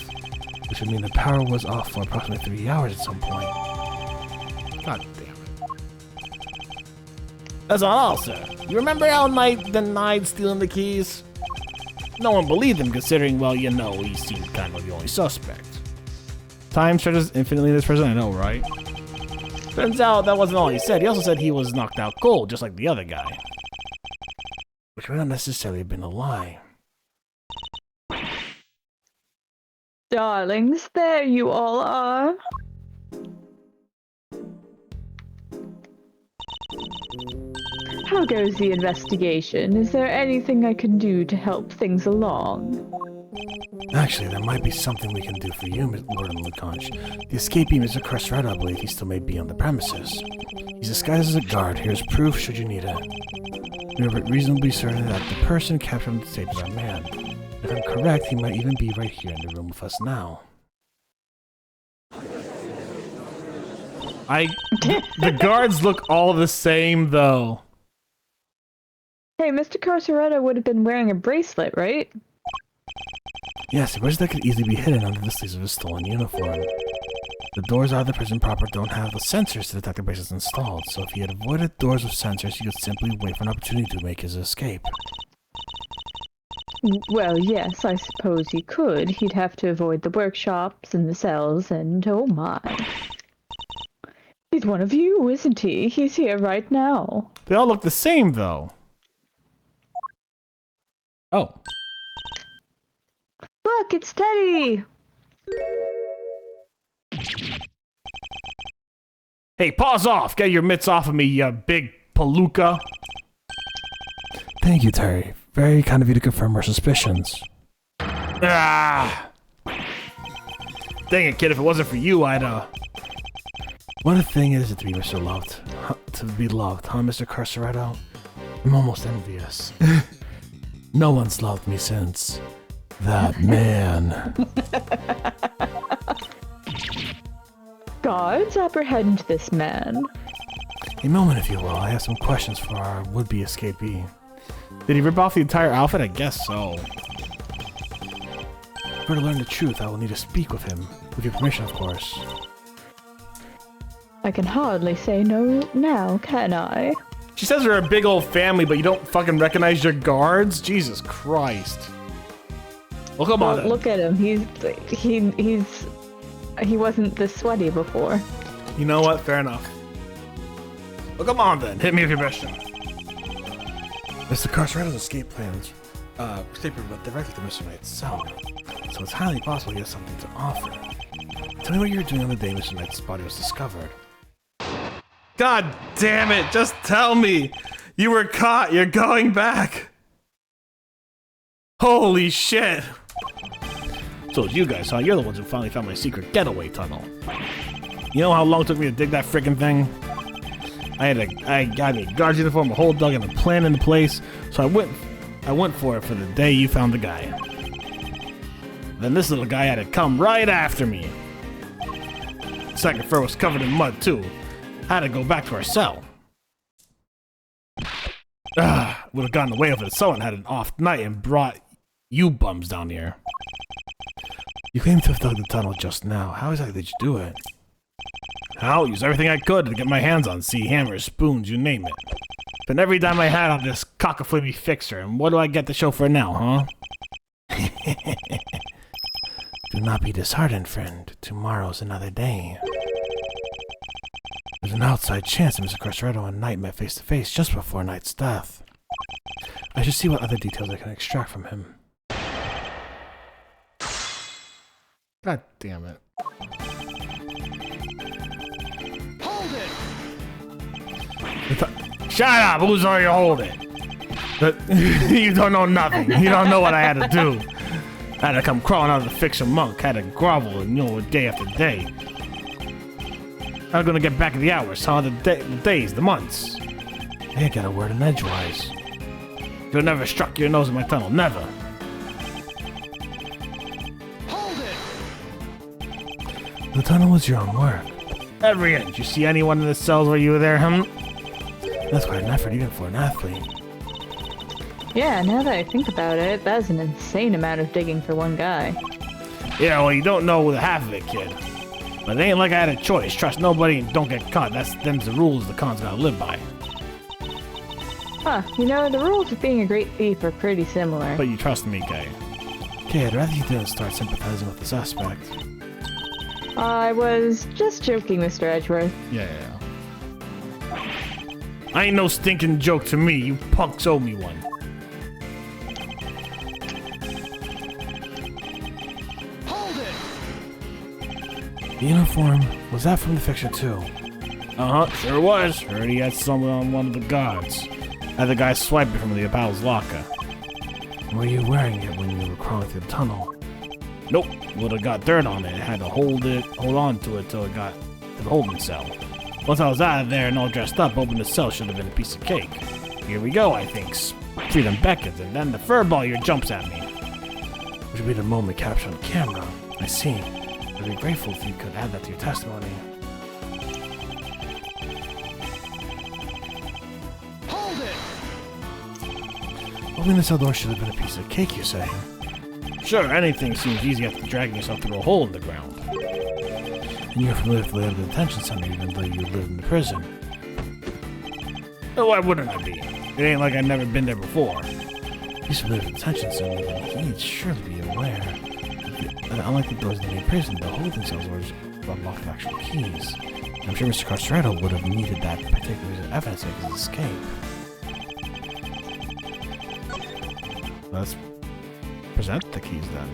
Which would mean the power was off for approximately 3 hours at some point. God damn it. That's not all, sir. You remember how Knight denied stealing the keys? No one believed him, considering, well, you know, he seemed kind of the only suspect. Time stretches infinitely in this prison, I know, right? Turns out that wasn't all he said. He also said he was knocked out cold, just like the other guy. Which would not necessarily have been a lie. Darlings, there you all are. How goes the investigation? Is there anything I can do to help things along? Actually, there might be something we can do for you, Lord Lucanch. The escapee, Mr. Carceretto, I believe he still may be on the premises. He's disguised as a guard. Here's proof should you need it. We are reasonably certain that the person captured on the tape is our man. If I'm correct, he might even be right here in the room with us now. The guards look all the same, though. Hey, Mr. Carceretto would have been wearing a bracelet, right? Yes, a bracelet could easily be hidden under the sleeves of his stolen uniform. The doors out of the prison proper don't have the sensors to detect the bracelets installed, so if he had avoided doors with sensors, he could simply wait for an opportunity to make his escape. Well, yes, I suppose he could. He'd have to avoid the workshops and the cells, and oh my. He's one of you, isn't he? He's here right now. They all look the same, though. Oh. Look, it's Teddy! Hey, paws off! Get your mitts off of me, you big palooka. Thank you, Terry. Very kind of you to confirm our suspicions. Ah! Dang it, kid, if it wasn't for you, I'd, What a thing is it to be Mr. Loved. To be loved, huh, Mr. Carceretto? I'm almost envious. No one's loved me since that man. Guards, apprehend this man. A moment, if you will. I have some questions for our would-be escapee. Did he rip off the entire outfit? I guess so. For to learn the truth, I will need to speak with him. With your permission, of course. I can hardly say no now, can I? She says we're a big old family, but you don't fucking recognize your guards? Jesus Christ. Well, come on then. Look at him. He wasn't this sweaty before. You know what? Fair enough. Well, come on then. Hit me with your best shot. Mr. Carceretto's escape plans stapled directly to Mr. Knight's cell, so it's highly possible he has something to offer. Tell me what you were doing on the day Mr. Knight's body was discovered. God damn it, just tell me! You were caught, you're going back! Holy shit! So it's you guys, huh? You're the ones who finally found my secret getaway tunnel. You know how long it took me to dig that frickin' thing? I got a guard uniform, a whole dug, and a plan in place, so I went for it for the day you found the guy. Then this little guy had to come right after me. Second fur was covered in mud too. Had to go back to our cell. Would have gotten away with it if someone had an off night and brought you bums down here. You claim to have dug the tunnel just now. How exactly did you do it? I'll use everything I could to get my hands on sea hammers, spoons, you name it. Spent every dime I had on this cockaflibby fixer, and what do I get to show for it now, huh? Do not be disheartened, friend. Tomorrow's another day. There's an outside chance that Mr. Carceretto and Knight met face to face just before Knight's death. I should see what other details I can extract from him. God damn it. Hold it! Shut up! Who's are you holding? You don't know nothing. You don't know what I had to do. I had to come crawling out of the fixer monk. Had to grovel, day after day. I'm gonna get back at the hours, huh? The days, the months. I ain't got a word in edgewise. You'll never struck your nose in my tunnel. Never. Hold it! The tunnel was your own work. Every inch. You see anyone in the cells where you were there, huh? That's quite an effort even for an athlete. Yeah, now that I think about it, that's an insane amount of digging for one guy. Yeah, well, you don't know the half of it, kid. But it ain't like I had a choice. Trust nobody and don't get caught. Them's the rules the con's gotta live by. Huh, the rules of being a great thief are pretty similar. But you trust me, Kay. Kay, I'd rather you didn't start sympathizing with the suspect. I was just joking, Mr. Edgeworth. Yeah. I ain't no stinking joke to me. You punks owe me one. The uniform, was that from the fixture too? Uh-huh, sure was. Heard he had someone on one of the guards. Had the guy swipe it from the pal's locker. Were you wearing it when you were crawling through the tunnel? Nope, would have got dirt on it. I had to hold on to it till it got to the holding cell. Once I was out of there and all dressed up, opening the cell should have been a piece of cake. Here we go, I think. Freedom beckons, and then the furball here jumps at me. Which would be the moment captured on camera. I see. I'd be grateful if you could add that to your testimony. Hold it! Opening the cell door should have been a piece of cake, you say? Sure, anything seems easy after dragging yourself through a hole in the ground. And you're familiar with the layout of the detention center even though you live in the prison. Oh, why wouldn't I be? It ain't like I've never been there before. He's familiar with the detention center, then he'd surely be aware that unlike the doors in the main prison, the holding cells were unlocked with actual keys. I'm sure Mr. Carceretto would have needed that particular piece of evidence to make his escape. Let's present the keys then.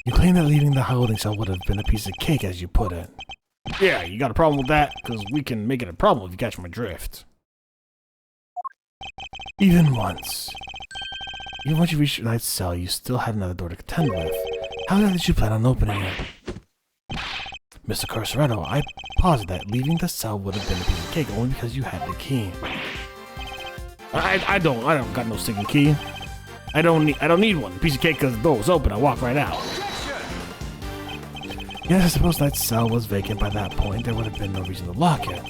You claim that leaving the holding cell would have been a piece of cake, as you put it. Yeah, you got a problem with that? Because we can make it a problem if you catch my drift. Even once you reached Knight's cell, you still had another door to contend with. How did you plan on opening it? Mr. Carceretto, I posit that leaving the cell would have been a piece of cake only because you had the key. I don't got no stinking key. I don't need one. A piece of cake because the door was open. I walk right out. Yes, I suppose Knight's cell was vacant by that point. There would have been no reason to lock it.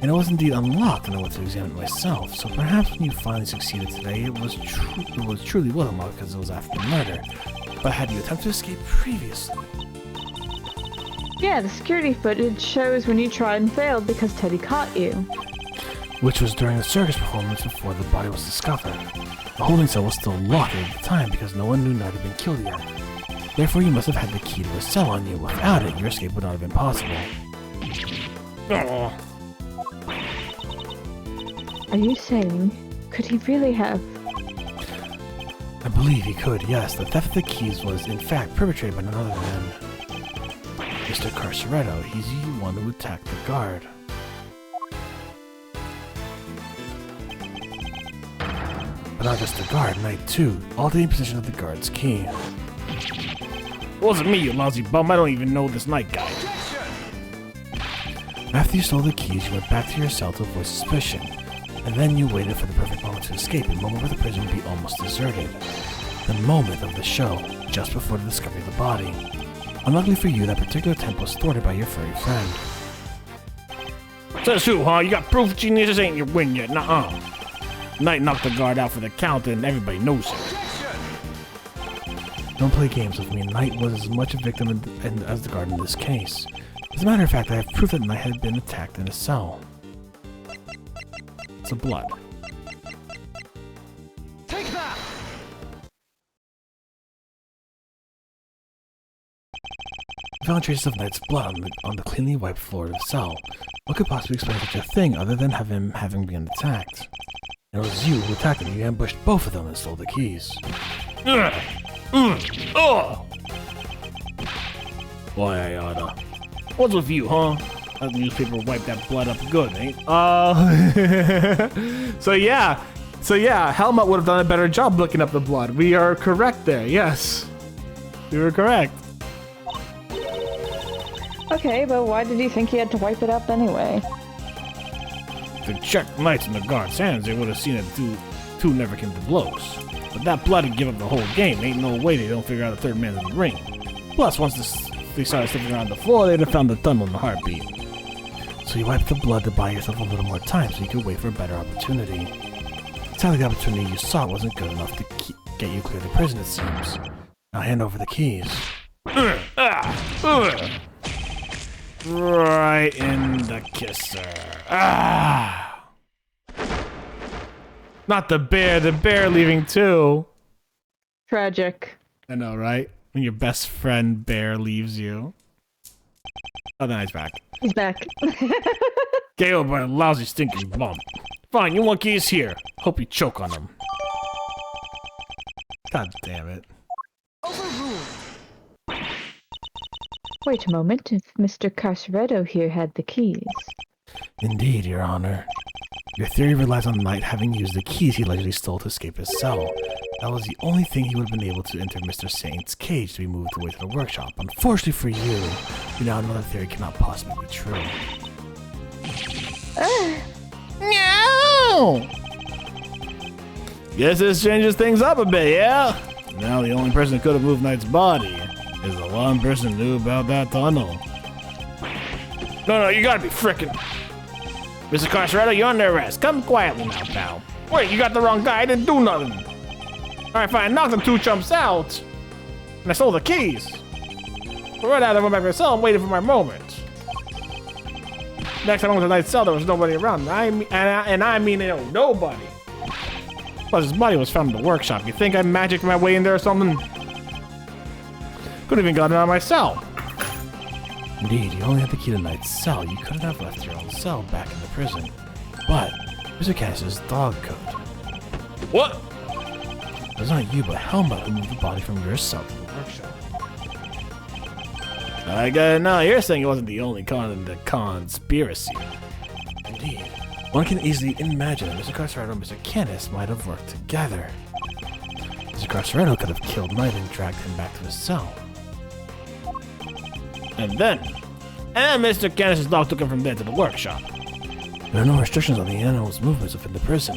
And it was indeed unlocked, and I went to examine it myself. So perhaps when you finally succeeded today, it truly was unlocked because it was after the murder. But had you attempted to escape previously? Yeah, the security footage shows when you tried and failed because Teddy caught you. Which was during the circus performance before the body was discovered. The holding cell was still locked at the time because no one knew Knight had been killed yet. Therefore, you must have had the key to the cell on you. Without it, your escape would not have been possible. Oh. Are you saying, could he really have? I believe he could, yes. The theft of the keys was, in fact, perpetrated by none other than Mr. Carceretto. He's the one who attacked the guard. But not just the guard, Knight too, all taking possession of the guard's key. It wasn't me, you lousy bum. I don't even know this Knight guy. After you stole the keys, you went back to your cell to avoid suspicion. And then you waited for the perfect moment to escape, a moment where the prison would be almost deserted. The moment of the show, just before the discovery of the body. Unluckily for you, that particular attempt was thwarted by your furry friend. Says who, huh? You got proof, genius? This ain't your win yet. Nuh-uh. Knight knocked the guard out for the count, and everybody knows it. Don't play games with me. Knight was as much a victim as the guard in this case. As a matter of fact, I have proof that Knight had been attacked in a cell. It's the blood. Take that! I found traces of Knight's blood on the cleanly wiped floor of the cell. What could possibly explain such a thing other than him having been attacked? It was you who attacked him. You ambushed both of them and stole the keys. Boy, I oughta. What's with you, huh? That newspaper wiped that blood up good, ain't? So yeah, Helmut would have done a better job looking up the blood. We are correct there, yes. We were correct. Okay, but why did he think he had to wipe it up anyway? To check Knights in the guard's hands, they would have seen that two never came to blows. But that blood would give up the whole game. Ain't no way they don't figure out a third man in the ring. Plus, once they started sticking around the floor, they'd have found the tunnel in the heartbeat. So you wiped the blood to buy yourself a little more time so you could wait for a better opportunity. Sadly, the opportunity you sought wasn't good enough to get you clear of the prison, it seems. Now hand over the keys. Right in the kisser. Not the bear leaving too. Tragic. I know, right? When your best friend bear leaves you. Oh, then he's back. He's back. KO by a lousy stinking bum. Fine, you want keys here. Hope you choke on them. God damn it. Overruled. Wait a moment, if Mr. Carceretto here had the keys. Indeed, Your Honor. Your theory relies on Knight having used the keys he allegedly stole to escape his cell. That was the only thing he would have been able to enter Mr. Saint's cage to be moved away to the workshop. Unfortunately for you, now know that theory cannot possibly be true. No! Guess this changes things up a bit, yeah? Now the only person who could have moved Knight's body is the one person who knew about that tunnel. No, you gotta be frickin'. Mr. Carceretto, you're under arrest. Come quietly now, pal. Wait, you got the wrong guy. I didn't do nothing. Alright, fine. Knocked the two chumps out. And I stole the keys. But right out, I went back to the cell and waited for my moment. Next time I went to Knight's cell, there was nobody around. I mean, nobody. Plus, his body was found in the workshop. You think I magicked my way in there or something? Couldn't even gotten out of my cell. Indeed, you only had the key to Knight's cell. You couldn't have left your own cell back in the prison. But, Mr. Cass's dog could. What? It was not you, but Helma who moved the body from your cell to the workshop. I got it now. You're saying it wasn't the only con in the conspiracy. Indeed. One can easily imagine that Mr. Carceretto and Mr. Canis might have worked together. Mr. Carceretto could have killed Knight and dragged him back to his cell. And then Mr. Canis's dog took him from there to the workshop. There are no restrictions on the animal's movements within the prison.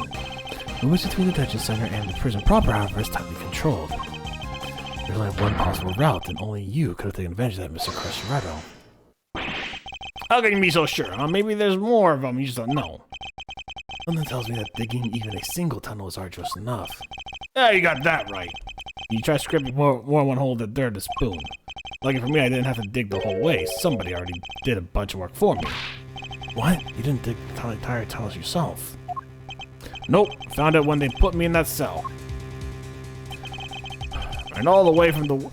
Movements between the detention center and the prison proper, however, is tightly controlled. There's only one possible route, and only you could have taken advantage of that, Mr. Carceretto. How can you be so sure? Huh? Maybe there's more of them, you just don't know. Something tells me that digging even a single tunnel is arduous enough. Yeah, you got that right. You try scraping more one hole than dirt a spoon. Lucky for me, I didn't have to dig the whole way. Somebody already did a bunch of work for me. What? You didn't dig the entire tunnels yourself? Nope. Found it when they put me in that cell. And all the way from the...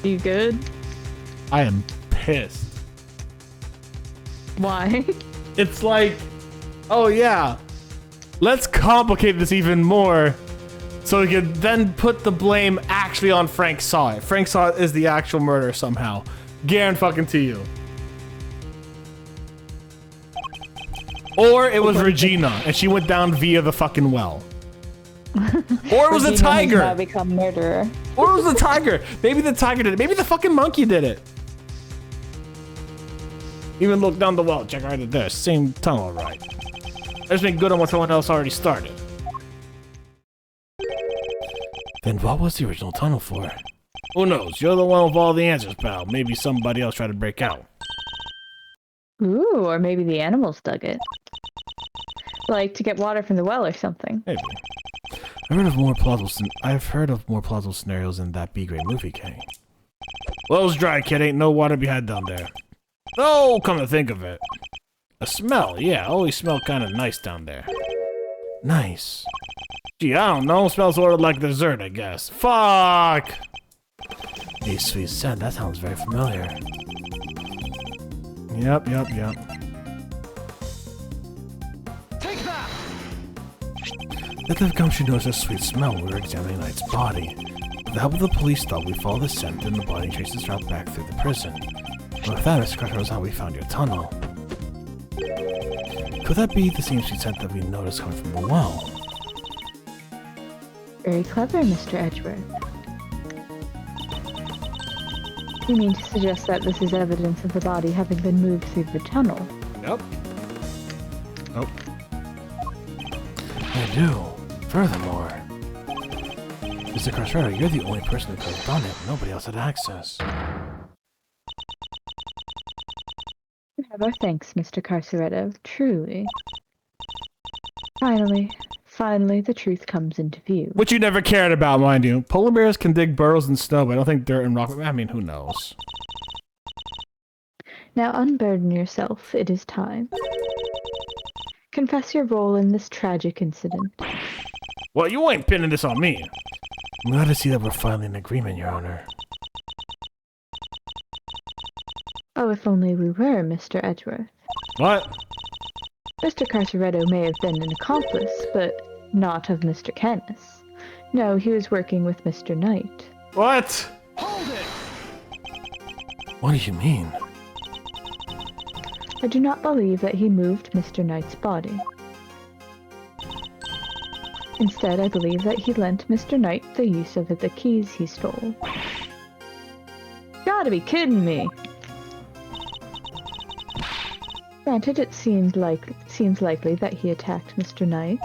You good? I am pissed. Why? It's like, oh yeah, let's complicate this even more so we can then put the blame actually on Frank Saw. It. Frank Saw is the actual murderer somehow. Guarantee you. Or it was Regina and she went down via the fucking well. Or it was the tiger. Now become murderer. Or it was the tiger. Maybe the tiger did it. Maybe the fucking monkey did it. Even look down the well. Check right at there. Same tunnel, right? Let's make good on what someone else already started. Then what was the original tunnel for? Who knows? You're the one with all the answers, pal. Maybe somebody else tried to break out. Ooh, or maybe the animals dug it. Like to get water from the well or something. Maybe. I've heard of more plausible scenarios in that B-grade movie, Kay. Well's dry, kid. Ain't no water be had down there. Oh, come to think of it. A smell, yeah. Always smell kind of nice down there. Nice. Gee, I don't know. Smells sort of like dessert, I guess. Fuck! A sweet scent. That sounds very familiar. Yep. Take that! Detective Gumshoe noticed a sweet smell when we were examining Knight's body. With the help of the police thought we followed the scent and the body traced its route back through the prison. But with that, Mr. Carter, was how we found your tunnel. Could that be the same sweet scent that we noticed coming from the well? Very clever, Mr. Edgeworth. You mean to suggest that this is evidence of the body having been moved through the tunnel? Nope. I do. Furthermore, Mr. Carceretto, you're the only person who could have done it. Nobody else had access. You have our thanks, Mr. Carceretto. Truly. Finally, the truth comes into view. Which you never cared about, mind you. Polar bears can dig burrows in snow, but I don't think dirt and rock... I mean, who knows? Now unburden yourself. It is time. Confess your role in this tragic incident. Well, you ain't pinning this on me. I'm glad to see that we're finally in agreement, Your Honor. Oh, if only we were, Mr. Edgeworth. What? Mr. Carceretto may have been an accomplice, but not of Mr. Canis. No, he was working with Mr. Knight. What? Hold it! What do you mean? I do not believe that he moved Mr. Knight's body. Instead, I believe that he lent Mr. Knight the use of the keys he stole. Gotta be kidding me! Granted, it seems likely that he attacked Mr. Knight.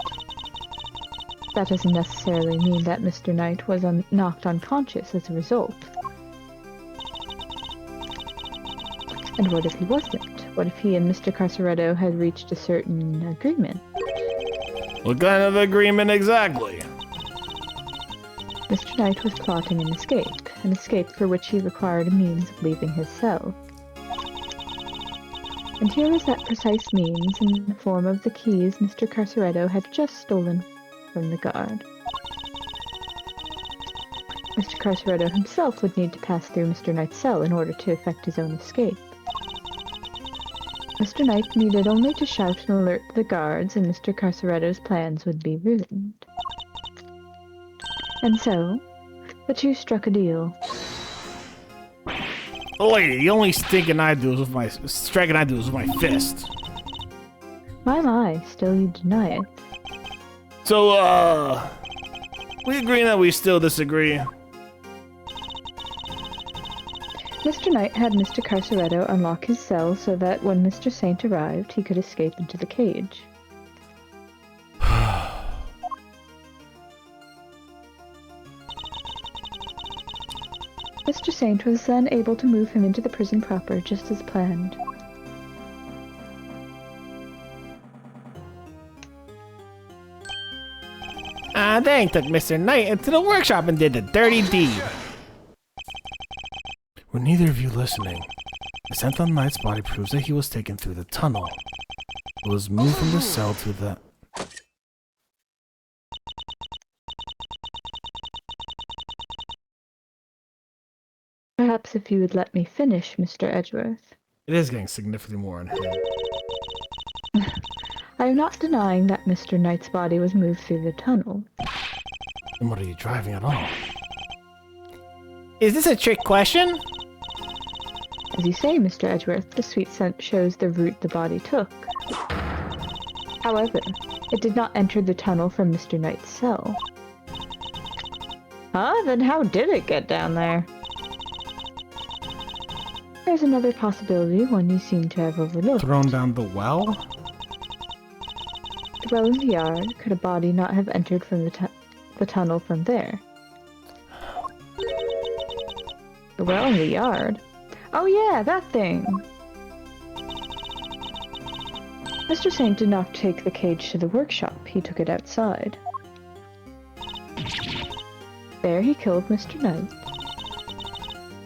That doesn't necessarily mean that Mr. Knight was knocked unconscious as a result. And what if he wasn't? What if he and Mr. Carceretto had reached a certain agreement? What kind of agreement exactly? Mr. Knight was plotting an escape for which he required a means of leaving his cell. And here was that precise means in the form of the keys Mr. Carceretto had just stolen from the guard. Mr. Carceretto himself would need to pass through Mr. Knight's cell in order to effect his own escape. Mr. Knight needed only to shout and alert the guards, and Mr. Carceretto's plans would be ruined. And so, the two struck a deal. Lady, the only striking I do is with my fist. My, still you deny it. So, we agree that we still disagree. Mr. Knight had Mr. Carceretto unlock his cell so that when Mr. Saint arrived, he could escape into the cage. Mr. Saint was then able to move him into the prison proper, just as planned. They took Mr. Knight into the workshop and did the dirty deed. Were neither of you listening? The scent on Knight's body proves that he was taken through the tunnel. It was moved from the cell to the... Perhaps if you would let me finish, Mr. Edgeworth. It is getting significantly more in here. I am not denying that Mr. Knight's body was moved through the tunnel. Then what are you driving at all? Is this a trick question? As you say, Mr. Edgeworth, the sweet scent shows the route the body took. However, it did not enter the tunnel from Mr. Knight's cell. Huh? Then how did it get down there? There's another possibility, one you seem to have overlooked. Thrown down the well? The well in the yard. Could a body not have entered from the tunnel from there? The well in the yard? Oh yeah, that thing! Mr. Saint did not take the cage to the workshop, he took it outside. There he killed Mr. Knight,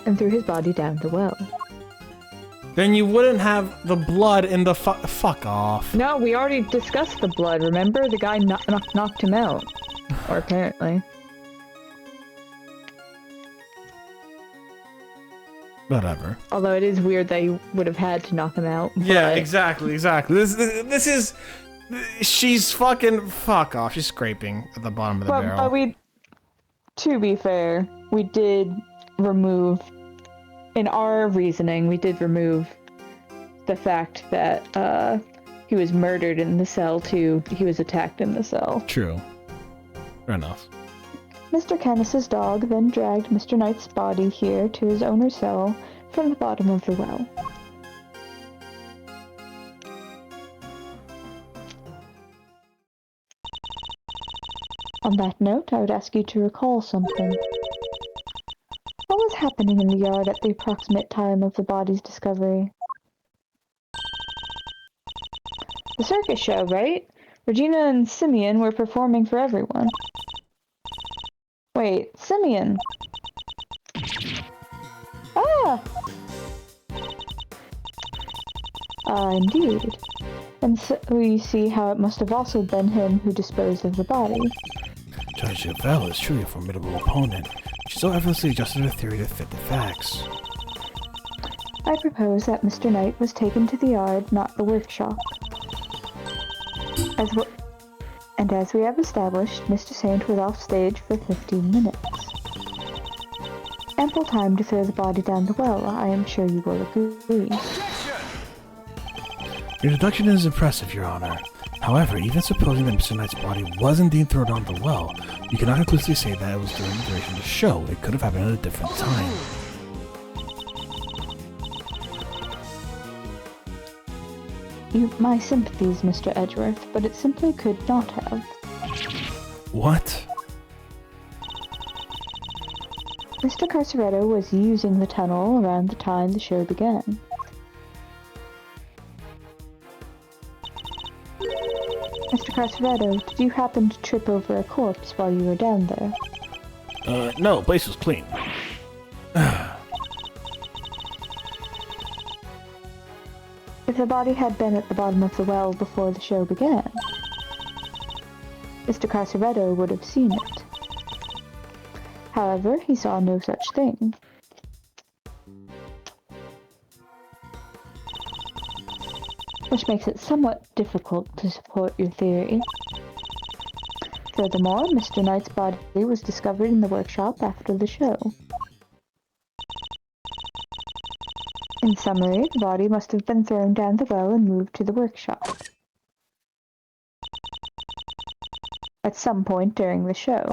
and threw his body down the well. Then you wouldn't have the blood in the fuck off. No, we already discussed the blood, remember? The guy knocked him out. Or apparently. Whatever. Although it is weird that you would have had to knock him out. Yeah, exactly. This is... She's fucking... Fuck off. She's scraping at the bottom of the barrel. But to be fair, we did remove... In our reasoning, we did remove the fact that he was murdered in the cell too. He was attacked in the cell. True. Fair enough. Mr. Canis's dog then dragged Mr. Knight's body here to his owner's cell from the bottom of the well. On that note, I would ask you to recall something. What was happening in the yard at the approximate time of the body's discovery? The circus show, right? Regina and Simeon were performing for everyone. Wait, Simeon! Ah! Indeed. And so we see how it must have also been him who disposed of the body. Judge Javelle is truly a formidable opponent. She so effortlessly adjusted her theory to fit the facts. I propose that Mr. Knight was taken to the yard, not the workshop. As we have established, Mr. Saint was off stage for 15 minutes. Ample time to throw the body down the well, I am sure you will agree. Your deduction is impressive, Your Honor. However, even supposing that Mr. Knight's body was indeed thrown down the well, you cannot conclusively say that it was during the duration of the show. It could have happened at a different time. My sympathies, Mr. Edgeworth, but it simply could not have. What? Mr. Carceretto was using the tunnel around the time the show began. Mr. Carceretto, did you happen to trip over a corpse while you were down there? No, the place was clean. If the body had been at the bottom of the well before the show began, Mr. Carceretto would have seen it. However, he saw no such thing. Which makes it somewhat difficult to support your theory. Furthermore, Mr. Knight's body was discovered in the workshop after the show. In summary, the body must have been thrown down the well and moved to the workshop at some point during the show.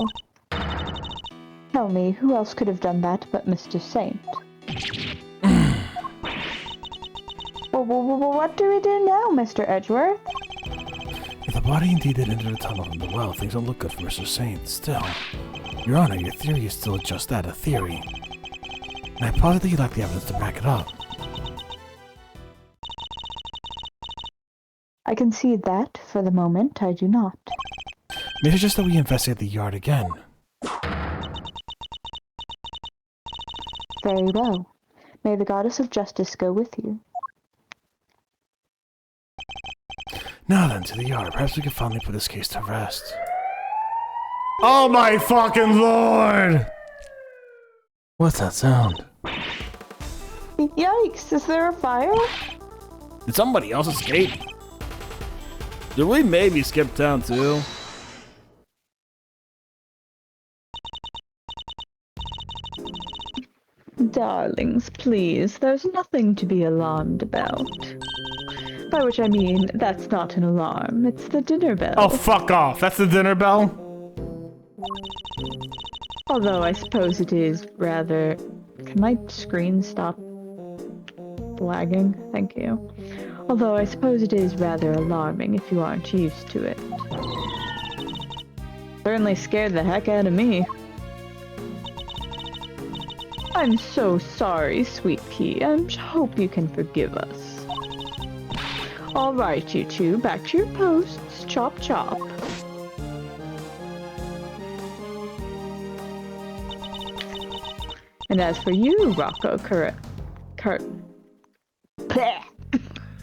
Tell me, who else could have done that but Mr. Saint? Well, what do we do now, Mr. Edgeworth? If the body indeed did enter the tunnel from the well, things don't look good for Mr. Saint. Still, Your Honor, your theory is still just that, a theory. And I posit that you lack the evidence to back it up. I concede that, for the moment, I do not. Maybe it's just that we investigate the yard again. Very well. May the goddess of justice go with you. Now then, to the yard. Perhaps we can finally put this case to rest. Oh my fucking lord! What's that sound? Yikes, is there a fire? Did somebody else escape? Did we maybe skip town too? Darlings, please, there's nothing to be alarmed about. By which I mean, that's not an alarm, it's the dinner bell. Oh, fuck off. That's the dinner bell? Although I suppose it is rather... Can my screen stop lagging? Thank you. Although I suppose it is rather alarming if you aren't used to it. Certainly scared the heck out of me. I'm so sorry, sweet pea. I hope you can forgive us. Alright, you two, back to your posts. Chop chop. And as for you, Rocco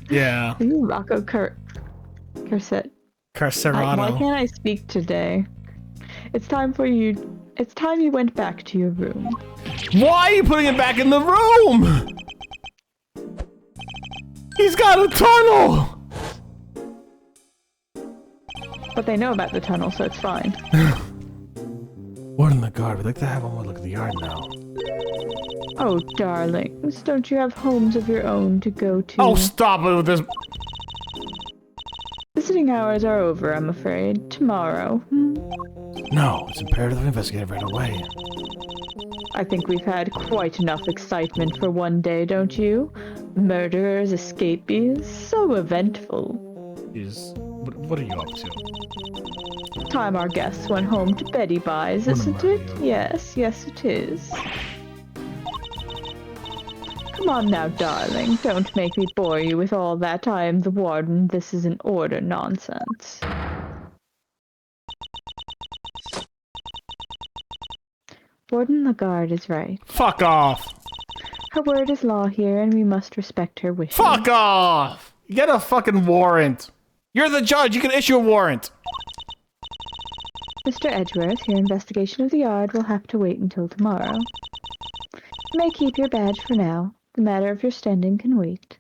Yeah. You, Rocco Carceretto. Why can't I speak today? It's time you went back to your room. Why are you putting it back in the room? He's got a tunnel! But they know about the tunnel, so it's fine. Warden the guard, we'd like to have one more look at the yard now. Oh, darlings, don't you have homes of your own to go to? Oh, stop it with this. Visiting hours are over, I'm afraid. Tomorrow. No, it's imperative to investigate it right away. I think we've had quite enough excitement for one day, don't you? Murderers, escapees, so eventful. What are you up to? Time our guests went home to Betty Buys, isn't it? Yes, it is. Come on now, darling. Don't make me bore you with all that. I am the warden. This is an order nonsense. Warden Lagarde is right. Fuck off! Her word is law here, and we must respect her wishes. Fuck off! Get a fucking warrant. You're the judge. You can issue a warrant. Mr. Edgeworth, your investigation of the yard will have to wait until tomorrow. You may keep your badge for now. The matter of your standing can wait.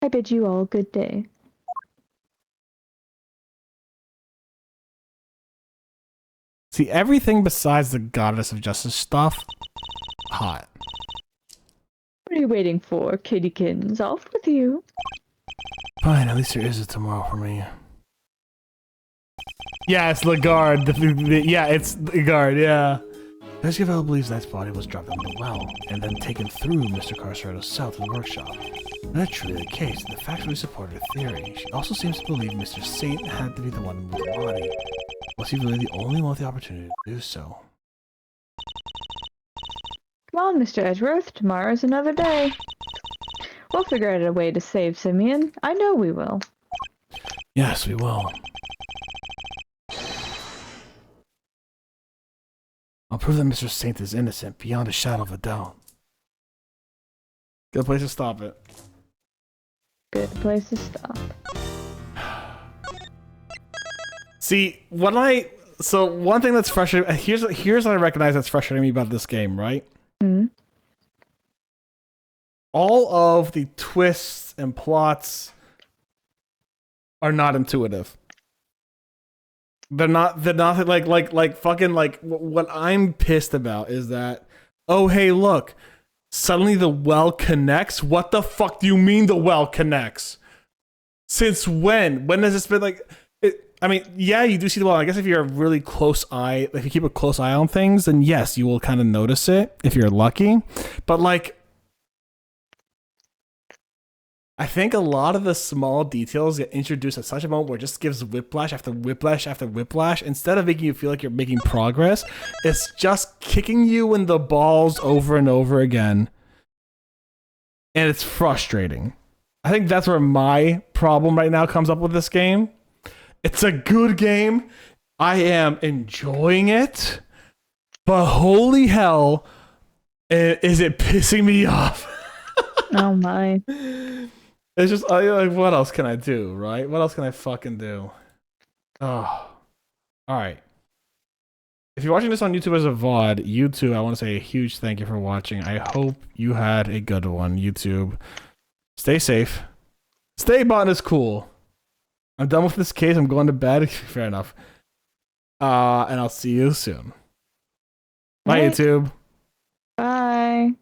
I bid you all good day. See, everything besides the Goddess of Justice stuff, hot. What are you waiting for, kiddykins? Off with you. Fine, at least there is a tomorrow for me. Yeah, it's Lagarde. Yeah, it's Lagarde, yeah. Esquivel believes Knight's body was dropped in the well, and then taken through Mr. Carcerato's cell to the workshop. That's truly the case, and the factually supported her theory. She also seems to believe Mr. Saint had to be the one to move the body. Was he really the only one with the opportunity to do so? Come on, Mr. Edgeworth. Tomorrow's another day. We'll figure out a way to save Simeon. I know we will. Yes, we will. I'll prove that Mr. Saint is innocent beyond a shadow of a doubt. Good place to stop it. Good place to stop. See, so one thing that's frustrating, here's what I recognize that's frustrating me about this game, right? Hmm? All of the twists and plots are not intuitive. They're not like fucking like what I'm pissed about is that, oh hey look, suddenly the well connects. What the fuck do you mean the well connects? Since when? When has this been like I mean, yeah, you do see the well. I guess if you're a really close eye, if you keep a close eye on things, then yes, you will kind of notice it if you're lucky. But like, I think a lot of the small details get introduced at such a moment where it just gives whiplash after whiplash after whiplash. Instead of making you feel like you're making progress, it's just kicking you in the balls over and over again. And it's frustrating. I think that's where my problem right now comes up with this game. It's a good game. I am enjoying it. But holy hell, is it pissing me off? Oh my. It's just like, what else can I do, right? What else can I fucking do? Oh, all right. If you're watching this on YouTube as a VOD, YouTube, I want to say a huge thank you for watching. I hope you had a good one, YouTube. Stay safe. Stay Botanist Cool. I'm done with this case. I'm going to bed. Fair enough. And I'll see you soon. Bye, YouTube. Bye.